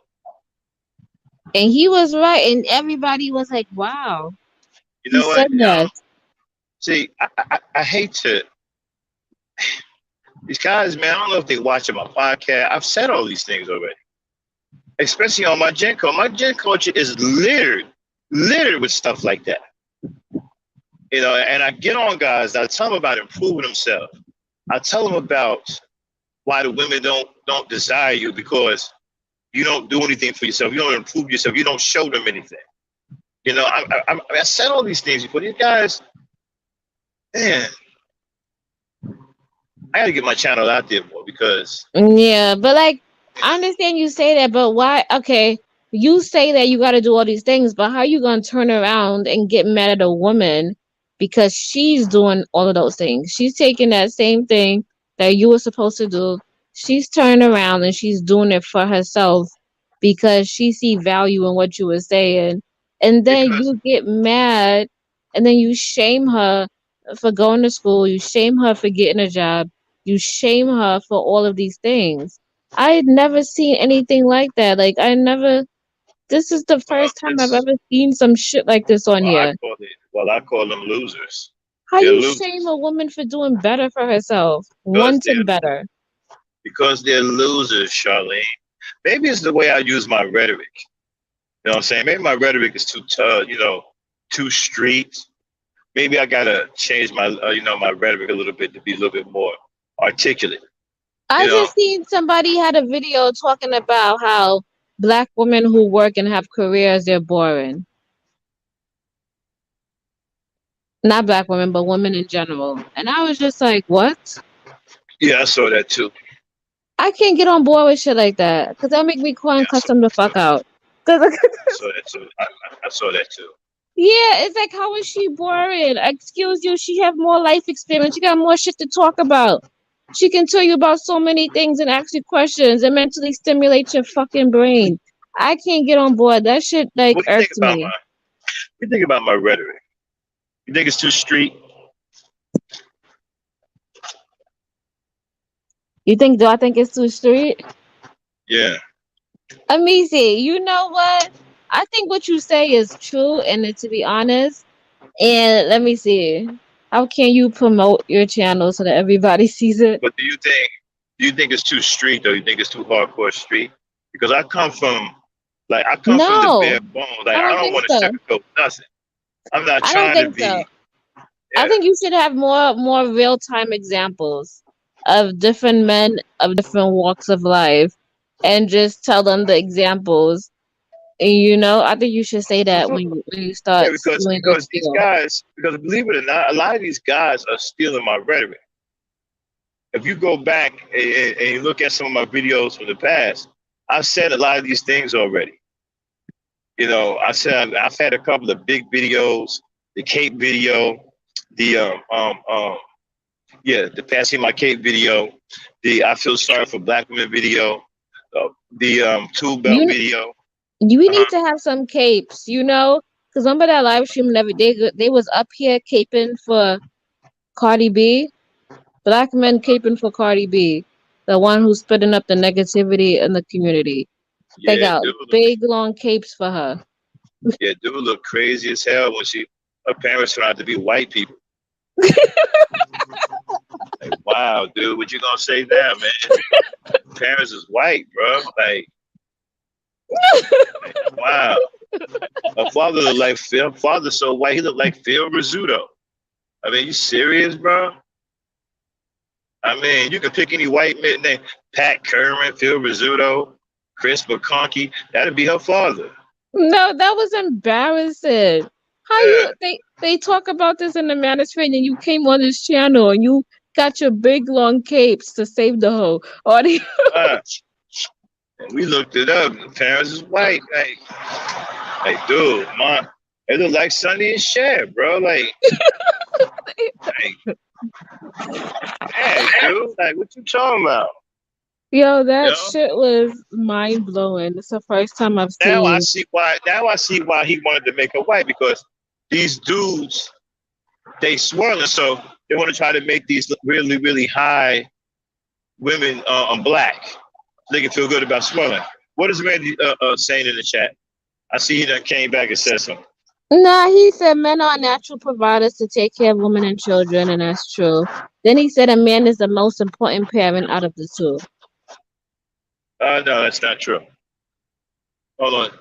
And he was right, and everybody was like, "Wow, You he know said what? that." See, I hate to these guys, man. I don't know if they watching my podcast. I've said all these things already, especially on my Gen Culture. My Gen Culture is littered with stuff like that. And I get on guys. I tell them about improving themselves. I tell them about why the women don't desire you because you don't do anything for yourself. You don't improve yourself. You don't show them anything. I said all these things before. These guys, man, I got to get my channel out there more because Yeah, but like I understand you say that, but why? Okay, you say that you got to do all these things, but how you gonna turn around and get mad at a woman because she's doing all of those things? She's taking that same thing that you were supposed to do. She's turning around and she's doing it for herself because she see value in what you were saying, and then because you get mad, and then you shame her for going to school. You shame her for getting a job, you shame her for all of these things. I had never seen anything like that. Like I never. This is the well, first time I've it's ever seen some shit like this on here. I call them losers. How They're you shame losers a woman for doing better for herself, because they're wanting better? losers, Charlene. Maybe it's the way I use my rhetoric. You know what I'm saying? Maybe my rhetoric is too tough, too street. Maybe I gotta change my my rhetoric a little bit to be a little bit more articulate. I You know, just seen somebody had a video talking about how black women who work and have careers, they're boring. Not black women, but women in general. And I was just like, what? yeah, I saw that too. I can't get on board with shit like that because that make me cry Yeah, and cuss them the fuck out. 'Cause I saw that too. I saw that too. yeah, it's like how is she boring? Excuse you, she have more life experience. She got more shit to talk about. She can tell you about so many things and ask you questions and mentally stimulate your fucking brain. I can't get on board. That shit like What do you think irks about me. my rhetoric? You think it's too street? You think do I think it's too street? Yeah. Amici, you know what? I think what you say is true, and to be honest, and let me see. How can you promote your channel so that everybody sees it? But do you think it's too street or you think it's too hardcore street? Because I come from the bare No, bones. Like I I don't don't think want to so. sugarcoat nothing. I'm not I don't trying to think so. be. I Yeah. think you should have more real time examples of different men of different walks of life and just tell them the examples. And I think you should say that when you Yeah, start doing your because these spiel. guys, because believe it or not, a lot of these guys are stealing my rhetoric. If you go back and you look at some of my videos from the past, I've said a lot of these things already. I said I've had a couple of big videos, the Cape video, the yeah, the passing my Cape video, the I feel sorry for black women video, the tool belt You video. we Uh-huh. need to have some capes, because remember that live stream they was up here caping for Cardi B. Black men caping for Cardi B, the one who's spreading up the negativity in the community. They Yeah, got dude. big long capes for her. Yeah, dude look crazy as hell when her parents turned out to be white people. Like, wow, dude, what you gonna say now, man? Parents is white, bro. Like wow. Her father looked like Phil. Father's so white, he looked like Phil Rizzuto. I mean, you serious, bro? I mean, you can pick any white man name, Pat Kerman, Phil Rizzuto, Chris McConkey. That'd be her father. No, that was embarrassing. How Yeah. they talk about this in the manosphere and you came on this channel and you got your big long capes to save the hoe. Or the Wow. And we looked it up. The parents is white. Like, dude, mom, it look like Sonny and Cher, bro. Like, hey, dude, like, what you talking about? Yo, You that know? shit was mind blowing. It's the first time I've Now I seen. see why. Now I see why he wanted to make her white because these dudes they swirling, so they want to try to make these really, really high women black. So they can feel good about swirling. What is Randy saying in the chat? I see he done came back and said something. Nah, he said men are natural providers to take care of women and children, and that's true. Then he said a man is the most important parent out of the two. No, that's not true. Hold on.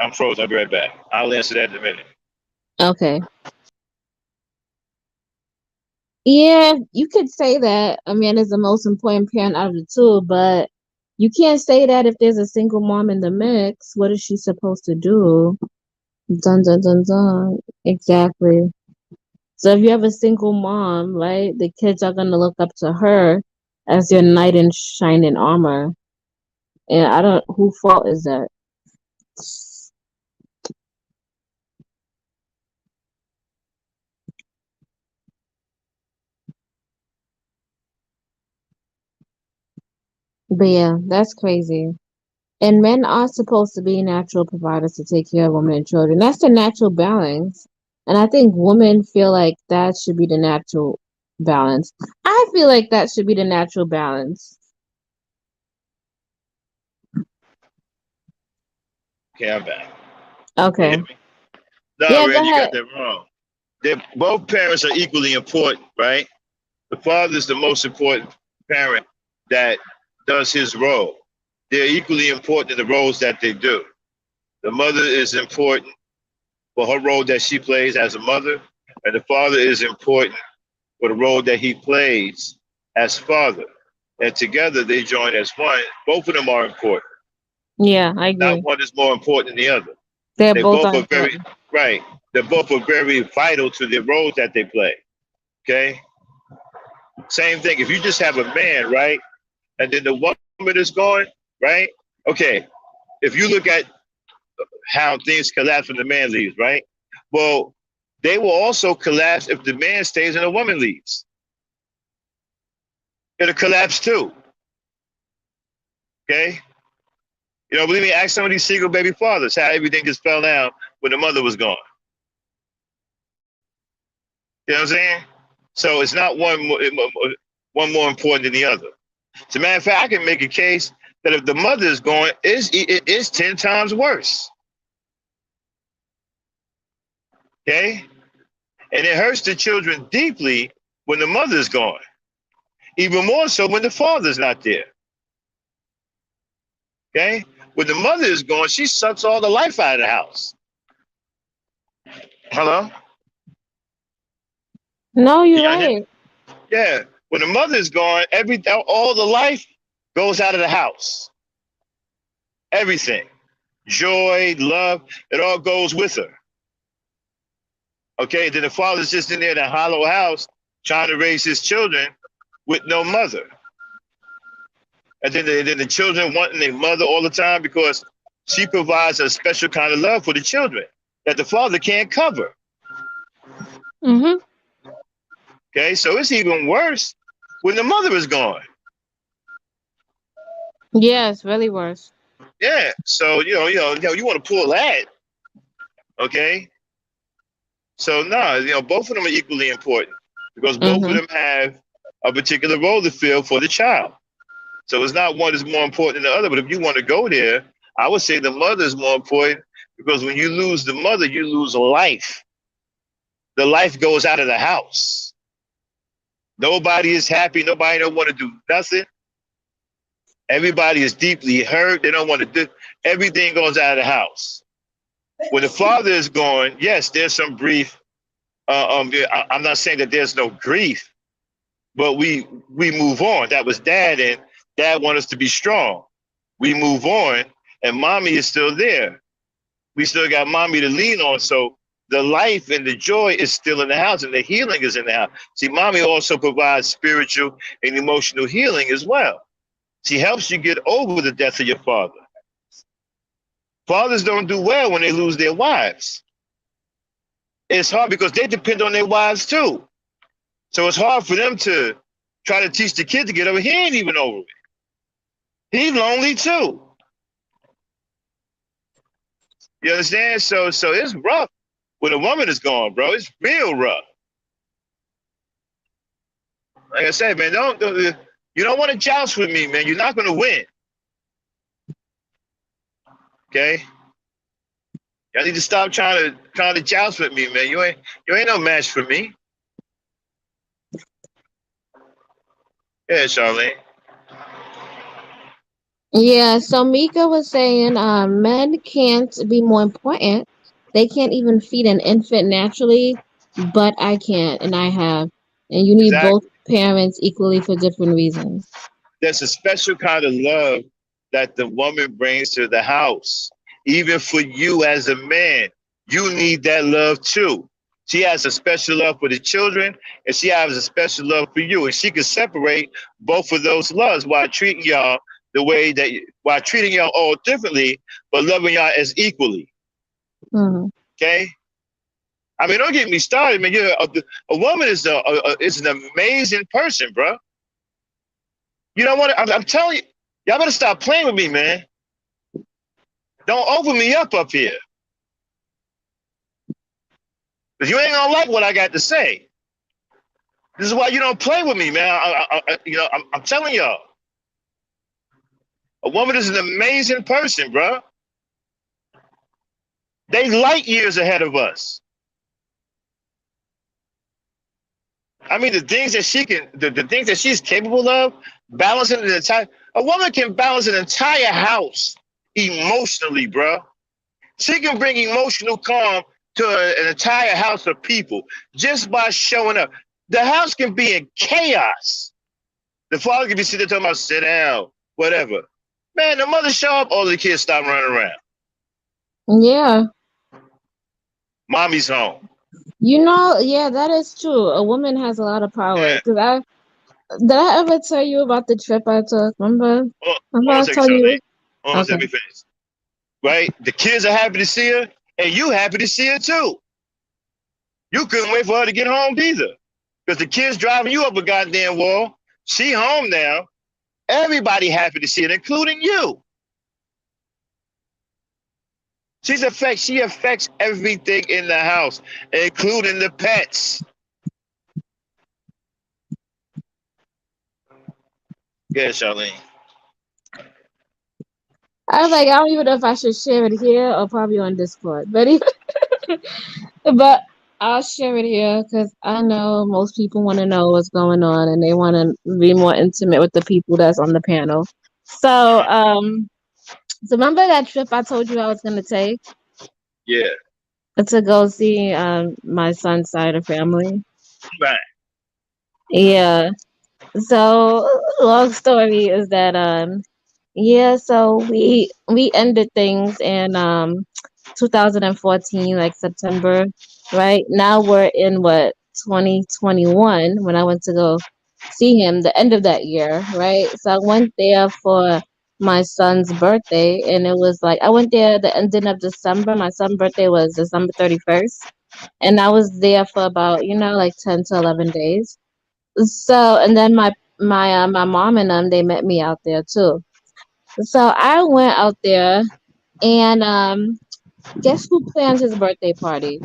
I'm frozen. I'll be right back. I'll answer that in a minute. Okay. Yeah, you could say that a man is the most important parent out of the two, but you can't say that if there's a single mom in the mix. What is she supposed to do? Dun dun dun dun. Exactly. So if you have a single mom, right, the kids are gonna look up to her as your knight in shining armor. And I don't, who fault is that? But yeah, that's crazy. And men are supposed to be natural providers to take care of women and children. That's the natural balance. And I think women feel like that should be the natural balance. I feel like that should be the natural balance. Okay, I'm back. Can you Okay. hear me? No, Yeah, go Randy, you got ahead. that wrong. Both parents are equally important, right? The father is the most important parent that does his role. They're equally important in the roles that they do. The mother is important for her role that she plays as a mother, and the father is important for the role that he plays as father. And together they join as one. Both of them are important. Yeah, I Not agree. one is more important than the other. They're They both both are are very important. right. They both are very vital to the roles that they play. Okay. Same thing. If you just have a man, right, and then the woman is gone, right? Okay. If you look at how things collapse when the man leaves, right? Well, they will also collapse if the man stays and the woman leaves. It'll collapse too. Okay. Believe me, ask some of these single baby fathers how everything just fell down when the mother was gone. You know what I'm saying? So it's not one more important than the other. As a matter of fact, I can make a case that if the mother is gone, it is 10 times worse. Okay? And it hurts the children deeply when the mother is gone. Even more so when the father's not there. Okay? When the mother is gone, she sucks all the life out of the house. Hello? No, Can you're y'all hear me? right. Yeah. When the mother is gone, all the life goes out of the house. Everything. Joy, love, it all goes with her. Okay, then the father's just in there in a hollow house trying to raise his children with no mother. And then the children wanting their mother all the time because she provides a special kind of love for the children that the father can't cover. Mm-hmm. Okay, so it's even worse when the mother is gone. Yeah, it's really worse. Yeah, so you want to pull that, okay? So no, both of them are equally important because both of Mm-hmm. them have a particular role to fill for the child. So it's not one is more important than the other. But if you want to go there, I would say the mother is more important because when you lose the mother, you lose life. The life goes out of the house. Nobody is happy. Nobody don't want to do nothing. Everybody is deeply hurt. They don't want to do. Everything goes out of the house. When the father is gone, yes, there's some grief. I'm not saying that there's no grief, but we move on. That was dad, and dad wanted us to be strong. We move on, and mommy is still there. We still got mommy to lean on. So the life and the joy is still in the house, and the healing is in the house. See, mommy also provides spiritual and emotional healing as well. She helps you get over the death of your father. Fathers don't do well when they lose their wives. It's hard because they depend on their wives too. So it's hard for them to try to teach the kid to get over. He ain't even over it. He's lonely too. You understand? So it's rough when a woman is gone, bro. It's real rough. Like I said, man, you don't want to joust with me, man. You're not gonna win. Okay? Y'all need to stop trying to joust with me, man. You ain't no match for me. Yeah, Charlene. Yeah, so Mika was saying men can't be more important. They can't even feed an infant naturally, but I can and I have. And you need both Exactly. parents equally for different reasons. There's a special kind of love that the woman brings to the house. Even for you as a man, you need that love too. She has a special love for the children, and she has a special love for you. And she can separate both of those loves while treating y'all the way that, while treating y'all all differently, but loving y'all as equally. Hmm. Okay? I mean, don't get me started, man. A woman is an amazing person, bro. You know what? I'm telling you, y'all better stop playing with me, man. Don't open me up here. Because you ain't gonna like what I got to say. This is why you don't play with me, man. I'm telling y'all. A woman is an amazing person, bro. They light years ahead of us. I mean, the things that the things that she's capable of, balancing an entire, a woman can balance an entire house emotionally, bro. She can bring emotional calm to an entire house of people just by showing up. The house can be in chaos. The father can be sitting there talking about sit down, whatever. Man, the mother show up, all the kids stop running around. Yeah. Mommy's home. Yeah, that is true. A woman has a lot of power. Yeah. Because did I ever tell you about the trip I took? Remember? Hold Remember on I a was second, telling you? Charlene. Hold on a Okay. second, let me finish. Right? The kids are happy to see her, and you happy to see her too. You couldn't wait for her to get home either. Because the kids driving you up a goddamn wall. She home now. Everybody happy to see it, including you. She affects everything in the house, including the pets. Yeah, Charlene. I was like, I don't even know if I should share it here or probably on Discord. But I'll share it here because I know most people want to know what's going on and they want to be more intimate with the people that's on the panel. So remember that trip I told you I was gonna take Yeah. to go see my son's side of family? Right. Yeah. So long story is that yeah, so we ended things in 2014, like September, right? Now we're in what 2021 when I went to go see him the end of that year, right? So I went there for my son's birthday and it was like I went there the ending of December. My son's birthday was December 31st and I was there for about, like 10 to 11 days. So and then my mom and them they met me out there too. So I went out there and guess who planned his birthday party?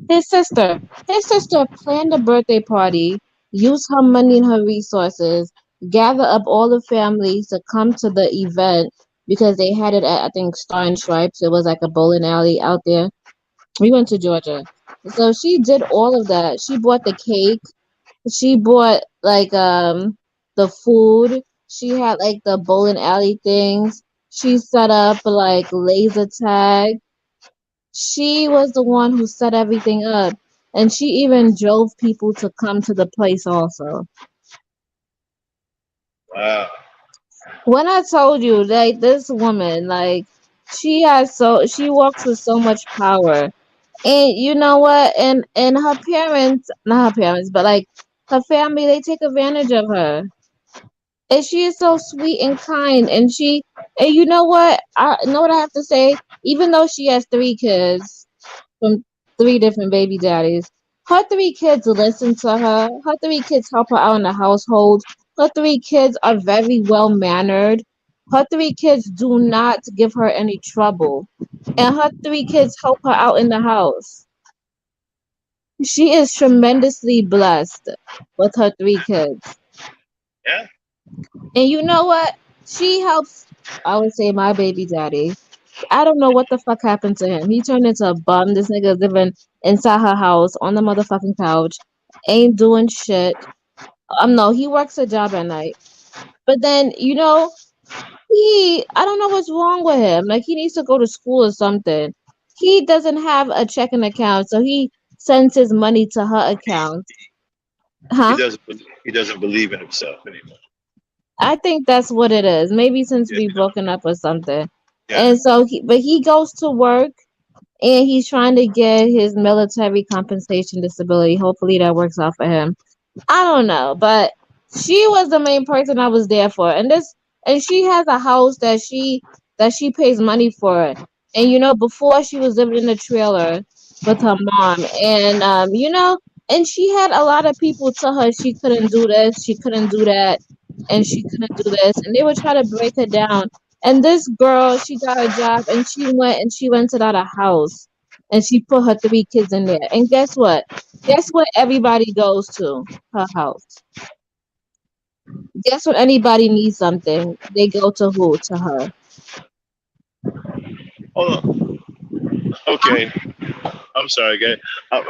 His sister. His sister planned a birthday party use her money and her resources, gather up all the families to come to the event because they had it at, I think, Star and Stripes. It was like a bowling alley out there. We went to Georgia. So she did all of that. She bought the cake. She bought like the food. She had like the bowling alley things. She set up like laser tag. She was the one who set everything up. And she even drove people to come to the place also. Wow. When I told you, like this woman, like she walks with so much power. And you know what? And her parents, not her parents, but like her family, they take advantage of her. And she is so sweet and kind. And you know what? I know what I have to say. Even though she has three kids from three different baby daddies, her three kids listen to her. Her three kids help her out in the household. Her three kids are very well mannered. Her three kids do not give her any trouble. And her three kids help her out in the house. She is tremendously blessed with her three kids. Yeah. And you know what? She helps, I would say, my baby daddy. I don't know what the fuck happened to him. He turned into a bum. This nigga living inside her house on the motherfucking couch, ain't doing shit. No, he works a job at night. But then, I don't know what's wrong with him. Like, he needs to go to school or something. He doesn't have a checking account, so he sends his money to her account. He Huh? doesn't. He doesn't believe in himself anymore. I think that's what it is. Maybe since Yeah. we broken up or something. Yeah. And so he goes to work and he's trying to get his military compensation disability. Hopefully that works out for him. I don't know, but she was the main person I was there for. And she has a house that she pays money for. And before she was living in a trailer with her mom. And and she had a lot of people tell her she couldn't do this, she couldn't do that, and she couldn't do this. And they would try to break her down. And this girl, she got a job and she rented out a house and she put her three kids in there. And guess what? Guess what everybody goes to? Her house. Guess what anybody needs something? They go to who? To her. Hold on. Huh? Okay. I'm sorry, guys. Go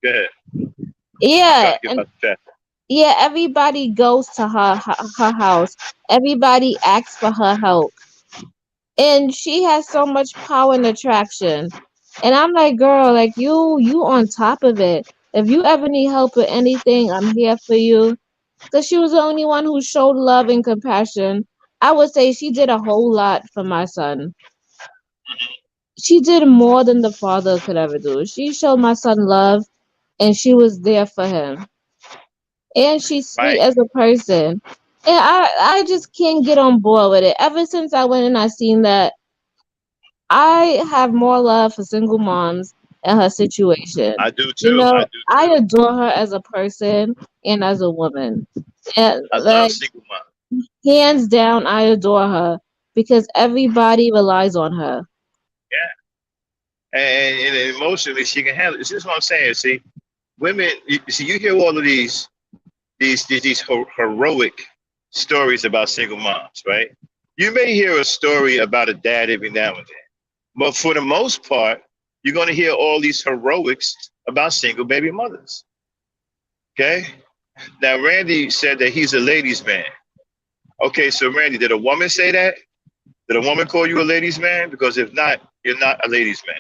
ahead. I'm trying Yeah, to get and my chat. yeah, everybody goes to her house. Everybody asks for her help. And she has so much power and attraction. And I'm like, girl, like you on top of it. If you ever need help with anything, I'm here for you. Because she was the only one who showed love and compassion. I would say she did a whole lot for my son. She did more than the father could ever do. She showed my son love and she was there for him. And she's sweet Right. as a person. And I just can't get on board with it. Ever since I went and I seen that, I have more love for single moms and her situation. I do too. I do I too. adore her as a person and as a woman. And I love like single mom. hands down, I adore her because everybody relies on her. Yeah. And emotionally, she can handle it. This is what I'm saying. See, women. You see, you hear all of these heroic stories about single moms, right? You may hear a story about a dad every now and then, but for the most part, you're going to hear all these heroics about single baby mothers. Okay. Now, Randy said that he's a ladies' man. Okay, so Randy, did a woman say that? Did a woman call you a ladies' man? Because if not, you're not a ladies' man.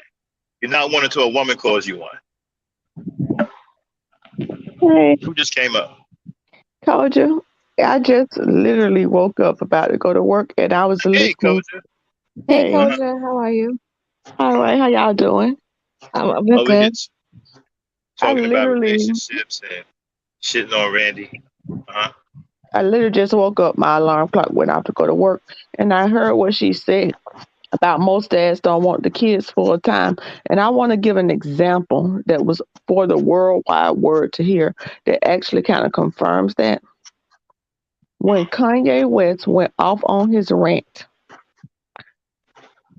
You're not one until a woman calls you one. Hey, Who just came up? told you. I just literally woke up about to go to work and I was Hey, listening. Koja. Hey, Hey, Uh-huh. Koja, how are you? all right, how y'all doing? We're Oh, we good. get I talking about literally, relationships and shitting on Randy. Uh-huh. I literally just woke up. My alarm clock went off to go to work, and I heard what she said about most dads don't want the kids full time. And I want to give an example that was for the worldwide word to hear that actually kind of confirms that. When Kanye West went off on his rant,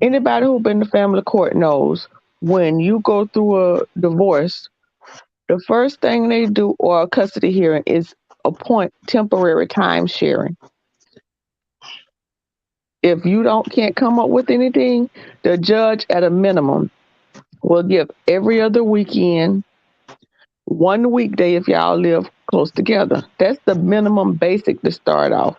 anybody who been to family court knows when you go through a divorce, The first thing they do or a custody hearing is appoint temporary time sharing. If you don't can't come up with anything, the judge at a minimum will give every other weekend, one weekday if y'all live close together. That's the minimum basic to start off.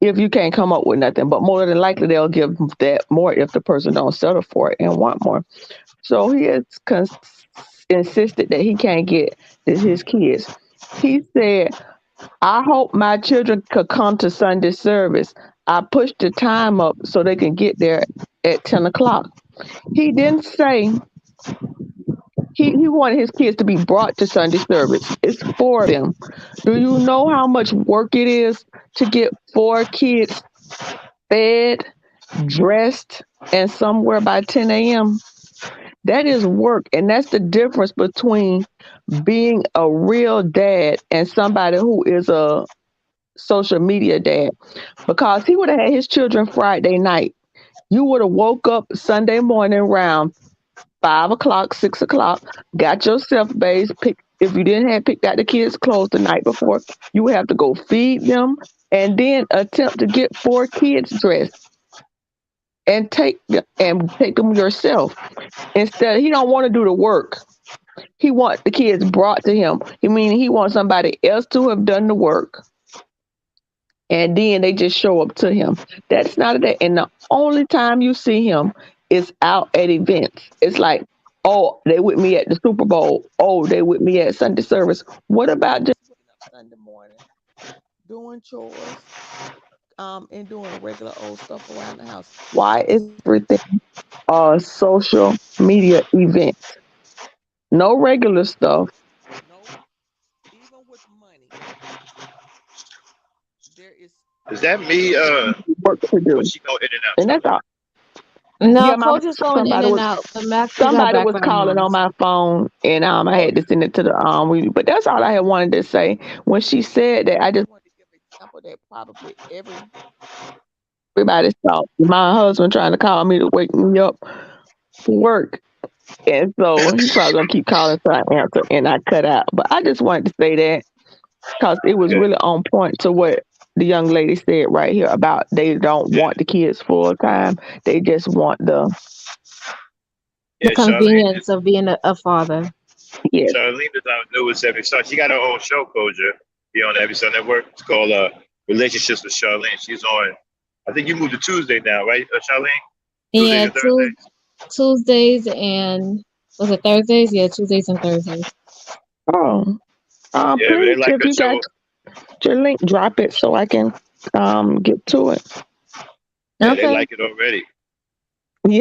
If you can't come up with nothing, but more than likely they'll give that more if the person don't settle for it and want more. So he has insisted that he can't get his kids. He said, I hope my children could come to Sunday service. I pushed the time up so they can get there at 10 o'clock. He didn't say he wanted his kids to be brought to Sunday service. It's for them. Do you know how much work it is to get 4 kids fed, dressed, and somewhere by 10 a.m.? That is work. And that's the difference between being a real dad and somebody who is a social media dad. Because he would have had his children Friday night. You would have woke up Sunday morning around 5 o'clock, 6 o'clock, got yourself bathed, if you didn't have picked out the kids' clothes the night before, you would have to go feed them and then attempt to get 4 kids dressed and take them yourself. Instead, he don't want to do the work. He wants the kids brought to him. He wants somebody else to have done the work, and then they just show up to him. That's not a day. And the only time you see him is out at events. It's like, oh, they with me at the Super Bowl. Oh, they with me at Sunday service. What about just waking up Sunday morning, doing chores, and doing regular old stuff around the house? Why is everything a social media event? No regular stuff. No, even with money, there is Is that me? work to Or do, she go in and out? and that's all. Yeah, No, Coach is going in somebody and was out, but Max, you got somebody was background calling on noise. my phone, and I Oh, had to send it to the but that's all I had wanted to say. When she said that, I just wanted to give an example that probably everybody saw my husband trying to call me to wake me up for work. And so he probably gonna keep calling so I answer and I cut out. But I just wanted to say that because it was yeah. really on point to what the young lady said right here about they don't Yeah. want the kids full time. They just want the The Yeah, Charlene convenience of being a father. yes. Charlene is our newest episode. She got her own show, Koja. Be on the episode network. It's called Relationships with Charlene. She's on. I think you moved to Tuesday now, right, Charlene? Tuesdays Yeah, and Thursdays. Tuesdays and was it Thursdays? Yeah, Tuesdays and Thursdays. Oh, Yeah, but they please like if her you got show. your link, drop it so I can get to it. Yeah, they Okay. like it already.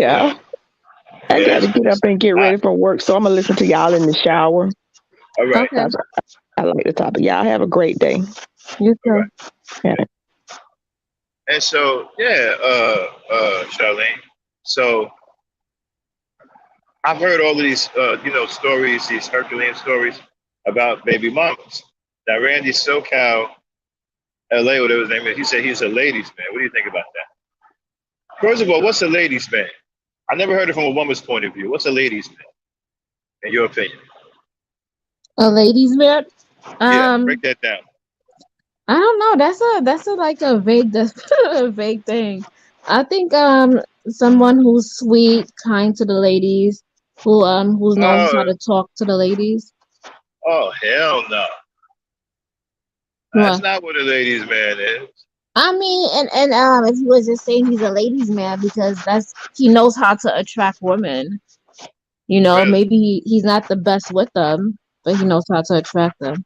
You Yeah, know. I Yeah, got to get up it's and get hot. ready for work, so I'm gonna listen to y'all in the shower. All right. Okay. 'Cause I like the topic. Y'all have a great day. You All too. right. Yeah. And so, yeah, Charlene. So I've heard all of these, stories, these Herculean stories about baby mamas. Now, Randy SoCal, LA, whatever his name is, he said he's a ladies' man. What do you think about that? First of all, what's a ladies' man? I never heard it from a woman's point of view. What's a ladies' man, in your opinion? A ladies' man. Yeah, break Um, that down. I don't know. That's a like a vague a vague thing. I think someone who's sweet, kind to the ladies, who knows how Oh, to talk to the ladies. oh, hell no. That's What? not what a ladies' man is. I mean, and if he was just saying he's a ladies' man because that's he knows how to attract women. Really? Maybe he's not the best with them, but he knows how to attract them.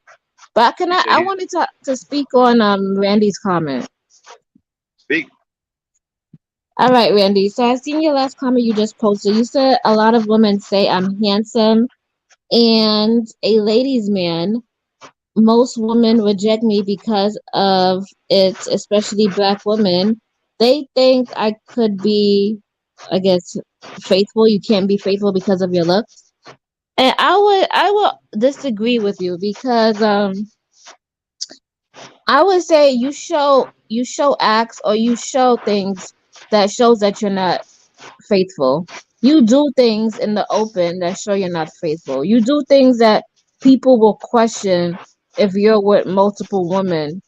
But You say I he wanted to speak on Randy's comment. speak. All right, Randy. So I seen your last comment you just posted. You said a lot of women say I'm handsome and a ladies' man. Most women reject me because of it, especially black women. They think I could be, I guess, faithful. You can't be faithful because of your looks. And I will disagree with you because I would say you show acts or you show things that shows that you're not faithful. You do things in the open that show you're not faithful. You do things that people will question if you're with multiple women.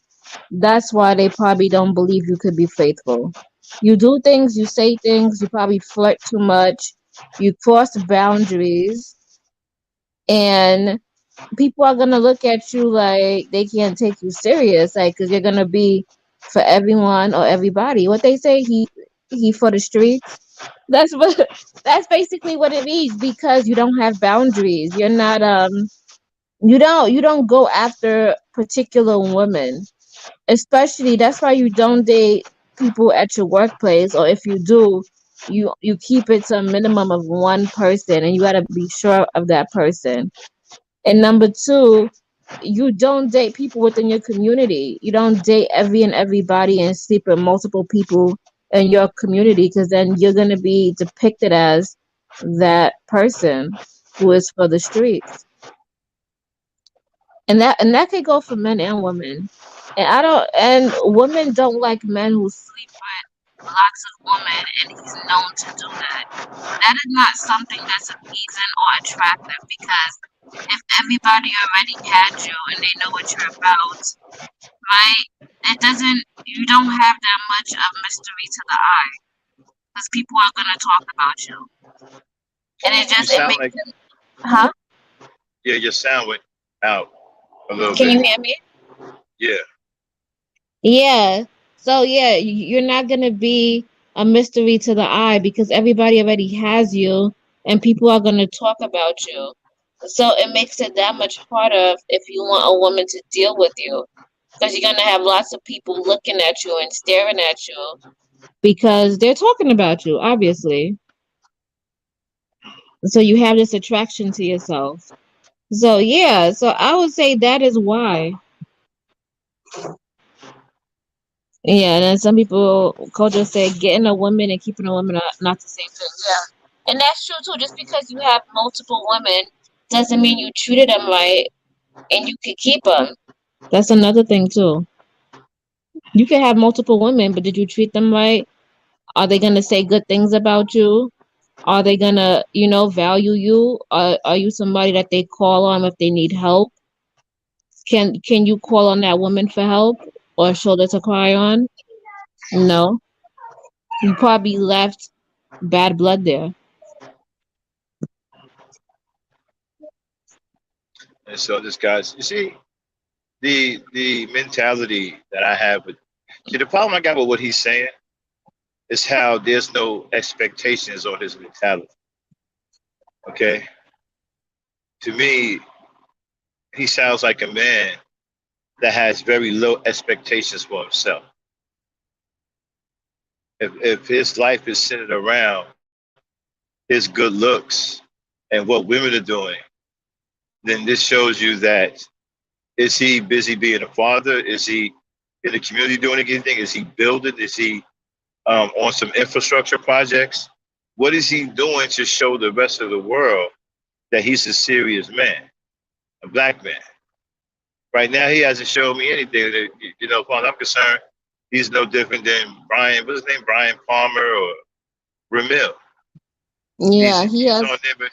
That's why they probably don't believe you could be faithful. You do things, you say things, you probably flirt too much, you cross boundaries, and people are gonna look at you like they can't take you serious, like, because you're gonna be for everyone or everybody. What they say, he for the streets. That's what that's basically what it means because you don't have boundaries. You're not you don't go after particular women. Especially that's why you don't date people at your workplace, or if you do, you keep it to a minimum of one person and you gotta be sure of that person. And number two, you don't date people within your community. You don't date everybody and sleep with multiple people in your community because then you're gonna be depicted as that person who is for the streets. And that could go for men and women. And I don't and women don't like men who sleep with lots of women and he's known to do that. That is not something that's appeasing or attractive because if everybody already had you and they know what you're about, right? It doesn't, you don't have that much of mystery to the eye because people are going to talk about you. And You it sound makes like them, huh? yeah, your sound went out a little Can bit. you hear me? Yeah. Yeah. So, yeah, you're not going to be a mystery to the eye because everybody already has you and people are going to talk about you. So it makes it that much harder if you want a woman to deal with you because you're gonna have lots of people looking at you and staring at you because they're talking about you, obviously. So you have this attraction to yourself. So yeah, so I would say that is why. Yeah, and then some people culture say getting a woman and keeping a woman are not the same thing. Yeah, and that's true too. Just because you have multiple women doesn't mean you treated them right and you could keep them. That's another thing too. You can have multiple women, but did you treat them right? Are they gonna say good things about you? Are they gonna, value you? Are you somebody that they call on if they need help? Can you call on that woman for help or a shoulder to cry on? No. You probably left bad blood there. And so this guy's, you see, the mentality that I have with, see, the problem I got with what he's saying is how there's no expectations on his mentality. Okay, to me, he sounds like a man that has very low expectations for himself. If his life is centered around his good looks and what women are doing, then this shows you that is he busy being a father? Is he in the community doing anything? Is he building? Is he on some infrastructure projects? What is he doing to show the rest of the world that he's a serious man, a black man? Right now, he hasn't shown me anything. That, as far as I'm concerned, he's no different than Brian. What's his name? Brian Palmer or Ramil. Yeah, he He's has. on their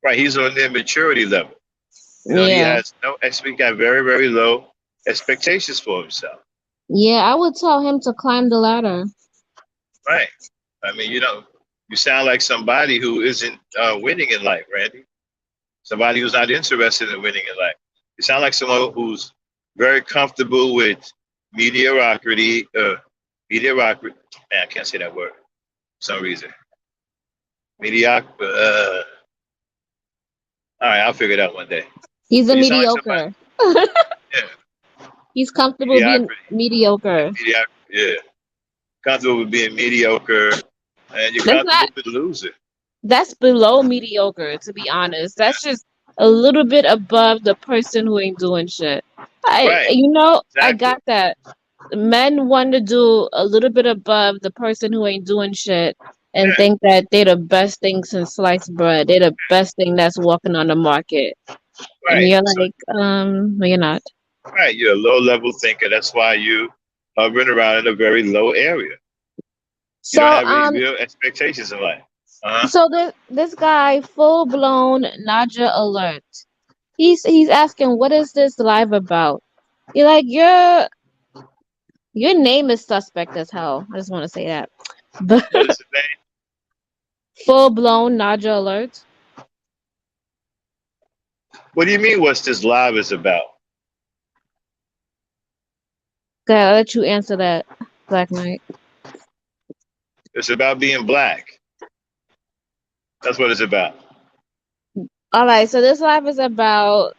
right. He's on their maturity level. He Yeah, has no. He got very very low expectations for himself. yeah. I would tell him to climb the ladder. Right. I mean, you sound like somebody who isn't winning in life, Randy. Somebody who's not interested in winning in life. You sound like someone who's very comfortable with mediocrity. Mediocrity. Man, I can't say that word for some reason. Mediocre. All right, I'll figure it out one day. He's a But you sound like somebody. mediocre. Yeah, He's comfortable being mediocrity. mediocre. Mediocre. Yeah, comfortable with being mediocre, and you're That's comfortable not. with losing. That's below mediocre, to be honest. That's just a little bit above the person who ain't doing shit. Right. I Exactly. got that. Men want to do a little bit above the person who ain't doing shit and Yeah. think that they're the best thing since sliced bread. They're the best thing that's walking on the market. And Right. you're So like, no, you're not. right, you're a low level thinker. That's why you hovering around in a very low area. You don't So, have any real expectations in life. Uh huh. so this guy, full blown Naja alert. He's asking, what is this live about? You're like, your name is suspect as hell. I just want to say that. But What is his name? full blown Naja alert. What do you mean? What's this live is about? Okay, I'll let you answer that, Black Knight. It's about being black. That's what it's about. All right, so this live is about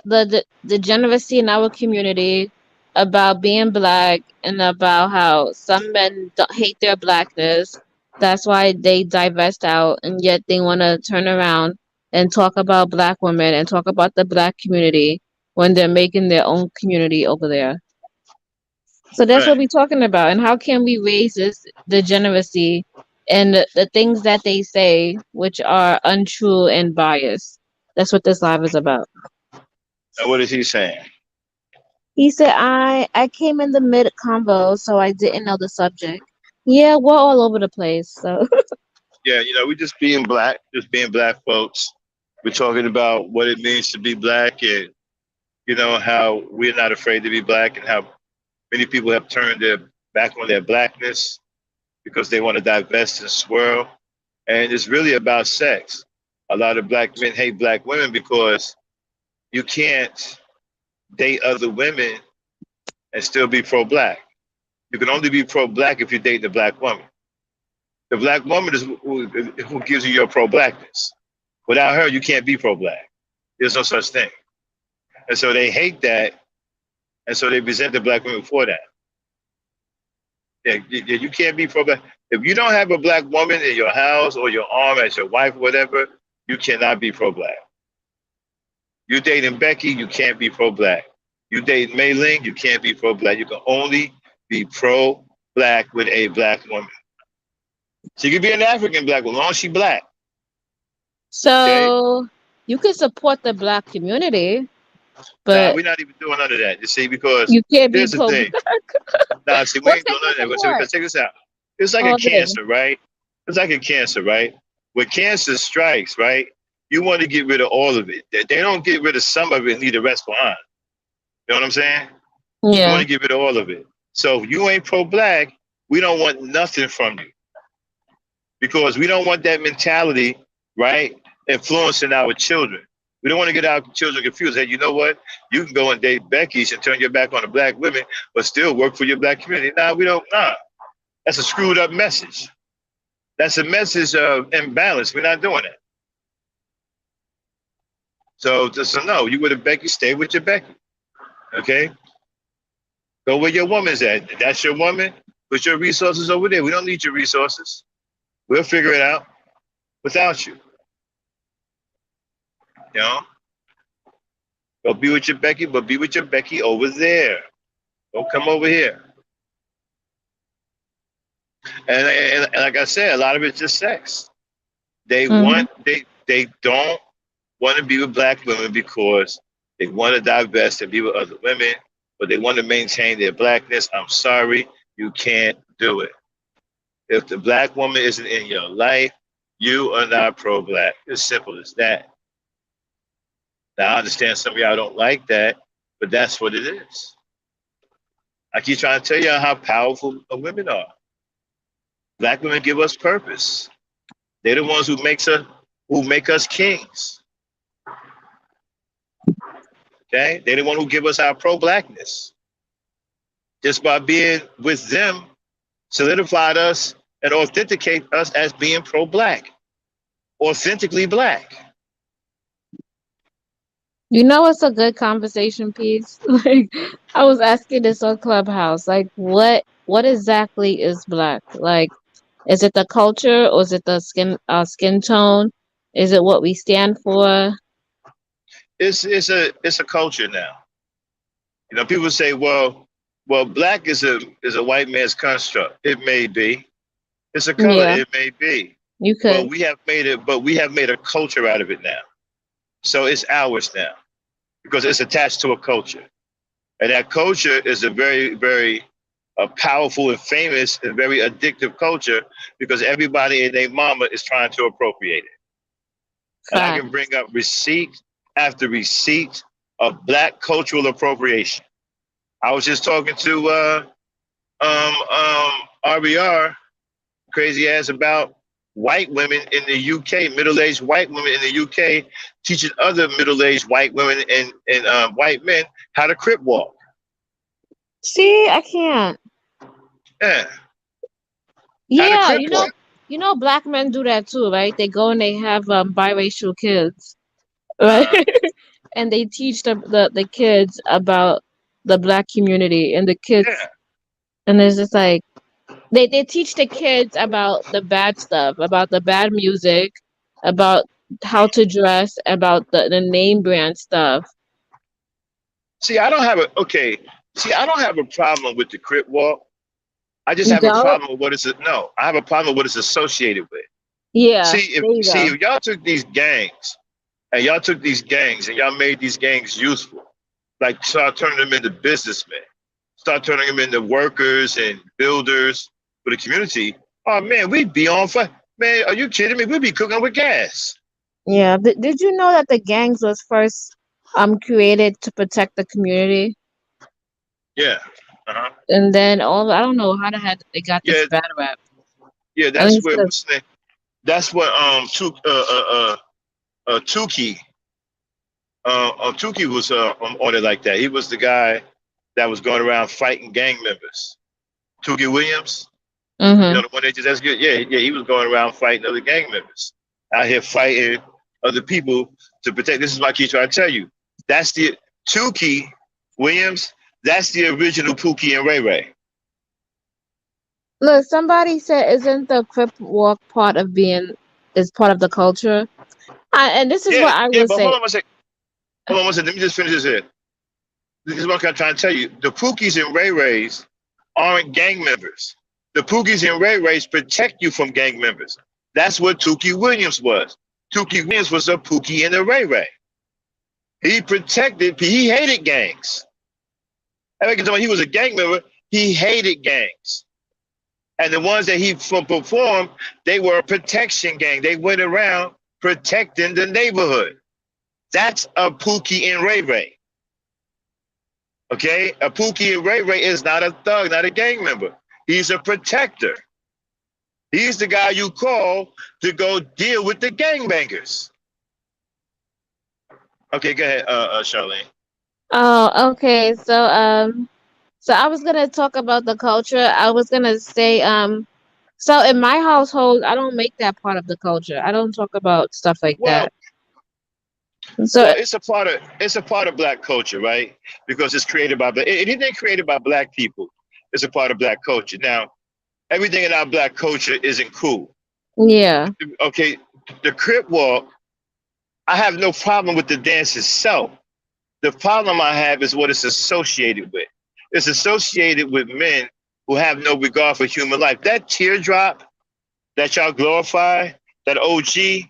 the degeneracy in our community, about being black, and about how some men don't hate their blackness. That's why they divest out, and yet they want to turn around and talk about black women and talk about the black community when they're making their own community over there. So that's what Right. we're talking about. And how can we raise this degeneracy and the things that they say, which are untrue and biased? That's what this live is about. And what is he saying? He said, I came in the mid convo, so I didn't know the subject. Yeah, we're all over the place. So Yeah, we just being black, just being black folks. We're talking about what it means to be black, and how we're not afraid to be black, and how many people have turned their back on their blackness because they want to divest and swirl. And it's really about sex. A lot of black men hate black women because you can't date other women and still be pro-black. You can only be pro-black if you date the black woman. The black woman is who gives you your pro-blackness. Without her, you can't be pro-black. There's no such thing. And so they hate that, and so they resent the black women for that. Yeah, you can't be pro-black. If you don't have a black woman in your house or your arm as your wife or whatever, you cannot be pro-black. You dating Becky, you can't be pro-black. You date Mei Ling, you can't be pro-black. You can only be pro-black with a black woman. She could be an African black woman, as long as she black. Okay? so you can support the black community, Nah, but we're not even doing none of that. You see, because you can't be here's the pro thing. black. Nah, see, we What ain't can doing you none of that. support Because check this out. It's like a all day? cancer, right? It's like a cancer, right? When cancer strikes, right? You want to get rid of all of it. They don't get rid of some of it and leave the rest behind. You know what I'm saying? You want Yeah. to get rid of all of it. So if you ain't pro-black, we don't want nothing from you because we don't want that mentality, right, influencing our children. We don't want to get our children confused. Hey, you know what? You can go and date Becky's and turn your back on the black women, but still work for your black community. Nah, we don't. Nah, that's a screwed up message. That's a message of imbalance. We're not doing that. So no, you with a Becky, stay with your Becky. Okay? Go where your woman's at. That's your woman. Put your resources over there. We don't need your resources. We'll figure it out without you. You know? Go be with your Becky, but be with your Becky over there. Don't come over here. And like I said, a lot of it's just sex. They Hmm. want they don't want to be with black women because they want to divest and be with other women, but they want to maintain their blackness. I'm sorry, you can't do it. If the black woman isn't in your life, you are not pro-black. It's simple as that. Now I understand some of y'all don't like that, but that's what it is. I keep trying to tell y'all how powerful women are. Black women give us purpose. They're the ones who make us kings. Okay? They're the one who give us our pro-blackness. Just by being with them, solidified us and authenticate us as being pro-black, authentically black. You know, it's a good conversation piece. Like, I was asking this on Clubhouse, like, what exactly is black? Like, is it the culture or is it the skin tone? Is it what we stand for? It's a culture now. People say, well, black is a white man's construct. It may be. It's a color. Yeah, It may be. you But could. we have made a culture out of it now. So it's ours now because it's attached to a culture. And that culture is a very, very powerful and famous and very addictive culture because everybody and their mama is trying to appropriate it. And I Fact. can bring up receipts. after receipt of black cultural appropriation. I was just talking to RBR, crazy ass, about white women in the UK, middle-aged white women in the UK, teaching other middle-aged white women and white men how to crip walk. See, I can't. Yeah, how to Yeah, crip walk. black men do that too, right? They go and they have biracial kids, right? Uh, And they teach the kids about the black community and the kids, yeah. and it's just like they teach the kids about the bad stuff, about the bad music, about how to dress, about the name brand stuff. See, I don't have a okay. See, I don't have a problem with the crip walk. I just You have a don't? problem with what it's no. I have a problem with what it's associated with. Yeah, See, there you go. if y'all took these gangs and y'all made these gangs useful, like start turning them into businessmen, start turning them into workers and builders for the community. Oh man, we'd be on fire. Man, are you kidding me? We'd be cooking with gas. Yeah. Did you know that the gangs was first created to protect the community? Yeah. Uh-huh. And then all I don't know how the heck they got this Yeah, bad rap. yeah, I think that's it's where 'cause what's the name? That's what Tukey Tukey was on it like that. He was the guy that was going around fighting gang members. Tukey Williams, you know mhm. the one that just that's good. Yeah, yeah, he was going around fighting other gang members out here fighting other people to protect. This is what I keep trying to tell you. That's the Tukey Williams. That's the original Pookie and Ray Ray. Look, somebody said isn't the crip walk part of being is part of the culture? And this is Yeah, what I yeah, would but say. hold on one second. Hold on one second. Let me just finish this here. This is what I'm trying to tell you. The Pookies and Ray Rays aren't gang members. The Pookies and Ray Rays protect you from gang members. That's what Tukey Williams was. Tukey Williams was a Pookie and a Ray Ray. He protected, he hated gangs. Every time he was a gang member, he hated gangs. And the ones that he performed, they were a protection gang. They went around protecting the neighborhood. That's a Pookie and Ray Ray. Okay? A Pookie and Ray Ray is not a thug, not a gang member. He's a protector. He's the guy you call to go deal with the gangbangers. Okay, go ahead, Charlene. Oh, okay. So I was gonna talk about the culture. I was gonna say, so in my household, I don't make that part of the culture. I don't talk about stuff like Well, that. So it's a part of black culture, right? Because it's created by anything created by black people is a part of black culture. Now, everything in our black culture isn't cool. yeah. Okay, the crip walk, I have no problem with the dance itself. The problem I have is what it's associated with. It's associated with men who have no regard for human life. That teardrop that y'all glorify, that OG,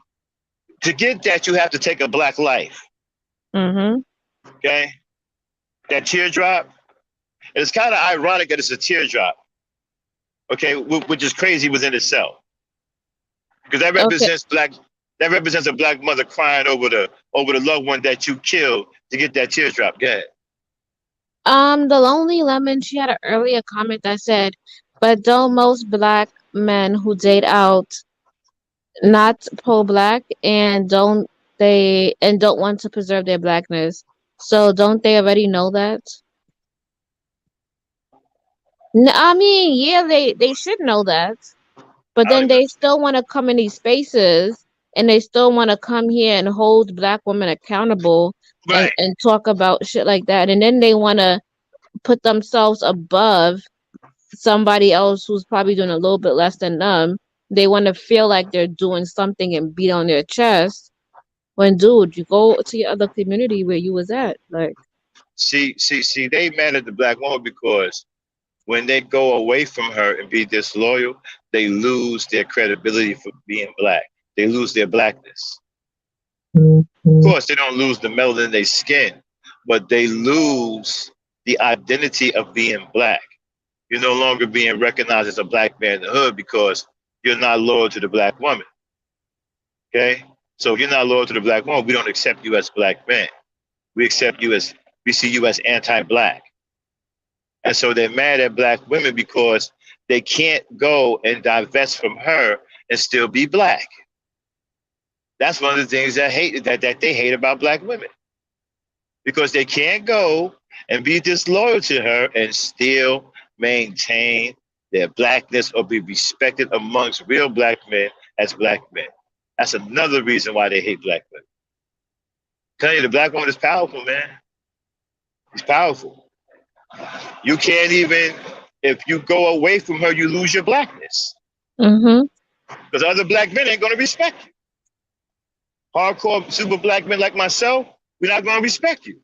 to get that, you have to take a black life. Mhm. Okay? That teardrop. And it's kind of ironic that it's a teardrop. Okay, which is crazy within itself. Because Okay. that represents a black mother crying over the loved one that you killed to get that teardrop. Go ahead. The Lonely Lemon, she had an earlier comment that said, but don't most black men who date out not pro-black and don't want to preserve their blackness. So don't they already know that? I mean, yeah, they should know that, but I don't then even they still want to come in these spaces and they still want to come here and hold black women accountable and right. talk about shit like that, and then they want to put themselves above somebody else who's probably doing a little bit less than them. They want to feel like they're doing something and beat on their chest. When, dude, you go to your other community where you was at. Like, See, they mad at the black woman because when they go away from her and be disloyal, they lose their credibility for being black. They lose their blackness. Of course, they don't lose the melanin in their skin, but they lose the identity of being black. You're no longer being recognized as a black man in the hood because you're not loyal to the black woman. Okay? So if you're not loyal to the black woman, we don't accept you as black men. We accept you as we see you as anti-black. And so they're mad at black women because they can't go and divest from her and still be black. That's one of the things that they hate about black women. Because they can't go and be disloyal to her and still maintain their blackness or be respected amongst real black men as black men. That's another reason why they hate black women. Tell you, the black woman is powerful, man. She's powerful. You can't even, if you go away from her, you lose your blackness. Mm-hmm. Because other black men ain't going to respect you. Hardcore super black men like myself, we're not going to respect you.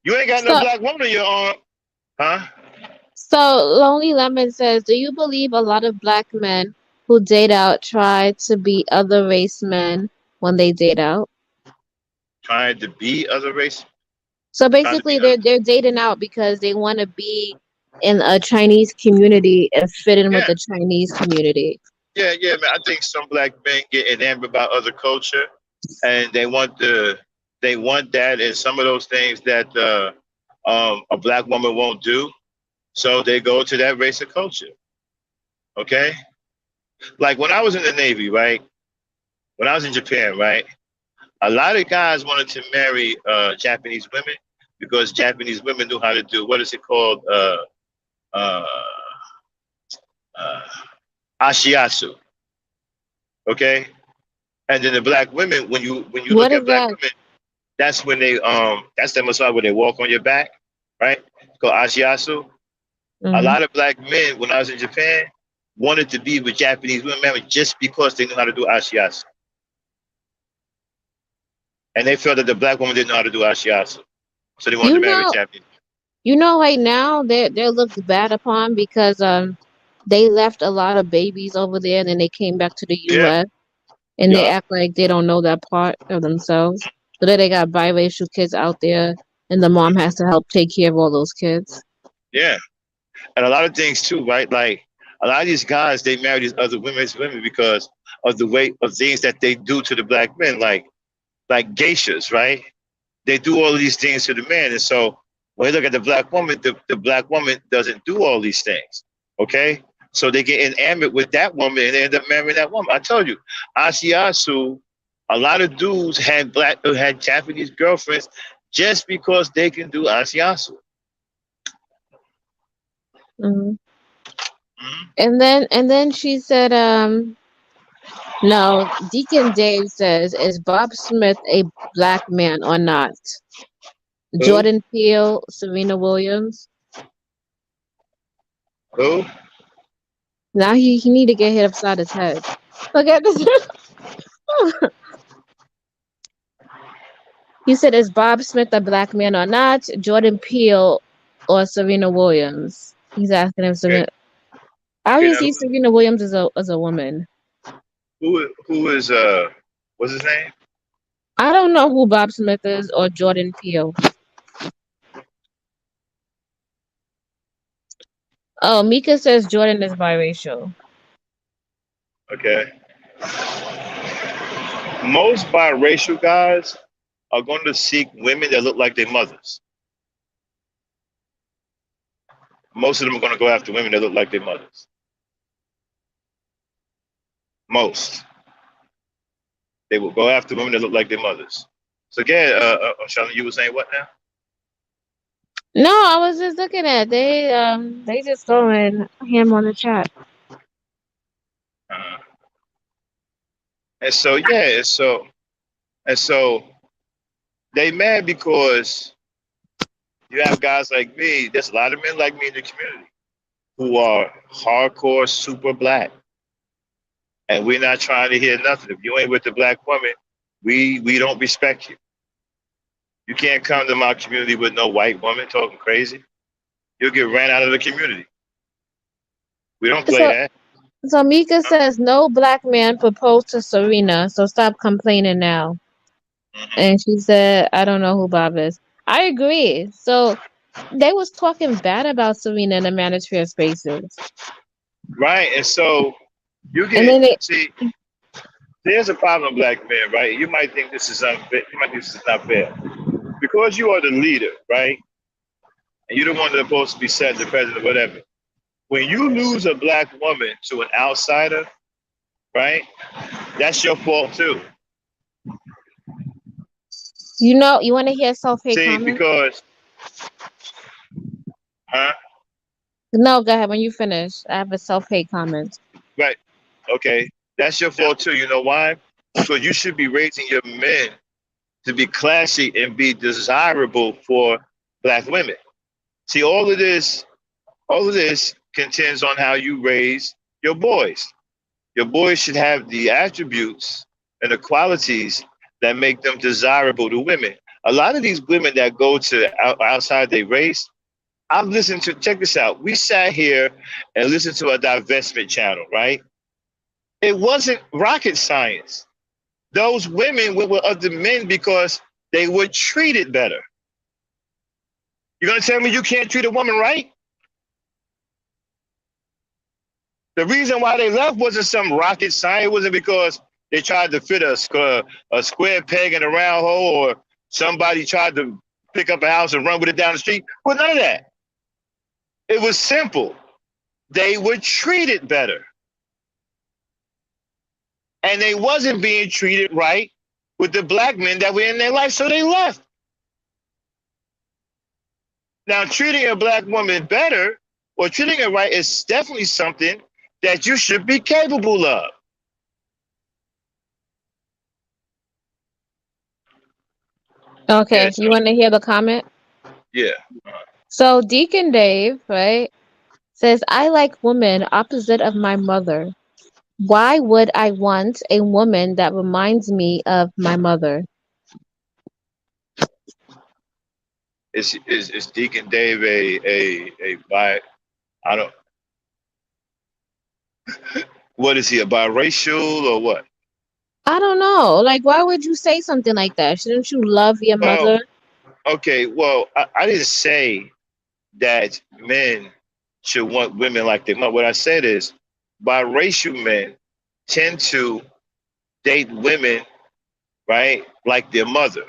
You ain't got no So, black woman in your arm, huh? so Lonely Lemon says, do you believe a lot of black men who date out try to be other race men when they date out? Trying to be other race, So trying to basically, be other. they're dating out because they want to be in a Chinese community and fit in with Yeah, the Chinese community. yeah, man. I think some black men get enamored about other culture, and they want that, and some of those things that a black woman won't do. So they go to that race of culture. Okay, like when I was in the Navy, right? When I was in Japan, right? A lot of guys wanted to marry Japanese women because Japanese women knew how to do what is it called uh, uh, ashiatsu. Okay, and then the black women, when you What look is at black that? women, that's when they that's the massage where they walk on your back, right? It's called ashiatsu. A Mm. lot of black men when I was in Japan wanted to be with Japanese women just because they knew how to do ashiatsu, and they felt that the black woman didn't know how to do ashiatsu, so they wanted to You marry a know, Japanese. right now they're looked bad upon because they left a lot of babies over there and then they came back to the Yeah, US and they yeah, act like they don't know that part of themselves. So that they got biracial kids out there and the mom has to help take care of all those kids. yeah. And a lot of things too, right? Like a lot of these guys, they marry these other women because of the way of things that they do to the black men, like geishas, right? They do all of these things to the man, and so when you look at the black woman, the black woman doesn't do all these things. Okay, so they get enamored with that woman and they end up marrying that woman. I told you, Asiasu, a lot of dudes had Japanese girlfriends just because they can do Asiasu. Hmm. Mhm. And then she said, no, Deacon Dave says, is Bob Smith a black man or not? Who? Jordan Peele, Serena Williams. Who? Now he need to get hit upside his head. Look at this. He said, is Bob Smith a black man or not? Jordan Peele or Serena Williams? He's asking if Okay. Serena. I Okay. always Now see Serena Williams as a woman. who is what's his name? I don't know who Bob Smith is or Jordan Peele. Oh, Mika says Jordan is biracial. Okay. Most biracial guys are going to seek women that look like their mothers. Most of them are going to go after women that look like their mothers. Most. They will go after women that look like their mothers. So again, Charlotte, you were saying what now? No, I was just looking at they just going ham on the chat. Uh, and so yeah, and so they mad because you have guys like me. There's a lot of men like me in the community who are hardcore super black, and we're not trying to hear nothing. If you ain't with the black woman, we don't respect you. You can't come to my community with no white woman talking crazy. You'll get ran out of the community. We don't play So that. so Mika says no black man proposed to Serena, so stop complaining now. Hmm. And she said, I don't know who Bob is. I agree. So they was talking bad about Serena in the manosphere spaces. Right, and so you And get then they see. There's a problem, black men, right? You might think this is unfair. You might think this is not fair because you are the leader, right? And you're the one that's supposed to be set the president, whatever. When you lose a black woman to an outsider, right? That's your fault too. You know, you want to hear self-hate See, comment? because, huh? No, go ahead. When you finish, I have a self-hate comment. Right. Okay. That's your fault too. You know why? Because you should be raising your men to be classy and be desirable for black women. See, all of this contends on how you raise your boys. Your boys should have the attributes and the qualities that make them desirable to women. A lot of these women that go to outside their race, I've listened to, check this out. We sat here and listened to a divestment channel, right? It wasn't rocket science. Those women were of the men because they were treated better. You're going to tell me you can't treat a woman right? The reason why they left wasn't some rocket science. It wasn't because they tried to fit a square peg in a round hole or somebody tried to pick up a house and run with it down the street. Well, none of that. It was simple. They were treated better. And they wasn't being treated right with the black men that were in their life, so they left. Now, treating a black woman better or treating her right is definitely something that you should be capable of. Okay, Yes. you want to hear the comment? Yeah. So Deacon Dave, right, says, I like women opposite of my mother. Why would I want a woman that reminds me of my mother? Is Deacon Dave a bi? I don't. What is he, a biracial or what? I don't know. Like, why would you say something like that? Shouldn't you love your Well, mother? okay. Well, I didn't say that men should want women like their mother. What I said is biracial men tend to date women, right, like their mother,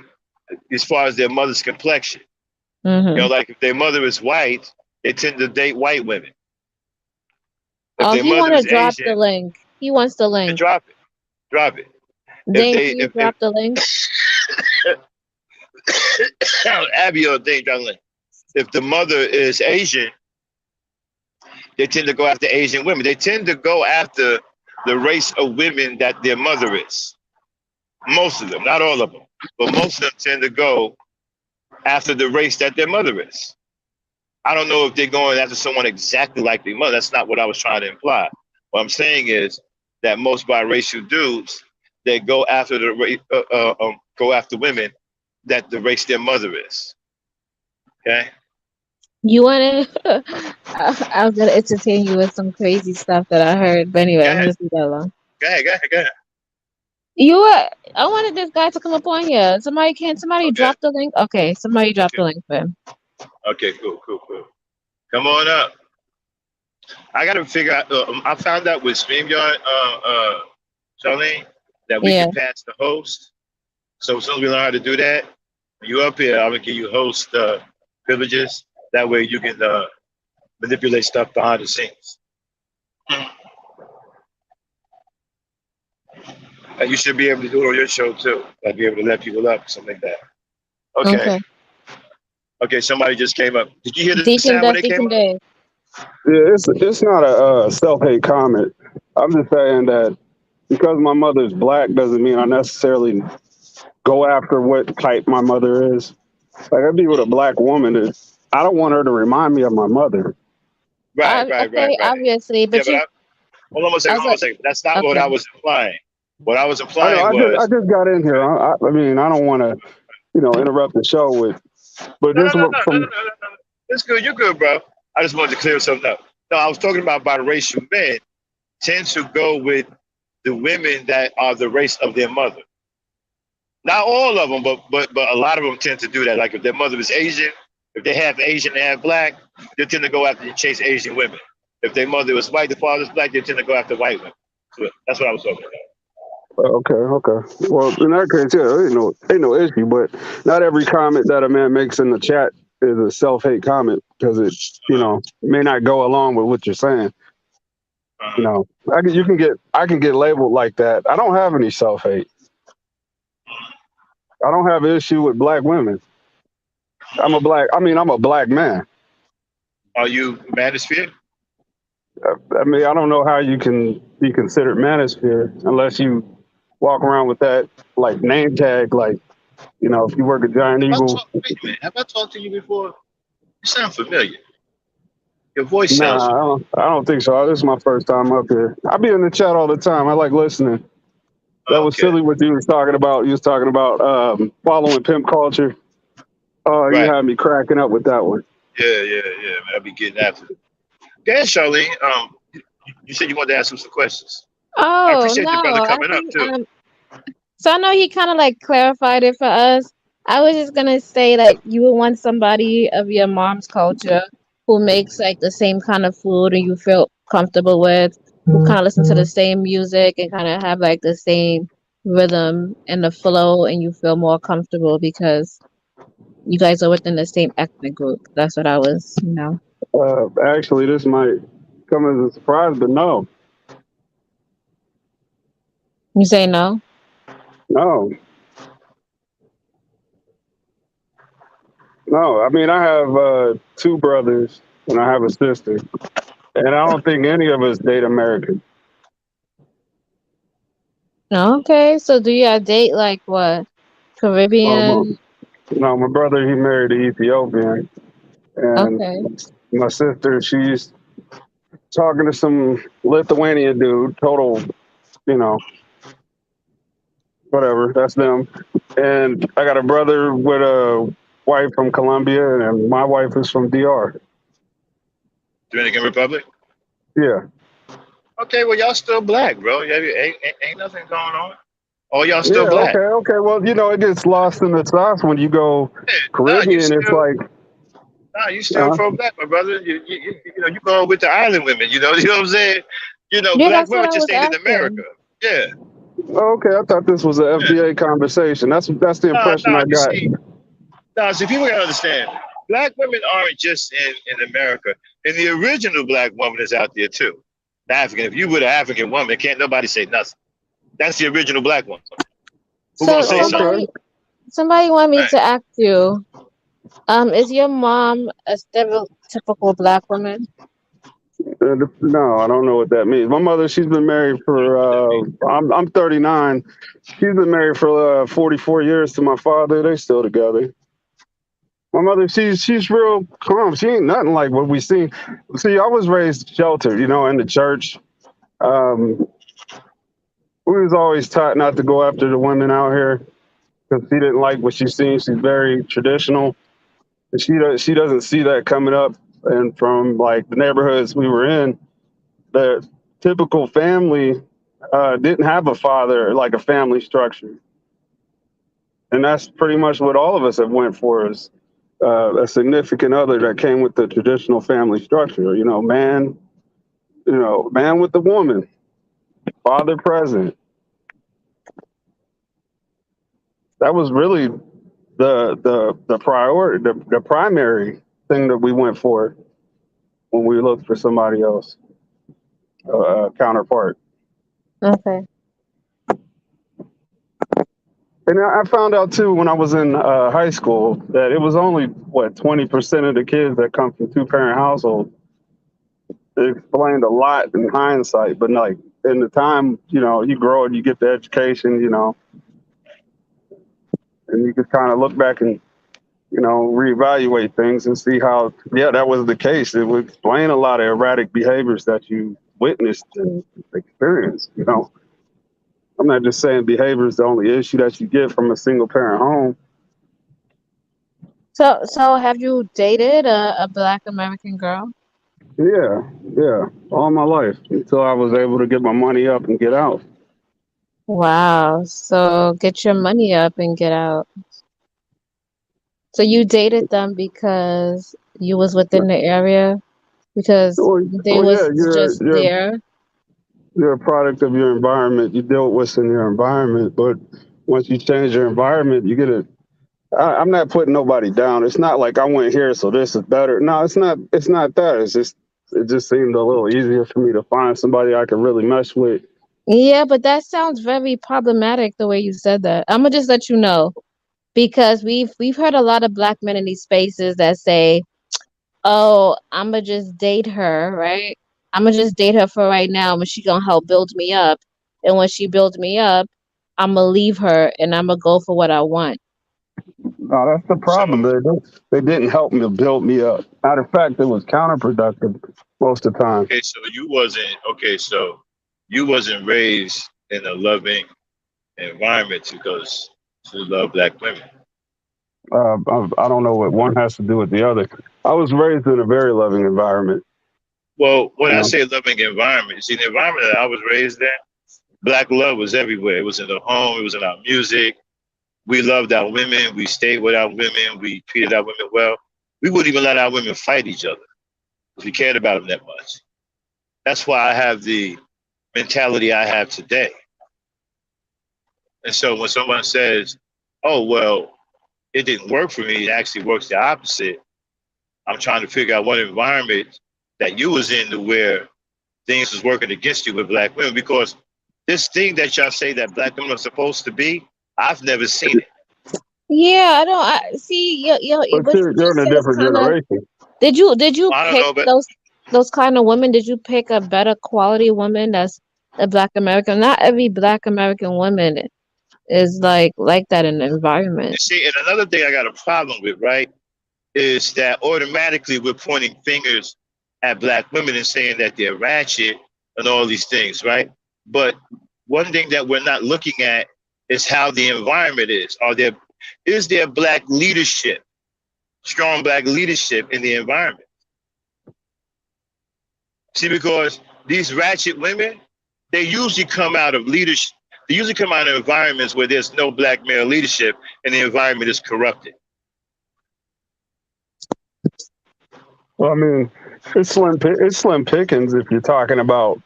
as far as their mother's complexion. You know, Mm-hmm. like if their mother is white, they tend to date white women. If Oh, their he mother want to is drop the Asian, link. He wants the then link. drop it. Drop it. If Dane, they can you drop the link? if Abby or they drop the link. If the mother is Asian, they tend to go after Asian women. They tend to go after the race of women that their mother is. Most of them, not all of them, but most of them tend to go after the race that their mother is. I don't know if they're going after someone exactly like their mother. That's not what I was trying to imply. What I'm saying is that most biracial dudes they go after go after women that the race their mother is. Okay. You want to? I was gonna entertain you with some crazy stuff that I heard, but anyway, Go I'm ahead. gonna leave that alone. Go ahead. Go ahead. Go ahead. You were. I wanted this guy to come up on here. Somebody Okay. drop the link? Okay, somebody drop Okay. the link for him. Okay. Cool. Cool. Cool. Come on up. I got to figure out. I found out with StreamYard, Charlene, that we Yeah. can pass the host. So as soon as we learn how to do that, when you up here, I'm gonna give you host privileges. That way you can manipulate stuff behind the scenes. And you should be able to do it on your show too. Like be able to let people up, something like that. Okay. Okay. Okay. Somebody just came up. Did you hear the Deacon sound when Duff, they came Deacon up? Dave. Yeah, it's not a self hate comment. I'm just saying that because my mother's black doesn't mean I necessarily go after what type my mother is. Like I'd be with a black woman, and I don't want her to remind me of my mother. Right. Right. Right. Okay, Right. obviously, Yeah, but but you. hold on one I second. was Hold on one like, second. That's not what okay, I was implying. What I was I know implying I was. just got in here. I mean I don't want to interrupt the show with, but No, no, just no, no, no, no, from no, no. It's good. You're good, bro. I just wanted to clear something up. No, I was talking about biracial men tend to go with the women that are the race of their mother. Not all of them, but a lot of them tend to do that. Like if their mother is Asian, if they have Asian and have black, they tend to go after and chase Asian women. If their mother was white, the father's black, they tend to go after white women. So that's what I was talking about. Okay, okay. Well, in that case, yeah, ain't no issue. But not every comment that a man makes in the chat is a self hate comment because it, may not go along with what you're saying. You Uh, know, I can get labeled like that. I don't have any self hate. I don't have an issue with black women. I'm a black man. are you manosphere? I mean, I don't know how you can be considered manosphere unless you walk around with that like name tag, like if you work at Giant Eagle. Wait a minute. Have I talked to you before? You sound familiar. Your voice sounds Nah, familiar. I don't think so. This is my first time up here. I be in the chat all the time. I like listening. That was Okay. silly what you was talking about. You was talking about following pimp culture. Oh, you Right. had me cracking up with that one. Yeah, man. I'll be getting after it. Okay, Charlene. You said you wanted to ask him some questions. I Oh appreciate your brother no, I coming up think too. so I know he kind of like clarified it for us. I was just gonna say like you would want somebody of your mom's culture who makes like the same kind of food and you feel comfortable with, who kind of listen to the same music and kind of have like the same rhythm and the flow, and you feel more comfortable because you guys are within the same ethnic group. That's what I was. Actually, this might come as a surprise, but no, You say no? no, no. I mean, I have two brothers and I have a sister, and I don't think any of us date American. Okay, so do you date like what? Well, Caribbean? no, my brother he married an Ethiopian, and Okay. my sister she's talking to some Lithuanian dude. Total, you know, whatever. That's them. And I got a brother with a wife from Colombia, and my wife is from DR. Dominican Republic. Yeah. Okay, well y'all still black, bro. Ain't nothing going on. Oh, y'all still Yeah. Okay. black. Okay. Well, it gets lost in the sauce when you go Yeah, Caribbean. It's like, you still pro black, my brother. You going with the island women. You know what I'm saying. Yeah, Black that's what women I was just ain't in America. asking. Yeah, okay, I thought this was an yeah. FBA conversation. That's the impression No. I You got. see, no. See, people gotta understand. Black women aren't just in America. And the original black woman is out there too. The African. If you were an African woman, can't nobody say nothing. That's the original black woman. Who gonna So say Oh, something? okay. somebody want me Right. to ask you, is your mom a stereotypical black woman? No, I don't know what that means. My mother, she's been married for. I'm 39. She's been married for 44 years to my father. They still together. My mother, she's real calm. She ain't nothing like what we seen. See, I was raised sheltered, in the church. Um, we was always taught not to go after the women out here because she didn't like what she seen. She's very traditional, and she doesn't see that coming up. And from like the neighborhoods we were in, the typical family didn't have a father, like a family structure, and that's pretty much what all of us have went for is a significant other that came with the traditional family structure. Man with the woman, father present. That was really the priority, the primary thing that we went for when we looked for somebody else, counterpart. Okay. And I found out too when I was in high school that it was only what 20% of the kids that come from two-parent households. It explained a lot in hindsight, but like in the time, you grow and you get the education, and you could kind of look back and reevaluate things and see how that was the case. It would explain a lot of erratic behaviors that you witnessed and experienced. I'm not just saying behavior is the only issue that you get from a single parent home. So have you dated a black American girl? Yeah, yeah, all my life until I was able to get my money up and get out. Wow. So get your money up and get out. So you dated them because you was within the area because Well, they well, yeah, was just there. You're a product of your environment. You deal with what's in your environment, but once you change your environment, you get a. I'm not putting nobody down. It's not like I went here, so this is better. No, it's not. It's not that. It's just it just seemed a little easier for me to find somebody I could really mesh with. Yeah, but that sounds very problematic the way you said that. I'm gonna just let you know because we've heard a lot of black men in these spaces that say, "Oh, I'm gonna just date her, right? I'm gonna just date her for right now, but she gonna help build me up, and when she builds me up, I'm gonna leave her and I'm gonna go for what I want." No, that's the So problem. They didn't help me to build me up. Matter of fact, it was counterproductive most of the time. okay, so you wasn't raised in a loving environment because you love black women. I don't know what one has to do with the other. I was raised in a very loving environment. Well, when You I know, say loving environment, see the environment that I was raised in, black love was everywhere. It was in the home, it was in our music. We loved our women, we stayed with our women, we treated our women well. We wouldn't even let our women fight each other if we cared about them that much. That's why I have the mentality I have today. And so when someone says, "Oh well, it didn't work for me," it actually works the opposite. I'm trying to figure out what environment that you was in to where things was working against you with black women because this thing that y'all say that black women are supposed to be, I've never seen it. Yeah, I don't. I see. but What you you're just in a said is different kind of. generation. Did you I don't pick know, but those kind of women? Did you pick a better quality woman that's a Black American? Not every Black American woman is like that in the you environment. see, and another thing I got a problem with, right, is that automatically we're pointing fingers at black women and saying that they're ratchet and all these things, right? But one thing that we're not looking at is how the environment is. Is there black leadership, strong black leadership in the environment? See, because these ratchet women, they usually come out of leadership. They usually come out of environments where there's no black male leadership and the environment is corrupted. Well, I mean, it's slim pickings if you're talking about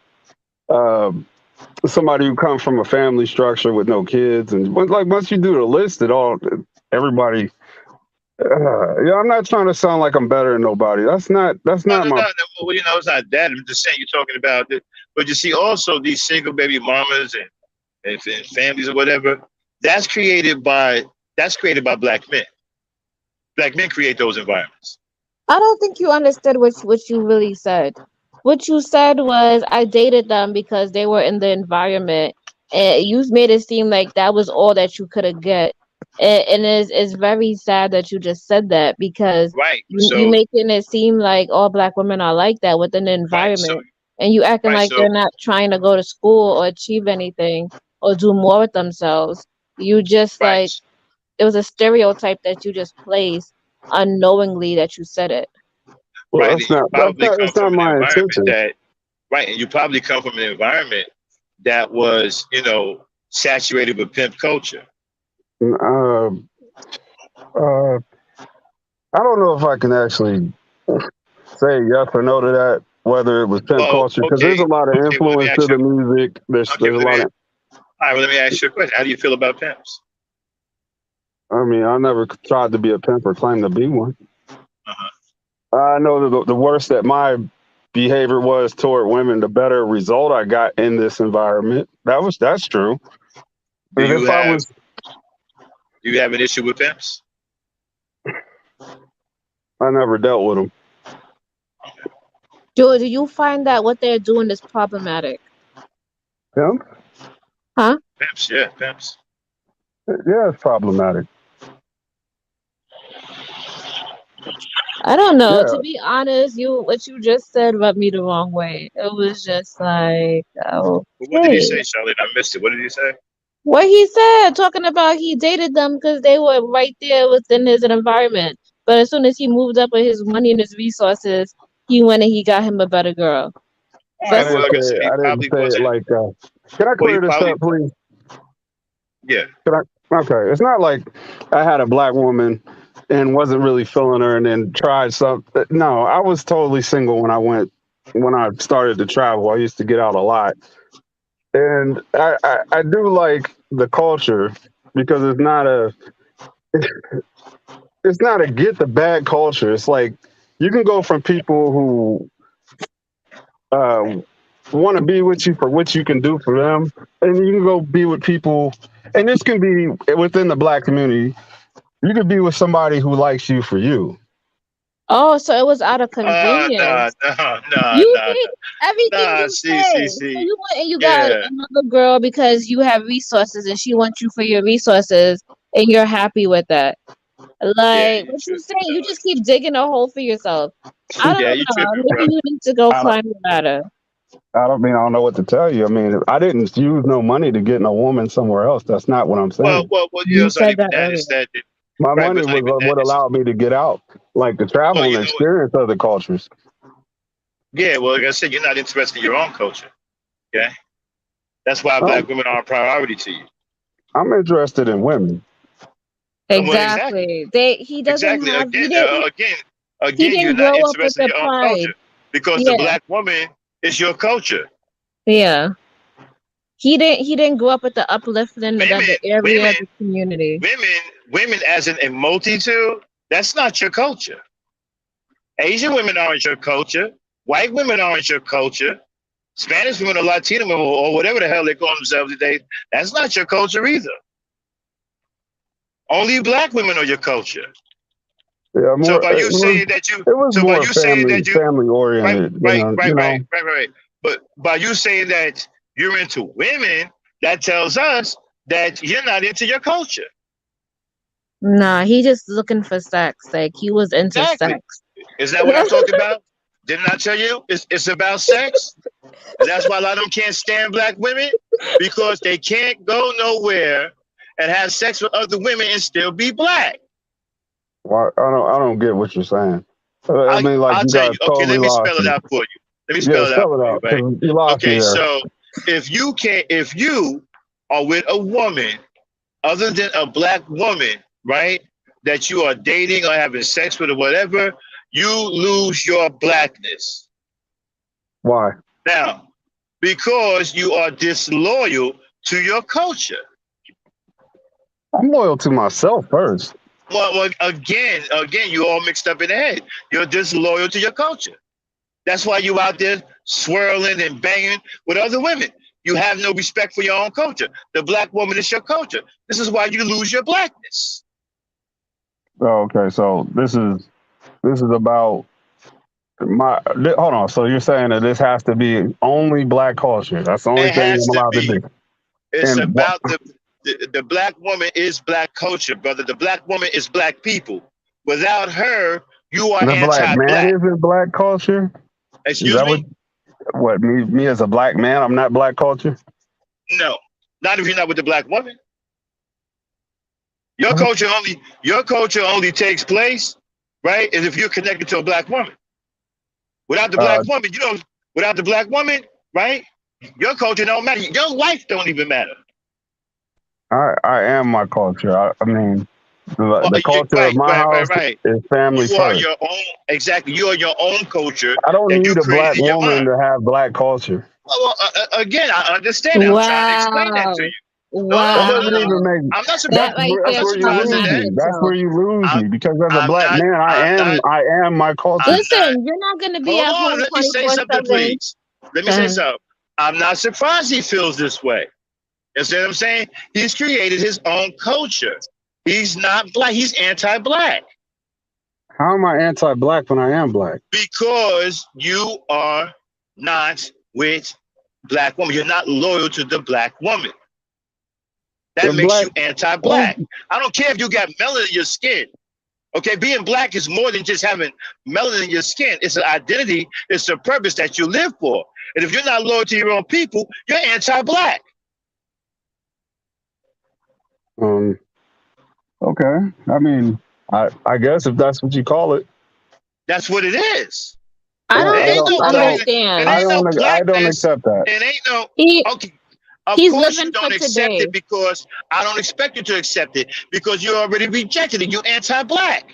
uh, somebody who comes from a family structure with no kids, and like once you do the list, it all everybody. Yeah, I'm not trying to sound like I'm better than nobody. That's No, not no, my. no, no. Well, it's not that. I'm just saying you're talking about it. But you see, also these single baby mamas and families or whatever, that's created by that's created by black men. Black men create those environments. I don't think you understood what you really said. What you said was I dated them because they were in the environment, and you made it seem like that was all that you could have get. And it's very sad that you just said that because Right. you making it seem like all black women are like that within the Right. So environment, and you acting right. like So they're not trying to go to school or achieve anything or do more with themselves. You just like right. it was a stereotype that you just placed unknowingly that you said it. Well, Right. And you probably come that's not from an my environment intention. that right, and you probably come from an environment that was, saturated with pimp culture. Uh, uh, I don't know if I can actually say yes or no to that. Whether it was pimp Well, culture, because there's okay, a lot of okay. Well, let me influence to ask you. the music. Okay, There's well, a lot of. all right. Well, let me ask you a question. How do you feel about pimps? I mean, I never tried to be a pimp or claim to be one. Uh-huh. I know that the worse that my behavior was toward women, the better result I got in this environment. That's true. Do And you if I have was, do you have an issue with pimps? I never dealt with them. Do you find that what they're doing is problematic? Pimp? Huh? Pimps, yeah, pimps. Yeah, it's problematic. I don't know. Yeah, To be honest, what you just said rubbed me the wrong way. It was just like, But what did he okay. say, Charlotte? I missed it. What did he say? What he said, talking about he dated them because they were right there within his environment. But as soon as he moved up with his money and his resources, he went and he got him a better girl. All right. Well, Versus, like I said, he I didn't probably say it wasn't. like. Can I Well, he clear this probably, up, please? yeah. Can I? Okay, it's not like I had a black woman and wasn't really feeling her, and then tried something. No, I was totally single when I went. when I started to travel. I used to get out a lot, and I do like the culture because it's not a get the bad culture. It's like you can go from people who uh, want to be with you for what you can do for them, and you can go be with people, and this can be within the black community. You could be with somebody who likes you for you. Oh, so it was out of Nah, convenience. nah, nah, You nah, did everything nah. you See, see, said. So see. you went and you got Yeah, another girl because you have resources and she wants you for your resources and you're happy with that. yeah. Like You what you tripping, saying, you dog. just keep digging a hole for yourself. I don't Yeah, you know. tripping, bro. Maybe you need to go I don't, climb the ladder. I don't mean I don't know what to tell you. I mean, I didn't use no money to get no woman somewhere else. That's not what I'm saying. You know, You it's not said even that that. earlier. It's that, My right? But money it's not was even that. what It's allowed me to get out, like to well, travel you and know what? experience other cultures. Yeah, well, like I said, you're not interested in your own culture. Okay, that's why Um, black women are a priority to you. I'm interested in women. Well, exactly, Exactly. He doesn't exactly. have he Again, you're didn't not grow up with interested in the your own pride. culture because the Yeah. black woman is your culture. Yeah. He didn't grow up with the uplifting of Women, the area, women, the community. women, women, as in a multitude. That's not your culture. Asian women aren't your culture. White women aren't your culture. Spanish women or Latino women or whatever the hell they call themselves today, that's not your culture either. Only black women are your culture. Yeah, So more. by you saying that you, It was so by more you saying that you, family right, oriented. right, right, right, right, right. But by you saying that you're into women, that tells us that you're not into your culture. Nah, he just looking for sex. Like he was into Exactly. sex. Is that what I'm talking about? Didn't I tell you? It's about sex. And that's why a lot of them can't stand black women because they can't go nowhere and have sex with other women and still be black. Well, I don't get what you're saying. I mean, like I'll you tell guys you. Okay, totally let me lost spell it me. out for you. Let me Yeah, spell it out spell it for you, out right? because you lost me Okay, there. so if you are with a woman other than a black woman, right, that you are dating or having sex with or whatever, you lose your blackness. Why? Now, because you are disloyal to your culture. I'm loyal to myself first. Well, again, you all mixed up in the head. You're disloyal to your culture. That's why you out there swirling and banging with other women. You have no respect for your own culture. The black woman is your culture. This is why you lose your blackness. Oh, okay, so this is about hold on. So you're saying that this has to be only black culture? That's the only It thing has I'm to allowed to be. do. It's And what? about the black woman is black culture, brother. The black woman is black people. Without her, you are The black man anti-black. isn't black culture? Is Excuse that me? what me as a black man? I'm not black culture. No, not if you're not with the black woman. What? Your culture only takes place, right? Is if you're connected to a black woman. Without the Uh, black woman, without the black woman, right? Your culture don't matter. Your life don't even matter. I am my culture. I mean, Well, the culture of right, my right, right, house right. is family You are first. your own, exactly. You are your own culture I don't that you need a created black in your woman mind. to have black culture. Again, I understand it. I'm trying to explain that to Wow. you. No, no, That no, no, doesn't no, no. even Wow. make. I'm not That surprised. right I'm That's not there where you surprised at lose that. me. problematic That's where talk. you lose I'm, me because as a I'm black not. man, I'm not. I am my culture. I'm not. Listen, you're not gonna be Hold at on. home Let me say something, 24/7. please. Let me say something. I'm not surprised he feels this way. You see what I'm saying? He's created his own culture. He's not black. He's anti-black How am I anti-black when I am black? because you are not with black woman. You're not loyal to the black woman. The That makes black. you anti-black. I don't care if you got melanin in your skin. Okay, being black is more than just having melanin in your skin. It's an identity. It's a purpose that you live for. And if you're not loyal to your own people, you're anti-black. Um. Okay. I mean, I guess if that's what you call it. That's what it is. I Yeah, don't It ain't think no he it understands. ain't no I don't blackness. accept that. It ain't no He okay. Of he's course you living for don't accept today. it because I don't expect you to accept it because you already rejected it. You're anti-black.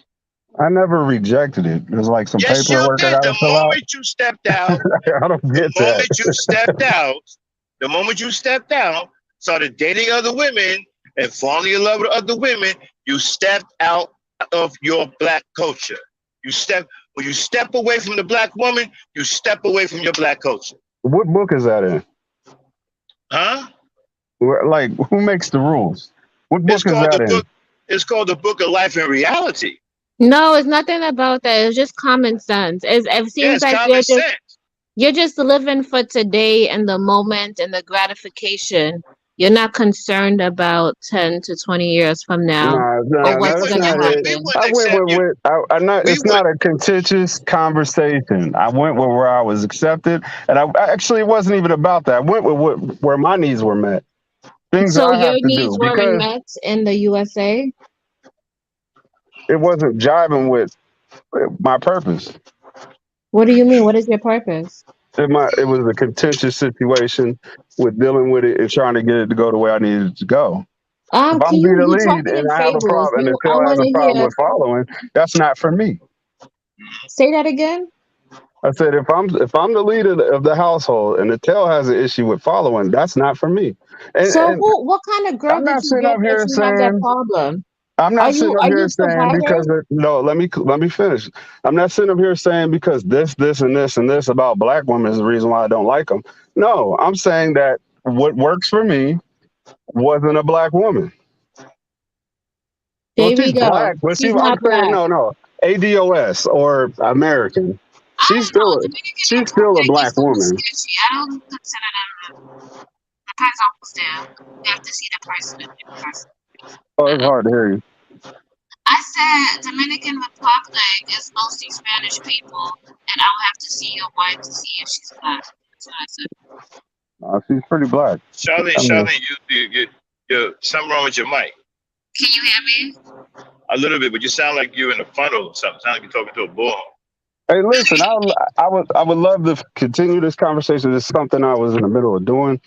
I never rejected it. There's like some Yes, you paperwork I did. got to fill out. You stepped out, I don't the get that. moment you stepped out, the moment you stepped out, started dating other women and falling in love with other women, you stepped out of your black culture. When you step away from the black woman, you step away from your black culture. What book is that in? Huh? Like, who makes the rules? What It's book is called that the in? book. It's called the Book of Life and Reality. No, it's nothing about that. It's just common sense. It Yeah, seems it's like common sense. you're just living for today and the moment and the gratification. You're not concerned about 10 to 20 years from now Nah, or nah, what's that's gonna not it. We happen. wouldn't I went accept you. with I'm not. We It's would. not a contentious conversation. I went with where I was accepted, and actually it wasn't even about that. I went with where my needs were met, things that So I your have to needs do weren't because met in the USA? it wasn't jiving with my purpose. What do you mean? What is your purpose? It was a contentious situation with dealing with it and trying to get it to go the way I needed it to go. If I'm Can be the you lead talking and in I have a fables? problem and the I tail has want a to problem hear. with following, that's not for me. Say that again. I said if I'm the leader of the household and the tail has an issue with following, that's not for me. So And what kind of girl I'm did not you sitting get up that here you have that saying problem? I'm not sitting up Are you here a saying provider? because no, let me finish. I'm not sitting up here saying because this and this and this about black women is the reason why I don't like them. No, I'm saying that what works for me wasn't a black woman. Well, There we she's go. black, but She's I'm not saying black. no, ADOS or American. I She's don't know. still Dominican she's still a Republic is black so woman. sketchy. I don't consider them. Depends on who's there. You have to see the person in person. Oh, it's hard to hear you. I said Dominican Republic is mostly Spanish people, and I would have to see your wife to see if she's black. That's what I said. She's pretty black. I mean, Charlene, you something wrong with your mic. Can you hear me? A little bit, but you sound like you're in a funnel or something. Sound like you're talking to a bull. hey, listen, I would love to continue this conversation. It's something I was in the middle of doing.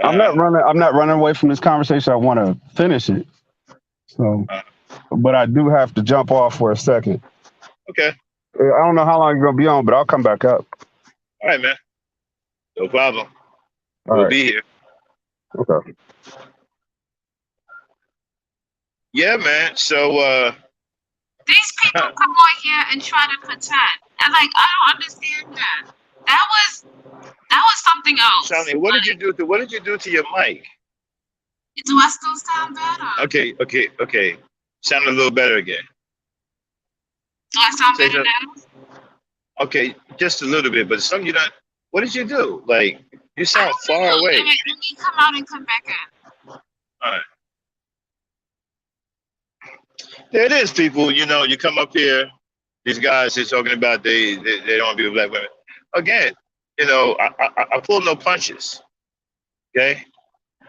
Uh-huh. I'm not running away from this conversation. I want to finish it. So, Uh-huh. but I do have to jump off for a second. Okay. I don't know how long you're gonna be on, but I'll come back up. All right, man. No problem. All We'll right. be here. Okay. Yeah, man. So These people come on here and try to pretend. And like I don't understand that. That was something else. Charlene, what did you do to your mic? Do I still sound better? Okay. Sound a little better again. Do I sound Say better something. now? Okay, just a little bit, but some you not. What did you do? Like you I sound don't far know. away. Let me come out and come back in. All right. There it is, people. You come up here. These guys are talking about they don't want to be with black women. Again, I pull no punches. Okay,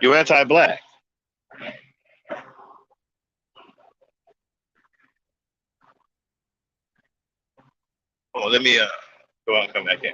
you're anti-black. Oh, let me go out and come back in.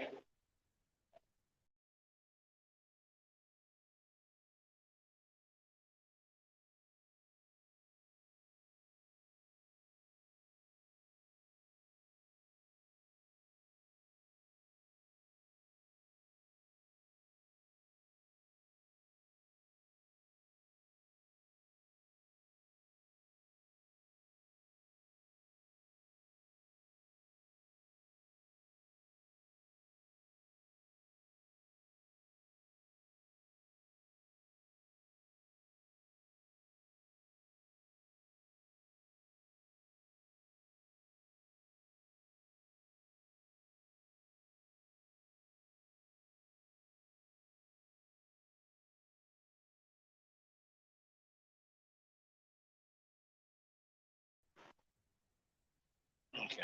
Okay.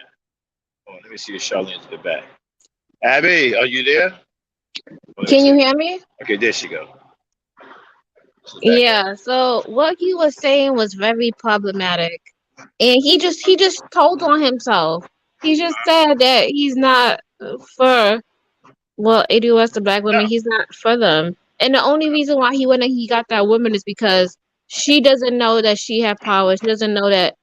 Oh, let me see if Charlene's in the back. Abby, are you there? Oh, Can that's you it. hear me? Okay, there she go. She's back up. Yeah, so what he was saying was very problematic. And he just told on himself. He just said that he's not for ADOS the black No, women, he's not for them. And the only reason why he went and he got that woman is because she doesn't know that she had power. She doesn't know that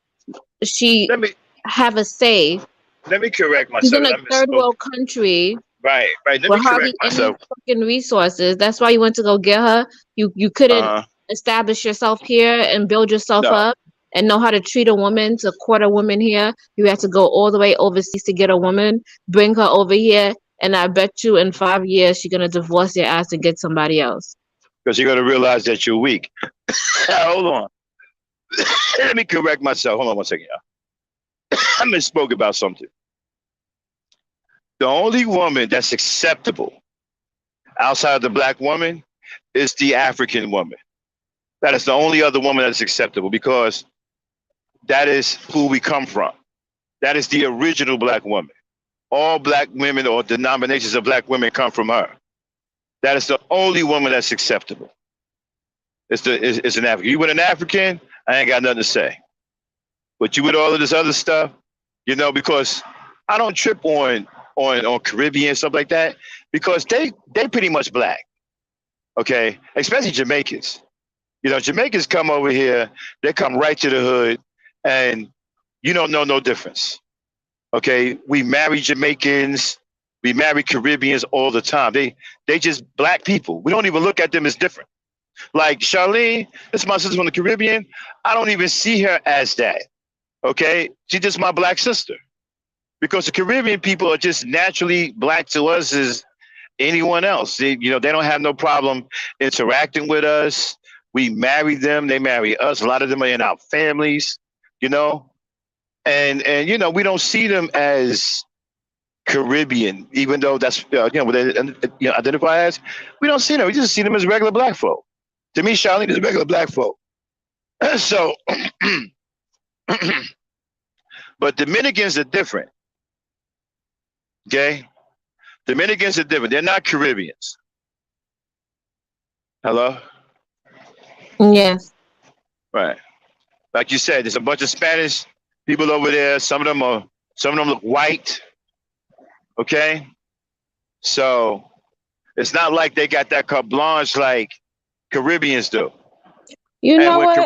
she let me. have a say. Let me correct He's myself. in a I third misspoke. world country Right, right. Let with me hardly correct any myself. fucking resources. That's why you went to go get her. You couldn't Uh, establish yourself here and build yourself no, up and know how to treat a woman, to court a woman here. You had to go all the way overseas to get a woman, bring her over here, and I bet you in 5 years she's gonna divorce your ass and get somebody else. because you're gonna realize that you're weak. Hold on. Let me correct myself. Hold on 1 second, y'all. I misspoke about something. The only woman that's acceptable outside of the black woman is the African woman. That is the only other woman that's acceptable because that is who we come from. That is the original black woman. All black women or denominations of black women come from her. That is the only woman that's acceptable. It's an African. You with an African, I ain't got nothing to say. But you with all of this other stuff, because I don't trip on Caribbean stuff like that because they pretty much black. Okay, especially Jamaicans. Jamaicans come over here, they come right to the hood, and you don't know no difference. Okay, we marry Jamaicans, we marry Caribbeans all the time. They just black people. We don't even look at them as different. Like Charlene, this is my sister from the Caribbean. I don't even see her as that. Okay, she's just my black sister because the Caribbean people are just naturally black to us as anyone else. They don't have no problem interacting with us. We marry them, they marry us. A lot of them are in our families, and we don't see them as Caribbean, even though that's what they identify as. We don't see them. We just see them as regular black folk. To me, Charlene is regular black folk. So, but Dominicans are different. Okay, Dominicans are different. They're not Caribbeans. Hello. Yes. Right. Like you said, there's a bunch of Spanish people over there. Some of them look white. Okay. So it's not like they got that carte blanche like Caribbeans do. You And know what?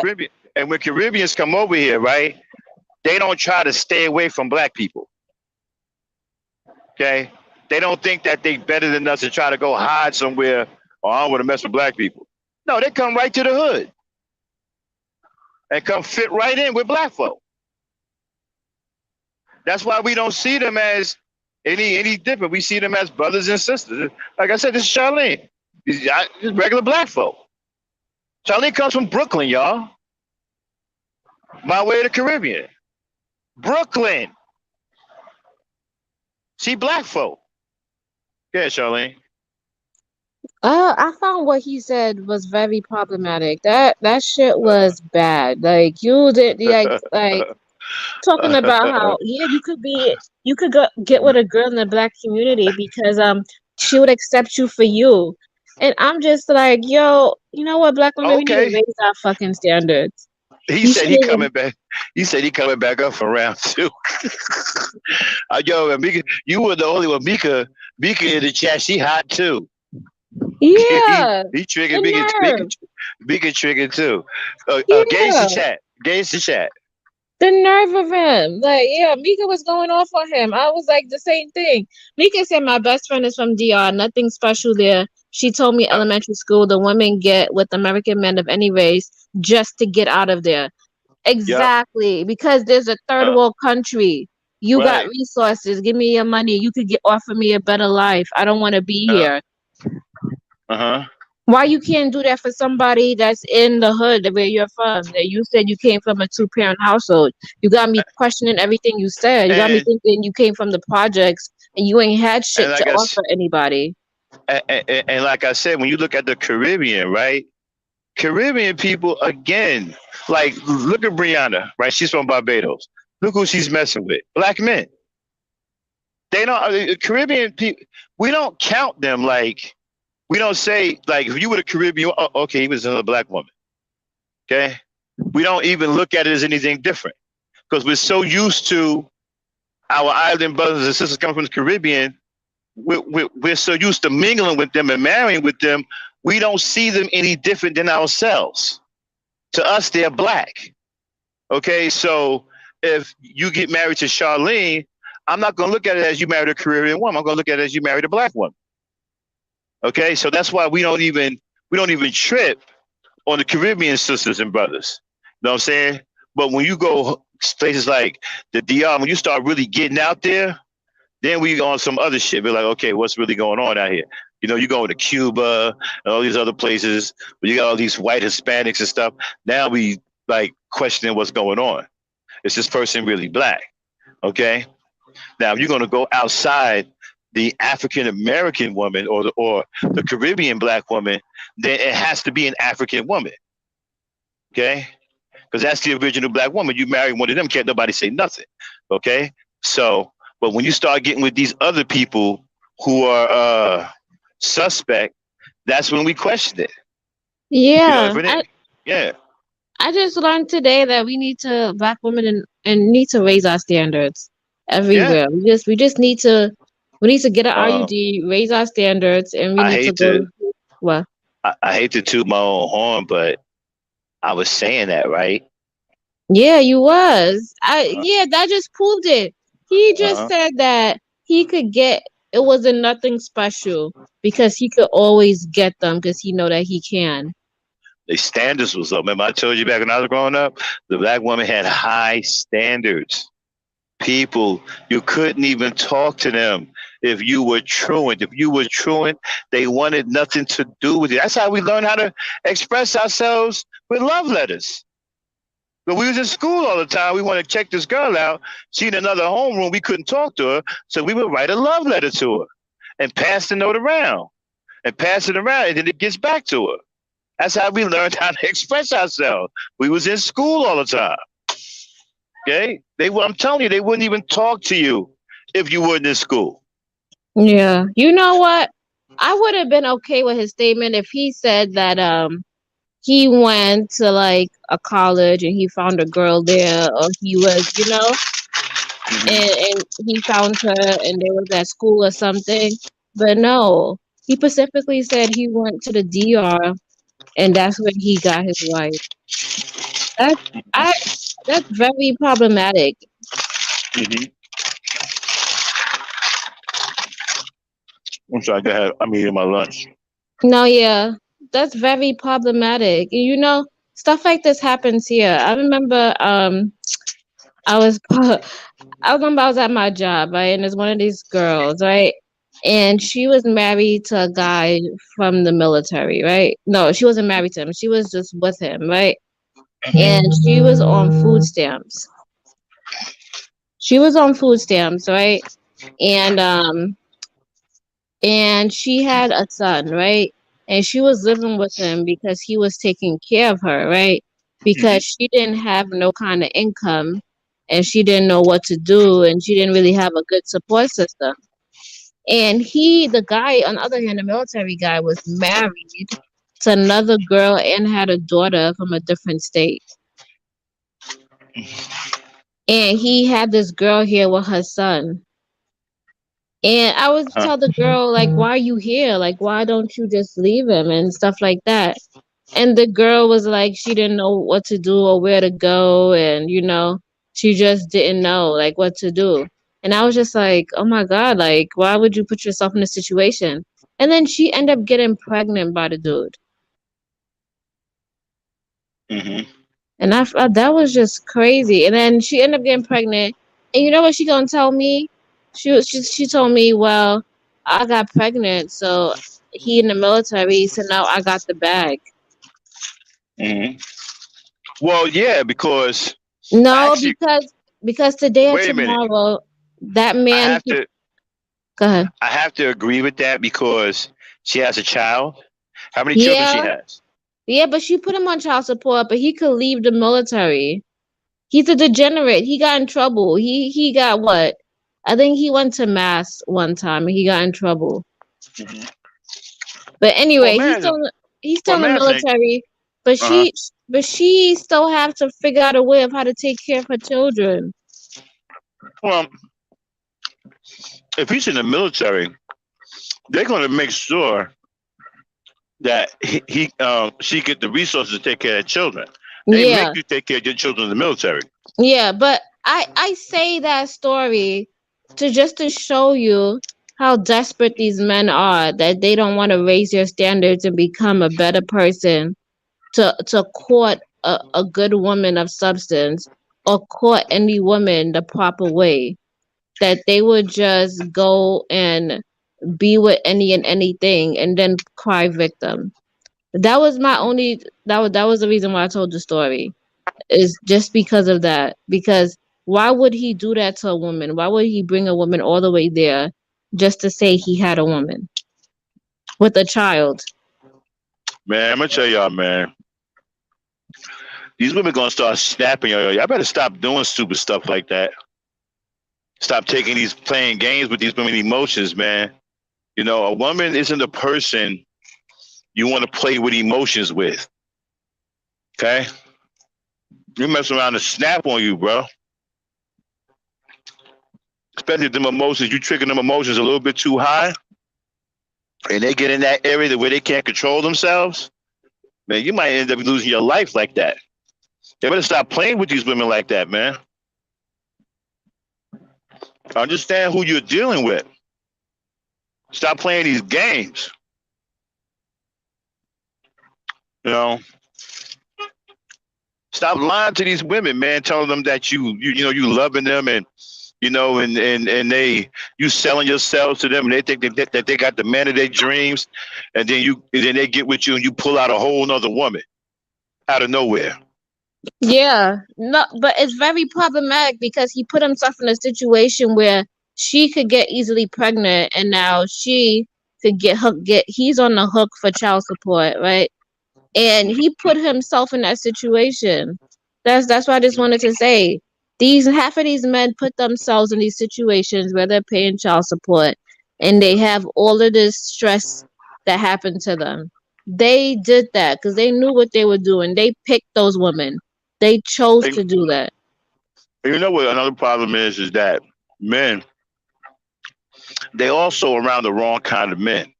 when Caribbeans come over here, right, they don't try to stay away from black people. Okay. They don't think that they better than us and try to go hide somewhere. Or I don't want to mess with black people. No, they come right to the hood and come fit right in with black folk. That's why we don't see them as any different. We see them as brothers and sisters. Like I said, this is Charlene. This regular black folk. Charlene comes from Brooklyn, y'all. My way to the Caribbean. Brooklyn. She black folk. Yeah, Charlene. I found what he said was very problematic. That shit was bad. Like you did, like talking about how yeah you could go get with a girl in the black community because she would accept you for you, and I'm just like yo, you know what, black women, we need to Okay. raise our fucking standards. He You said shouldn't he even coming back. He said he coming back up for round two. Yo, and Mika, you were the only one. Mika in the chat. She hot too. yeah he triggered. the nerve Mika triggered too. Gauge the yeah. chat. Gauge the chat. The nerve of him. Like, yeah, Mika was going off on him. I was like the same thing. Mika said my best friend is from DR, nothing special there. She told me Uh, elementary school the women get with American men of any race just to get out of there. yep. Exactly. Because there's a third Uh, world country. You got right. resources. Give me your money. You could offer me a better life. I don't want to be Uh here. huh. Why you can't do that for somebody that's in the hood where you're from? That you said you came from a two-parent household. You got me questioning everything you said. You got me And thinking you came from the projects and you ain't had and shit to like I s- offer anybody. and like I said, when you look at the Caribbean, right? Caribbean people again, like look at Brianna, right? She's from Barbados. Look who she's messing with. Black men. They don't Caribbean people. We don't count them like we don't say like if you were a Caribbean, oh, okay, he was another black woman. Okay, we don't even look at it as anything different because we're so used to our island brothers and sisters coming from the Caribbean. We're so used to mingling with them and marrying with them. We don't see them any different than ourselves. To us, they're black. Okay, so if you get married to Charlene, I'm not going to look at it as you married a Caribbean woman. I'm going to look at it as you married a black woman. Okay, so that's why we don't even trip on the Caribbean sisters and brothers. You know what I'm saying? But when you go places like the DR, when you start really getting out there, then we on some other shit. We're like, okay, what's really going on out here? You go to Cuba and all these other places where you got all these white Hispanics and stuff. Now we like questioning what's going on. Is this person really black? Okay. Now, if you're going to go outside the African American woman or the Caribbean black woman, then it has to be an African woman. Okay. Because that's the original black woman. You marry one of them, can't nobody say nothing. Okay. So, but when you start getting with these other people who are suspect, that's when we question it. Yeah, If it ain't, yeah, I just learned today that we need to black women and need to raise our standards yeah. everywhere. We need to get an Uh, RUD, raise our standards, and we I need to hate go to, to well, I hate to toot my own horn, but I was saying that, right? yeah, you was. I Uh-huh. yeah, that just proved it. He just Uh-huh. said that he could get it wasn't nothing special because he could always get them because he know that he can. The standards was up. Remember, I told you back when I was growing up, the black woman had high standards. People, you couldn't even talk to them if you were truant. If you were truant, they wanted nothing to do with it. That's how we learned how to express ourselves with love letters. But we was in school all the time. We want to check this girl out. She in another homeroom. We couldn't talk to her, so we would write a love letter to her and pass the note around and pass it around, and then it gets back to her. That's how we learned how to express ourselves. We was in school all the time. Okay, I'm telling you, they wouldn't even talk to you if you weren't in school. Yeah. You know what? I would have been okay with his statement if he said that he went to like a college and he found a girl there or he was, Mm-hmm. and he found her and they was at school or something. But no, he specifically said he went to the DR and that's where he got his wife. That's I that's very problematic. Mm-hmm. I'm sorry, go ahead. I'm eating my lunch. No, yeah, that's very problematic. Stuff like this happens here. I remember I was I remember I was at my job, right? And there's one of these girls, right? And she was married to a guy from the military, right? No, she wasn't married to him. She was just with him, right? And she was on food stamps. She was on food stamps, right? And she had a son, right? And she was living with him because he was taking care of her, right? Because Mm-hmm. she didn't have no kind of income and she didn't know what to do and she didn't really have a good support system. And the guy, on the other hand, the military guy was married to another girl and had a daughter from a different state. And he had this girl here with her son. And I would Uh-huh. tell the girl, like, why are you here? Like, why don't you just leave him and stuff like that? And the girl was like, she didn't know what to do or where to go. And, she just didn't know, like, what to do. And I was just like, oh my God, like, why would you put yourself in this situation? And then she ended up getting pregnant by the dude. Mm-hmm. And I thought that was just crazy. And then she ended up getting pregnant. And you know what she gonna tell me? She told me, well, I got pregnant, so he in the military, so now I got the bag. Mm-hmm. Well, yeah, because No, actually, because today or wait a minute. tomorrow, that I man have to go ahead. I have to agree with that because she has a child. How many children she Yeah, has? yeah, but she put him on child support, but he could leave the military. He's a degenerate. He got in trouble. He got what? I think he went to mass one time and he got in trouble. Mm-hmm. But Well, anyway, imagine. he's still Well, in the imagine. military, but Uh huh. she still have to figure out a way of how to take care of her children. Well, if he's in the military, they're going to make sure that she get the resources to take care of children. They Yeah, make you take care of your children in the military. yeah, but I say that story to just to show you how desperate these men are, that they don't want to raise their standards and become a better person to court a good woman of substance, or court any woman the proper way, that they would just go and be with any and anything and then cry victim. That was my only, that was the reason why I told the story, is just because of that. Because why would he do that to a woman? Why would he bring a woman all the way there just to say he had a woman with a child? Man, I'm gonna tell y'all, man. These women gonna start snapping, yo. Y'all better stop doing stupid stuff like that. Stop taking these playing games with these women emotions, man. You know, a woman isn't a person you want to play with emotions with. Okay? You mess around and snap on you, bro. Especially if them emotions, you trigger them emotions a little bit too high, and they get in that area where they can't control themselves, man, you might end up losing your life like that. You better stop playing with these women like that, man. Understand who you're dealing with. Stop playing these games. You know, stop lying to these women, man. Telling them that you loving them, and and you selling yourselves to them, and they think that they got the man of their dreams, and then they get with you and you pull out a whole nother woman out of nowhere. Yeah, no, but it's very problematic because he put himself in a situation where she could get easily pregnant, and now she could get he's on the hook for child support, right? And he put himself in that situation. That's what I just wanted to say. These half of these men put themselves in these situations where they're paying child support, and they have all of this stress that happened to them. They did that because they knew what they were doing. They picked those women. They chose And to do that. you know what another problem is that men, they also around the wrong kind of men.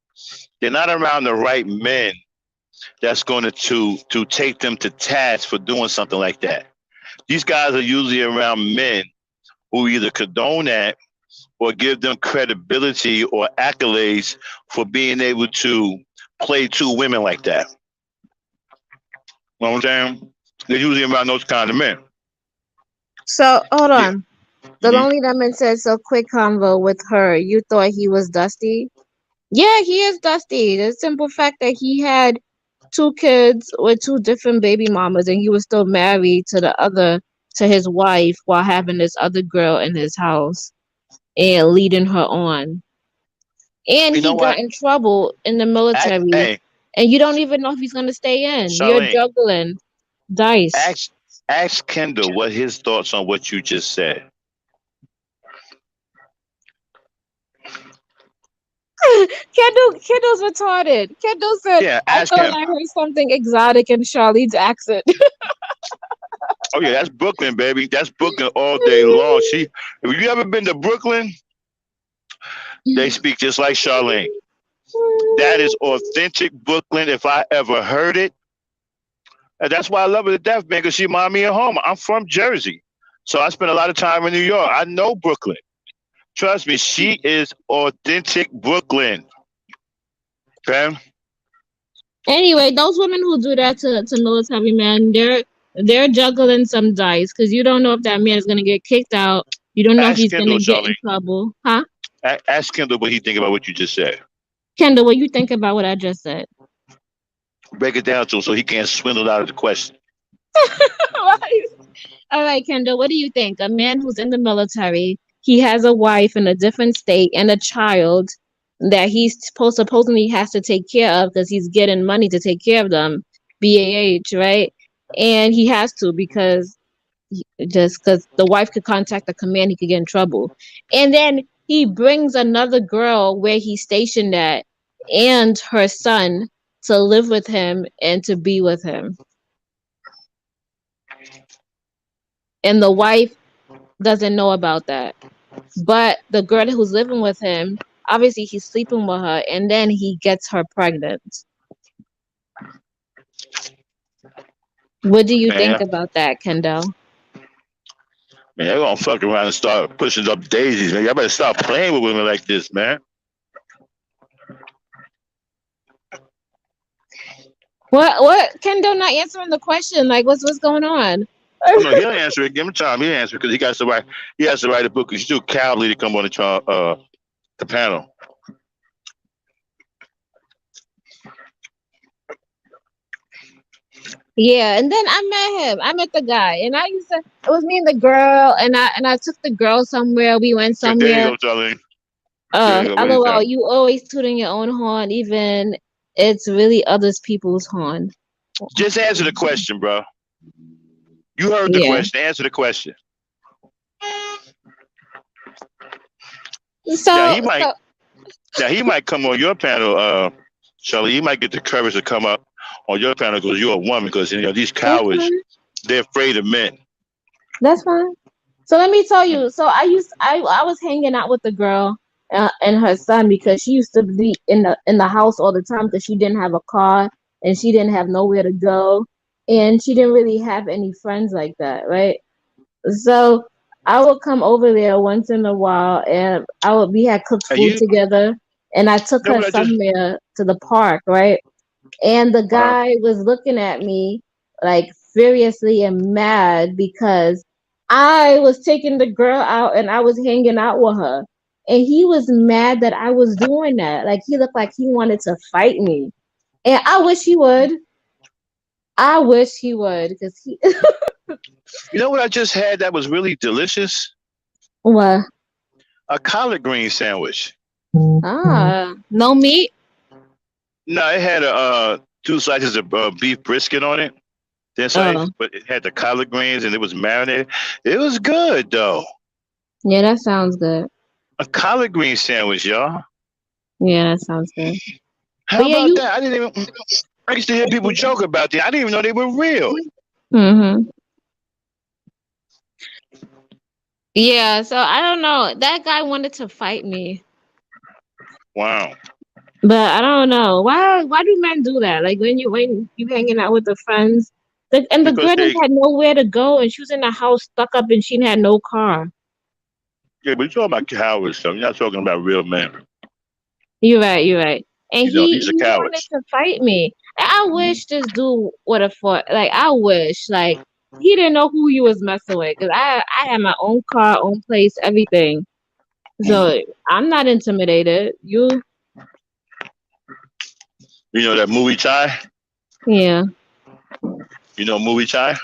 They're not around the right men that's going to take them to task for doing something like that. These guys are usually around men who either condone that or give them credibility or accolades for being able to play two women like that. You know what I'm saying? They're usually around those kind of men. So hold Yeah. on. The Mm-hmm. lonely lemon said, "So quick convo with her. You thought he was dusty? Yeah, he is dusty. The simple fact that he had two kids with two different baby mamas, and he was still married to to his wife, while having this other girl in his house and leading her on. And You know he got what? in trouble in the military, Hey, and you don't even know if he's gonna stay in. You're Charlene, juggling dice. ask ask Kendall what his thoughts on what you just said. Kendall's retarded. Kendall said, Yeah, "I ask thought him. I heard something exotic in Charlene's accent." Oh yeah, that's Brooklyn, baby. That's Brooklyn all day long. If you ever been to Brooklyn, they speak just like Charlene. That is authentic Brooklyn if I ever heard it. And that's why I love her to death, man, because she reminds me of home. I'm from Jersey. So I spent a lot of time in New York. I know Brooklyn. Trust me, she is authentic Brooklyn. Okay? Anyway, those women who do that to military men, they're juggling some dice because you don't know if that man is gonna get kicked out. You don't know if Ask he's Kendall, gonna get in Charlene. trouble, huh? Ask Kendall what he think about what you just said. Kendall, what you think about what I just said? Break it down to him so he can't swindle out of the question. All right, Kendall, what do you think? A man who's in the military, he has a wife in a different state and a child that supposedly has to take care of because he's getting money to take care of them, BAH, right? And he has to because just because the wife could contact the command, he could get in trouble. And then he brings another girl where he's stationed at and her son to live with him and to be with him. And the wife doesn't know about that. But the girl who's living with him, obviously he's sleeping with her and then he gets her pregnant. What do you think Man, about that, Kendall? Man, they're gonna fuck around and start pushing up daisies, man. Y'all better stop playing with women like this, man. What? Kendall not answering the question. Like, what's going on? I'm like, he'll answer it. Give him time. He'll answer it because he got to write. He has to write a book. He's too cowardly to come on the panel. Yeah, and then I met him. I met the guy, and I used to. It was me and the girl, and I took the girl somewhere. We went Okay, there you somewhere. go, Charlene. There you go. What is LOL. that? You always tooting your own horn, even it's really others people's horn. Just answer the question, bro. You heard the Yeah. question. Answer the question. Now he So might. so Now he might come on your panel, Charlie. He might get the courage to come up on your panel because you're a woman. Because these that's cowards, fine. they're afraid of men. That's fine. So let me tell you. So I was hanging out with the girl and her son because she used to be in the house all the time because she didn't have a car and she didn't have nowhere to go and she didn't really have any friends like that, right? So I would come over there once in a while and we had cooked And food you together and I took know her what I just? somewhere to the park, right? And the Uh, guy was looking at me like furiously and mad because I was taking the girl out and I was hanging out with her. And he was mad that I was doing that. Like he looked like he wanted to fight me. And I wish he would. I wish he would because he you know what I just had that was really delicious? what? A collard green sandwich. No meat. No, it had two slices of beef brisket on it. Then Oh, slice, but it had the collard greens and it was marinated. It was good though. yeah, that sounds good. A collard green sandwich, y'all. Yeah, that sounds good. How But yeah, about you. that? I didn't even. I used to hear people joke about that. I didn't even know they were real. Hmm. Yeah, so I don't know. That guy wanted to fight me. Wow. But I don't know why do men do that? Like when you hanging out with the friends, and the Because girl didn't they, had nowhere to go, and she was in the house stuck up, and she had no car. yeah, but you're talking about cowards, so you're not talking about real men. You're right, you're right. And These are he wanted cowards. to fight me. And I wish this dude would have fought. Like I wish, like he didn't know who he was messing with, cause I had my own car, own place, everything. So I'm not intimidated. You, You know that movie Chai? yeah, You know movie Chai?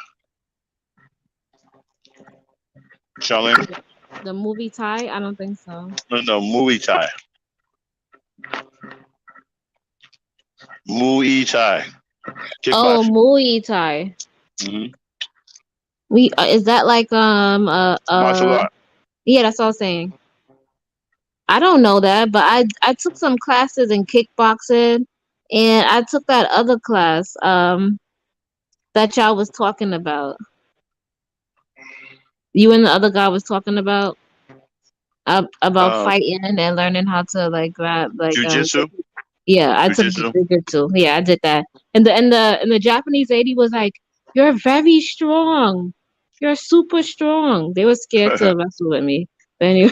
Charlene? the movie tie. I don't think so. No, no, movie Chai. Muay Thai. Oh, Kickboxing. Muay Thai. Hmm. We is that like Martial art. yeah, that's all I'm saying. I don't know that, but I took some classes in kickboxing and I took that other class that y'all was talking about. You and the other guy was talking about Uh, fighting and learning how to like grab like Jiu-jitsu. yeah, I took Jiu-jitsu. jujitsu. Yeah, I did that. And the Japanese lady was like, "You're very strong. You're super strong." They were scared to wrestle with me. But anyway,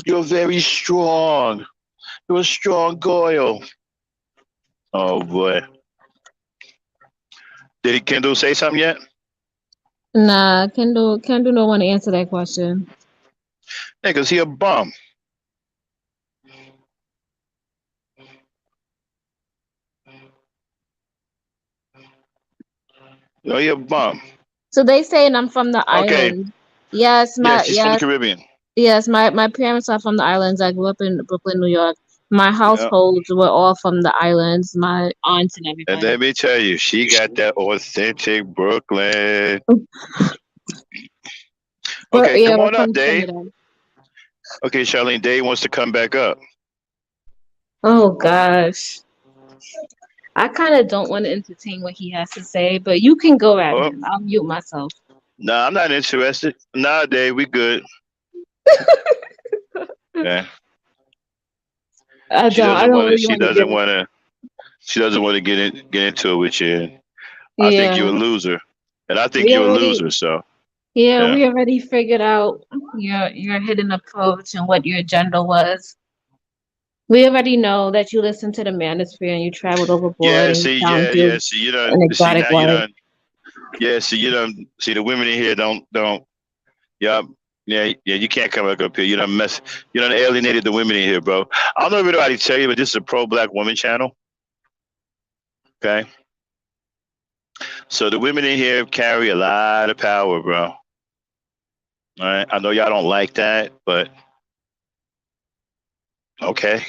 You're very strong. You're a strong girl. Oh boy. Did Kendall say something yet? nah, Kendall don't want to answer that question. Yeah, cause he a bum. He a bum. So they saying I'm from the Okay. island. Yes, Yeah, she's from the Caribbean. my parents are from the islands. I grew up in Brooklyn, New York. My Yeah. households were all from the islands. My aunts and And everybody. let me tell you, she got that authentic Brooklyn. But Okay, yeah, come we're on up, from Dave. Trinidad. Okay, Charlene, Dave wants to come back up. Oh gosh. I kind of don't want to entertain what he has to say, but you can go at Oh, him. I'll mute myself. no, I'm not interested. Nah, Dave, we good. Yeah. I She don't. I doesn't don't want to. really She want to get doesn't it. want to. She doesn't want to get into it with you. I think you're Yeah, a loser, and I think we you're a already loser. So yeah, yeah, we already figured out your hidden approach and what your agenda was. We already know that you listened to the manosphere and you traveled overboard yeah. and you See, found yeah, yeah. you See, you don't an see exotic now. You wife. don't. Yeah, see, you don't see the women in here. Don't. Yeah, yeah. You can't come back up here. You don't mess. You don't alienated the women in here, bro. I don't know if anybody tell you, but this is a pro-black woman channel. Okay, so the women in here carry a lot of power, bro. All right, I know y'all don't like that, but okay.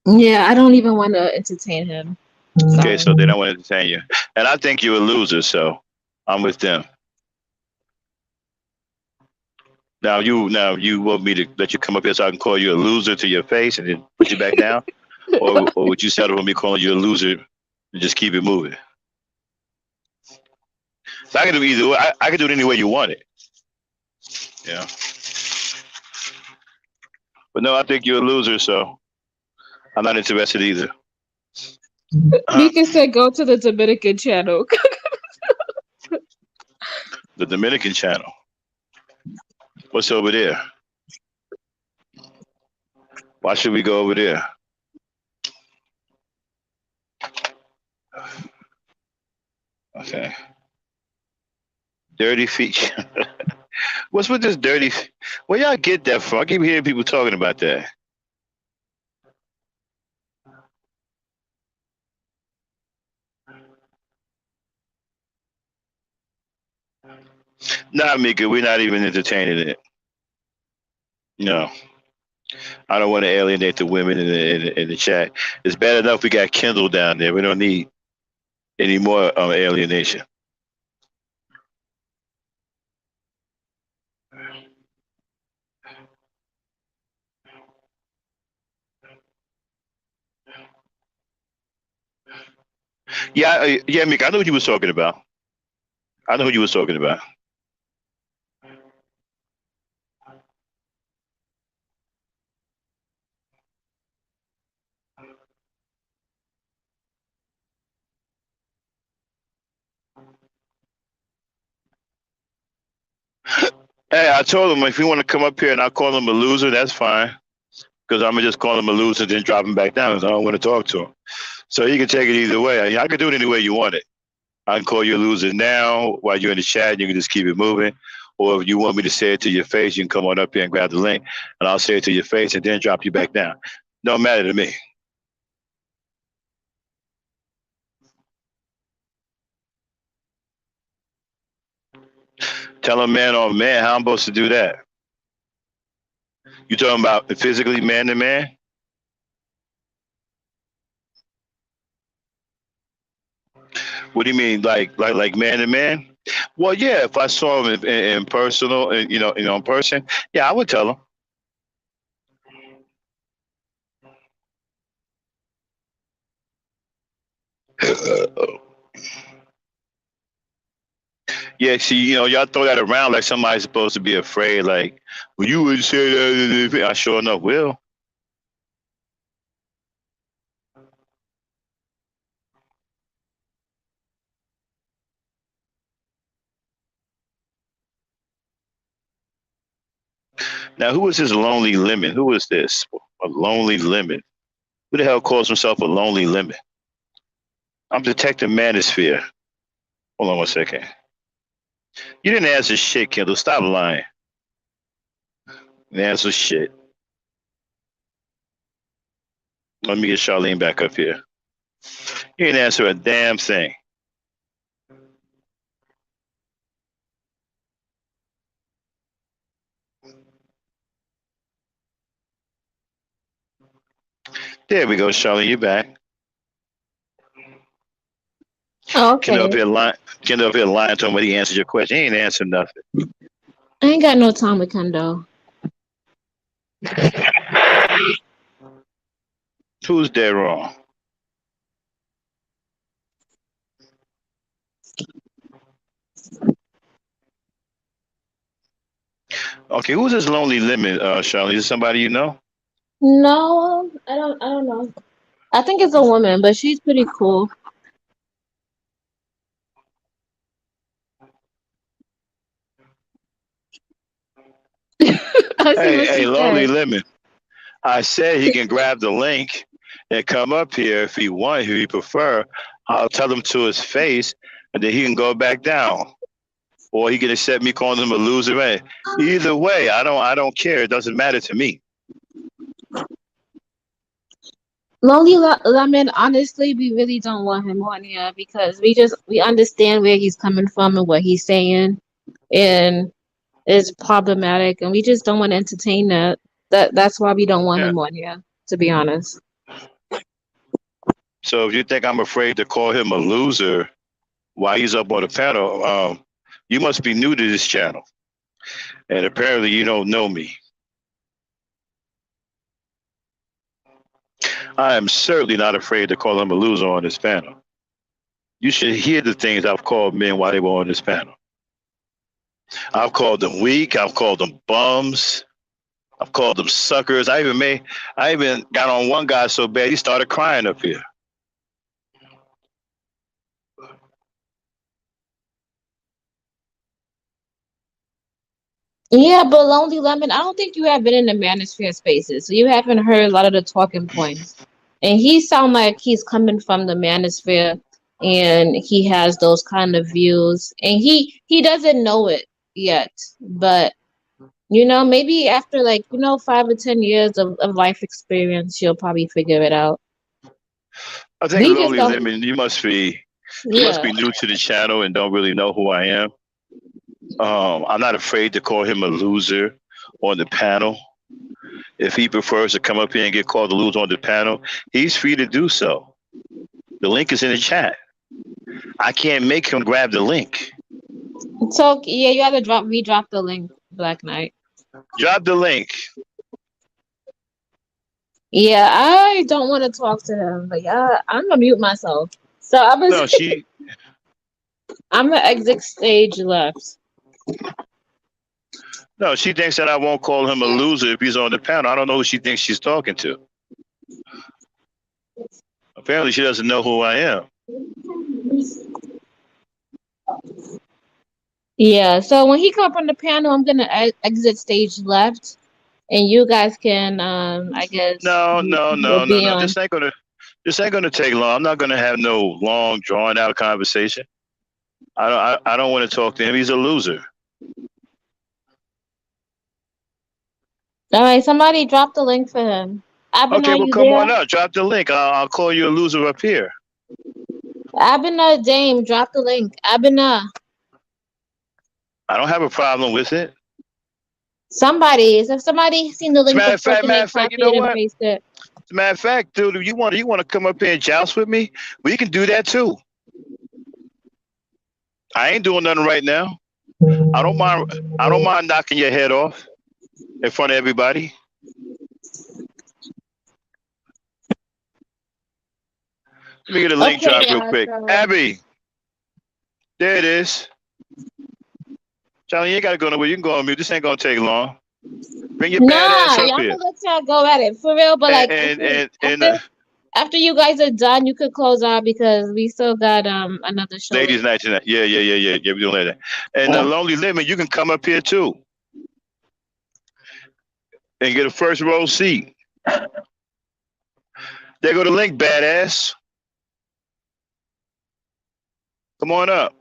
Yeah, I don't even want to entertain him. Okay, Sorry. so they don't want to entertain you, and I think you're a loser. So I'm with them. Now you want me to let you come up here so I can call you a loser to your face and then put you back down, or would you settle with me calling you a loser and just keep it moving? So I can do either way. I can do it any way you want it. Yeah. But no, I think you're a loser, so I'm not interested either. Deacon said go to the Dominican channel. The Dominican channel. What's over there? Why should we go over there? Okay. Dirty feet. What's with this dirty? Where y'all get that from? I keep hearing people talking about that. Nah, Mika, we're not even entertaining it. No, I don't want to alienate the women in the chat. It's bad enough we got Kendall down there. We don't need any more alienation. Yeah, yeah, Mika, I know what you was talking about. I know who you was talking about. Hey, I told him if you want to come up here and I call him a loser, that's fine. Because I'm gonna just call him a loser, then drop him back down. Because I don't want to talk to him. So you can take it either way. I can do it any way you want it. I can call you a loser now while you're in the chat. You can just keep it moving. Or if you want me to say it to your face, you can come on up here and grab the link, and I'll say it to your face and then drop you back down. Don't matter to me. Tell a man on man how I'm supposed to do that. You talking about physically man to man? What do you mean, like man to man? Well, yeah. If I saw him in personal, in person, yeah, I would tell him. Yeah, see, y'all throw that around like somebody's supposed to be afraid. Like, well, you would say that. I sure enough will. Now, who is this lonely lemon? Who is this? A lonely lemon? Who the hell calls himself a lonely lemon? I'm detecting manosphere. Hold on 1 second. You didn't answer shit, Kendall. Stop lying. You didn't answer shit. Let me get Charlene back up here. You didn't answer a damn thing. There we go, Charlene. You back. Oh, Kendall up okay. here lying. Kendall up here lying to him when he answered your question. He ain't answered nothing. I ain't got no time with Kendall. Who's dead wrong? Okay, who's this lonely lemon, Charlene? Is it somebody you know? No, I don't know. I think it's a woman, but she's pretty cool. I see Hey, what hey, she Lonely said. Lemon. I said he can grab the link and come up here if he want, if he prefer. I'll tell him to his face, and then he can go back down, or he can accept me calling him a loser. Hey, either way, I don't care. It doesn't matter to me. Lemon, honestly, we really don't want him on here because we understand where he's coming from and what he's saying, and it's problematic, and we just don't want to entertain that. That's why we don't want Yeah. him on here, to be honest. So if you think I'm afraid to call him a loser while he's up on the panel, you must be new to this channel, and apparently you don't know me. I am certainly not afraid to call him a loser on this panel. You should hear the things I've called men while they were on this panel. I've called them weak. I've called them bums. I've called them suckers. I even got on one guy so bad he started crying up here. Yeah, but Lonely Lemon, I don't think you have been in the manosphere spaces, so you haven't heard a lot of the talking points. And he sound like he's coming from the manosphere, and he has those kind of views, and he doesn't know it yet, but maybe after like 5 or 10 years of life experience, you'll probably figure it out. I think We just Lonely don't. Lemon, you must Yeah. be new to the channel and don't really know who I am. I'm not afraid to call him a loser on the panel. If he prefers to come up here and get called a loser on the panel, he's free to do so. The link is in the chat. I can't make him grab the link. So yeah, you have to redrop the link, Black Knight. Drop the link. Yeah, I don't want to talk to him, but yeah, I'm gonna mute myself. So No, she I'm gonna exit stage left. no, she thinks that I won't call him a loser if he's on the panel. I don't know who she thinks she's talking to. Apparently, she doesn't know who I am. Yeah, so when he come up on the panel, I'm gonna exit stage left, and you guys can, I guess, No, no, will no, no, be no. on. This ain't gonna take long. I'm not gonna have no long, drawn out conversation. I don't want to talk to him. He's a loser. All right, somebody drop the link for him. Okay, Abner, well, you come there? on up. Drop the link. I'll call you a loser up here. Abner, Dame, drop the link. Abner, I don't have a problem with it. somebody. If somebody seen the As a link before, can matter they of fact, you copy know it and what? paste it? As a matter of fact, dude, if you want to come up here and joust with me, we can do that too. I ain't doing nothing right now. I don't mind. I don't mind knocking your head off in front of everybody. Let me get a link Okay, drop real yeah. quick. So Abby, there it is. Charlie, you ain't got to go nowhere. You can go on mute. This ain't gonna take long. Bring your nah, badass up yeah, I'm here. gonna let y'all go at it for real. But And like and after and, and after after you guys are done, you could close out because we still got another show ladies' later. night tonight. Yeah, yeah, yeah, yeah. Yeah, we doing later. And the lonely lemon, you can come up here too and get a first row seat. There go the link, badass. Come on up.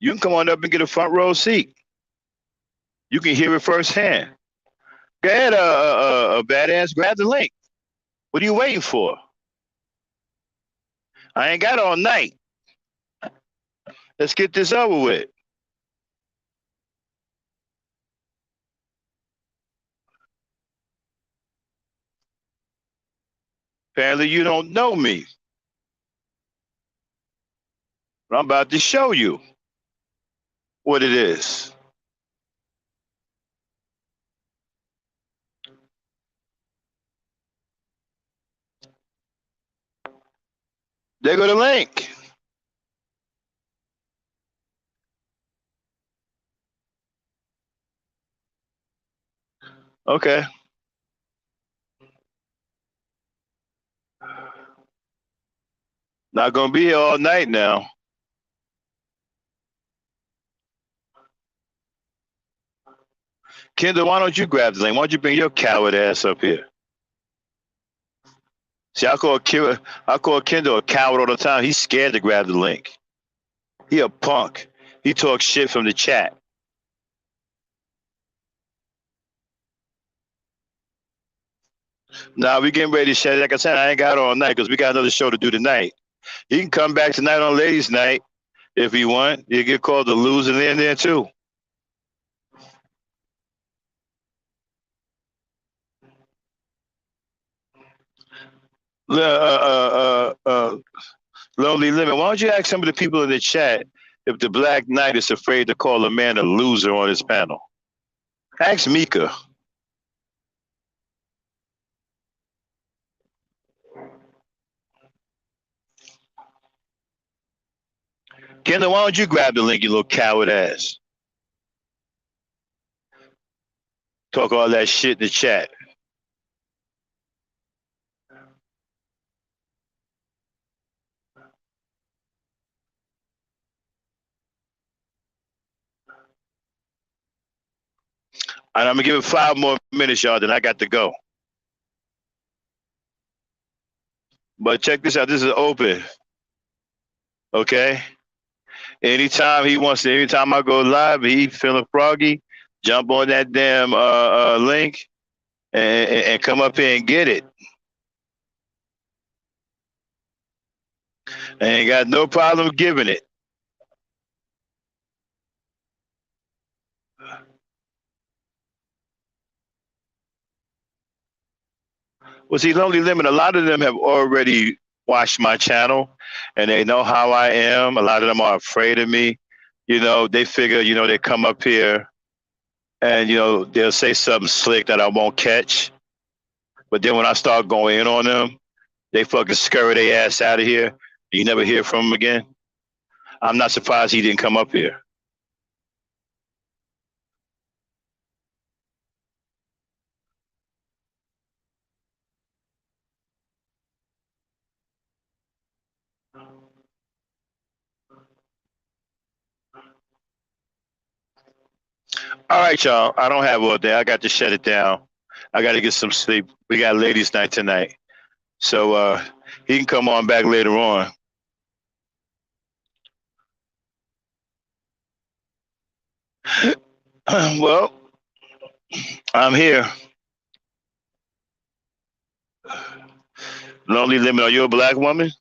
You can come on up and get a front row seat. You can hear it firsthand. Go ahead, badass. Grab the link. What are you waiting for? I ain't got all night. Let's get this over with. Apparently, you don't know me, but I'm about to show you what it is. There go the link. Okay. Not gonna be here all night now. Kendall, why don't you grab the link? Why don't you bring your coward ass up here? See, I call Kendall a coward all the time. He's scared to grab the link. He a punk. He talks shit from the chat. Now we getting ready to shut it. Like I said, I ain't got all night because we got another show to do tonight. He can come back tonight on Ladies' Night if he want. You get called the loser in there too. Lonely Limit. Why don't you ask some of the people in the chat if the Black Knight is afraid to call a man a loser on his panel? Ask Mika. Kendall, why don't you grab the link, you little coward ass? Talk all that shit in the chat. And I'm gonna give it 5 more minutes, y'all. Then I got to go. But check this out. This is open. Okay. Anytime he wants to, anytime I go live, he feeling froggy, jump on that damn link and come up here and get it. I ain't got no problem giving it. Well, see, Lonely Limit, a lot of them have already watched my channel and they know how I am. A lot of them are afraid of me. You know, they figure, you know, they come up here and, you know, they'll say something slick that I won't catch. But then when I start going in on them, they fucking scurry their ass out of here. You never hear from them again. I'm not surprised he didn't come up here. All right, y'all. I don't have all day. I got to shut it down. I got to get some sleep. We got ladies' night tonight. So he can come on back later on. Well, I'm here. Lonely Limit, are you a black woman?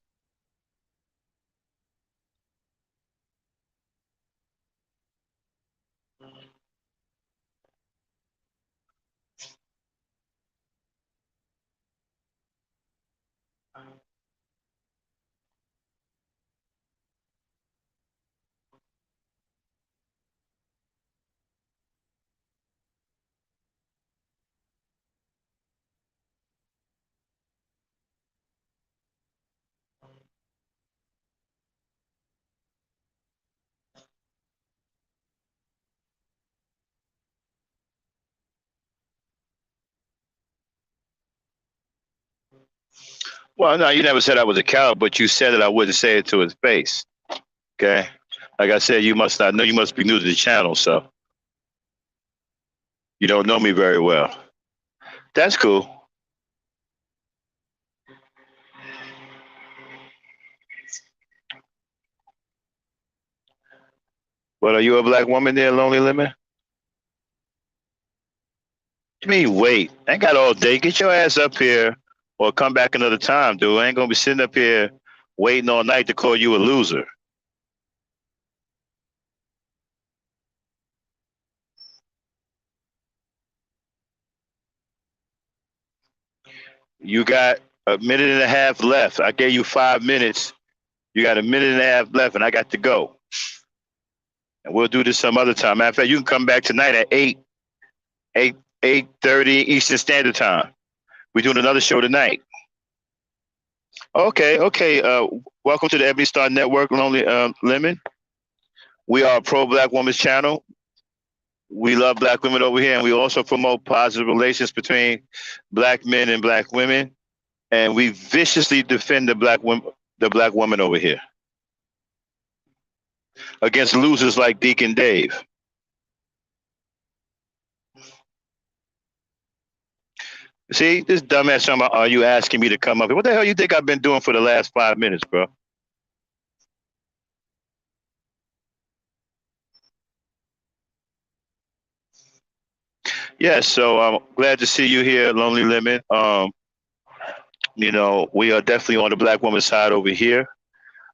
Well, no, you never said I was a coward, but you said that I wouldn't say it to his face. Okay. Like I said, you must not know. You must be new to the channel, so you don't know me very well. That's cool. But are you a black woman there, Lonely Limit? You mean wait? I ain't got all day. Get your ass up here or come back another time, dude. I ain't gonna be sitting up here waiting all night to call you a loser. You got a minute and a half left. I gave you 5 minutes. You got a minute and a half left, and I got to go. And we'll do this some other time. Matter of fact, you can come back tonight at 8:30 Eastern Standard Time. We're doing another show tonight. Okay, okay. Welcome to the Ebony Star Network, Lonely Lemon. We are a pro-black woman's channel. We love black women over here, and we also promote positive relations between black men and black women. And we viciously defend the black woman over here against losers like Deacon Dave. See, this dumbass talking about, are you asking me to come up here? What the hell you think I've been doing for the last 5 minutes, bro? Yeah, so I'm glad to see you here, Lonely Lemon. We are definitely on the black woman's side over here.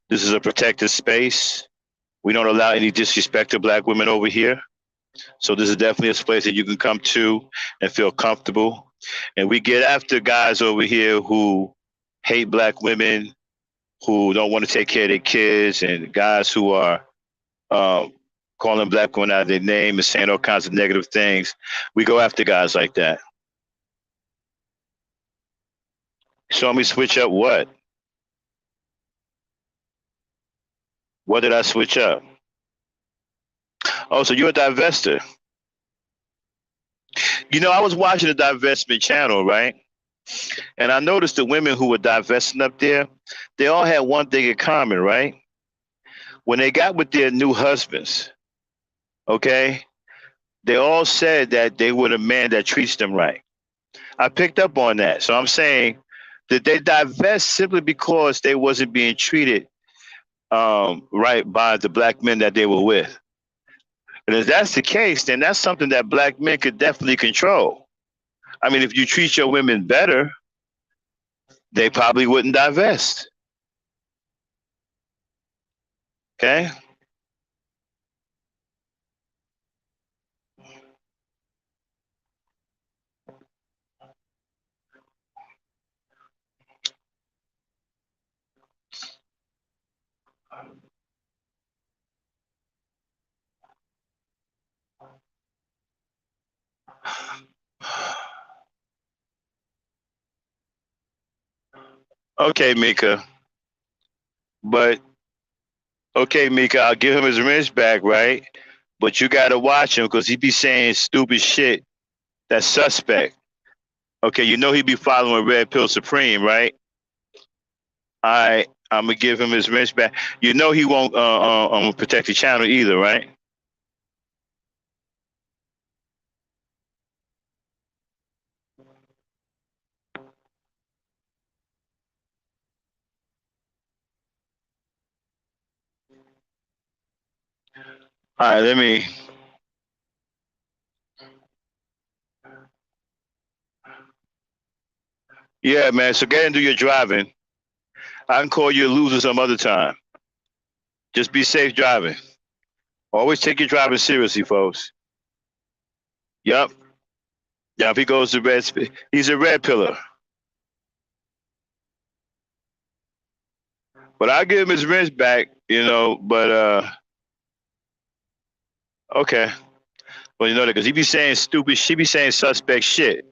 This is a protected space. We don't allow any disrespect to black women over here. So this is definitely a place that you can come to and feel comfortable. And we get after guys over here who hate black women, who don't want to take care of their kids, and guys who are um, calling black women out of their name and saying all kinds of negative things. We go after guys like that. Show me switch up what? What did I switch up? Oh, so you're a divester. I was watching the divestment channel, right? And I noticed the women who were divesting up there, they all had one thing in common, right? When they got with their new husbands, okay, they all said that they were the man that treats them right. I picked up on that. So I'm saying that they divest simply because they wasn't being treated right by the black men that they were with. And if that's the case, then that's something that black men could definitely control. I mean, if you treat your women better, they probably wouldn't divest. Okay? Okay, Mika. But okay, Mika, I'll give him his wrench back, right? But you gotta watch him because he be saying stupid shit that's suspect. Okay, he be following Red Pill Supreme, right? I'm gonna give him his wrench back. He won't protect the channel either, right? All right, let me. Yeah, man. So get into your driving. I can call you a loser some other time. Just be safe driving. Always take your driving seriously, folks. Yup. Yeah, if he goes to he's a red pillar. But I'll give him his wrench back, but okay. Well, that because he be saying stupid, she be saying suspect shit.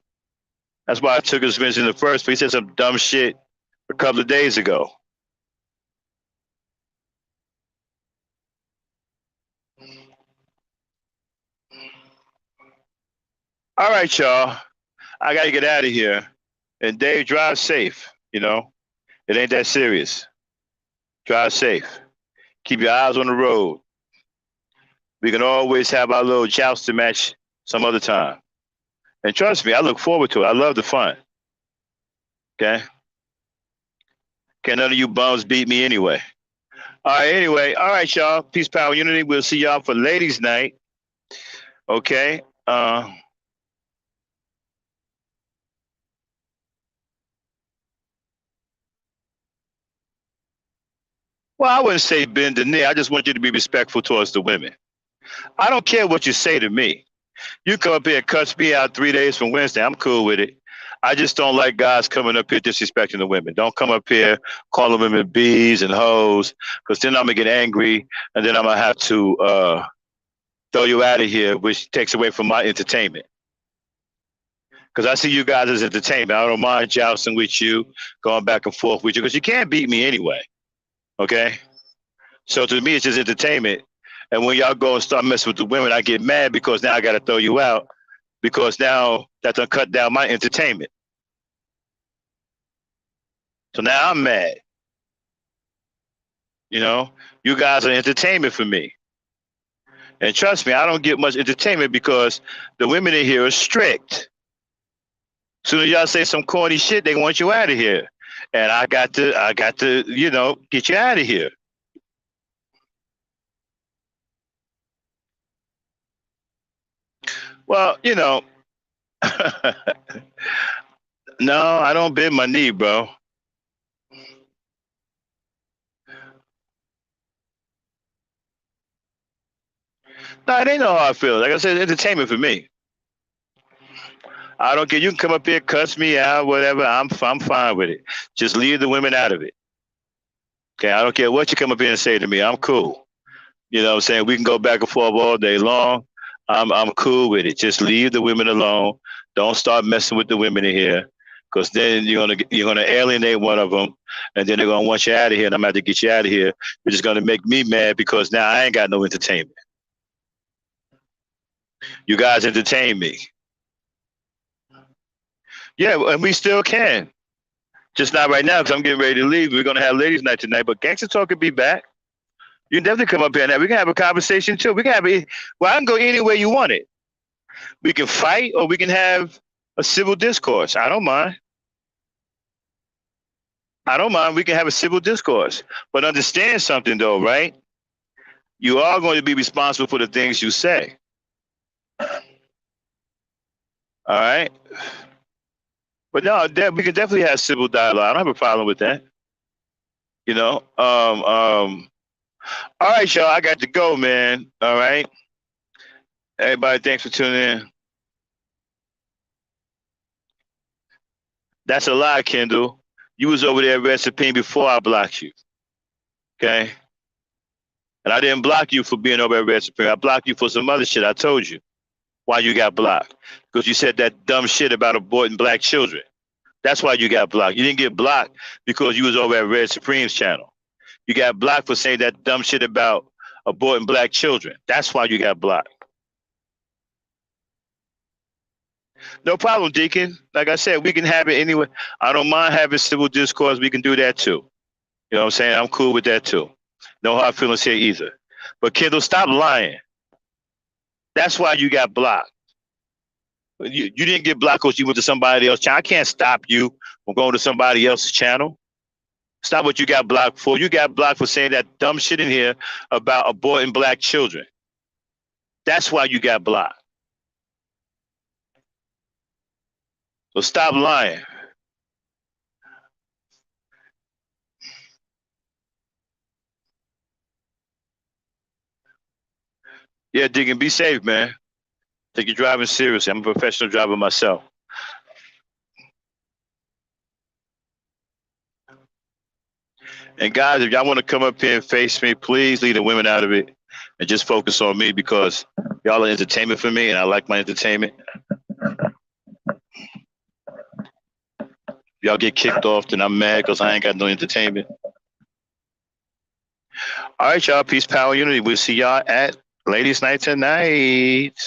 That's why I took his wrench in the first place. He said some dumb shit a couple of days ago. All right, y'all. I gotta get out of here. And Dave, drive safe. It ain't that serious. Drive safe. Keep your eyes on the road. We can always have our little jousting match some other time. And trust me, I look forward to it. I love the fun. Okay? Can't none of you bums beat me anyway. All right, anyway. All right, y'all. Peace, power, unity. We'll see y'all for ladies' night. Okay? Well, I wouldn't say bend the knee. I just want you to be respectful towards the women. I don't care what you say to me. You come up here and cuss me out 3 days from Wednesday. I'm cool with it. I just don't like guys coming up here disrespecting the women. Don't come up here calling women bees and hoes, because then I'm gonna get angry, and then I'm gonna have to throw you out of here, which takes away from my entertainment. Because I see you guys as entertainment. I don't mind jousting with you, going back and forth with you, because you can't beat me anyway. Okay? So to me, it's just entertainment. And when y'all go and start messing with the women, I get mad because now I got to throw you out because now that done cut down my entertainment. So now I'm mad. You know, you guys are entertainment for me. And trust me, I don't get much entertainment because the women in here are strict. Soon as y'all say some corny shit, they want you out of here. And I got to, get you out of here. Well, no, I don't bend my knee, bro. No, it ain't no hard feelings. Like I said, it's entertainment for me. I don't care. You can come up here, cuss me out, whatever. I'm fine with it. Just leave the women out of it. Okay, I don't care what you come up here and say to me. I'm cool. You know what I'm saying? We can go back and forth all day long. I'm cool with it. Just leave the women alone. Don't start messing with the women in here, because then you're gonna alienate one of them, and then they're gonna want you out of here, and I'm gonna have to get you out of here, which is gonna make me mad because now I ain't got no entertainment. You guys entertain me. Yeah, and we still can. Just not right now because I'm getting ready to leave. We're gonna have ladies' night tonight, but Gangsta Talk could be back. You can definitely come up here and we can have a conversation too. We can have it. Well, I can go anywhere you want it. We can fight or we can have a civil discourse. I don't mind. I don't mind. We can have a civil discourse. But understand something though, right? You are going to be responsible for the things you say. All right. But no, we can definitely have civil dialogue. I don't have a problem with that. You know. All right, y'all. I got to go, man. All right. Everybody, thanks for tuning in. That's a lie, Kendall. You was over there Red Supreme before I blocked you. Okay? And I didn't block you for being over at Red Supreme. I blocked you for some other shit. I told you why you got blocked. Because you said that dumb shit about aborting black children. That's why you got blocked. You didn't get blocked because you was over at Red Supreme's channel. You got blocked for saying that dumb shit about aborting black children. That's why you got blocked. No problem, Deacon. Like I said, we can have it anyway. I don't mind having civil discourse. We can do that too. You know what I'm saying? I'm cool with that too. No hard feelings here either. But Kendall, stop lying. That's why you got blocked. You didn't get blocked because you went to somebody else's channel. I can't stop you from going to somebody else's channel. It's not what you got blocked for. You got blocked for saying that dumb shit in here about aborting black children. That's why you got blocked. So stop lying. Yeah, Deacon, be safe, man. Take your driving seriously. I'm a professional driver myself. And guys, if y'all want to come up here and face me, please leave the women out of it and just focus on me because y'all are entertainment for me and I like my entertainment. Y'all get kicked off, then I'm mad because I ain't got no entertainment. All right, y'all. Peace, power, unity. We'll see y'all at Ladies' Night tonight.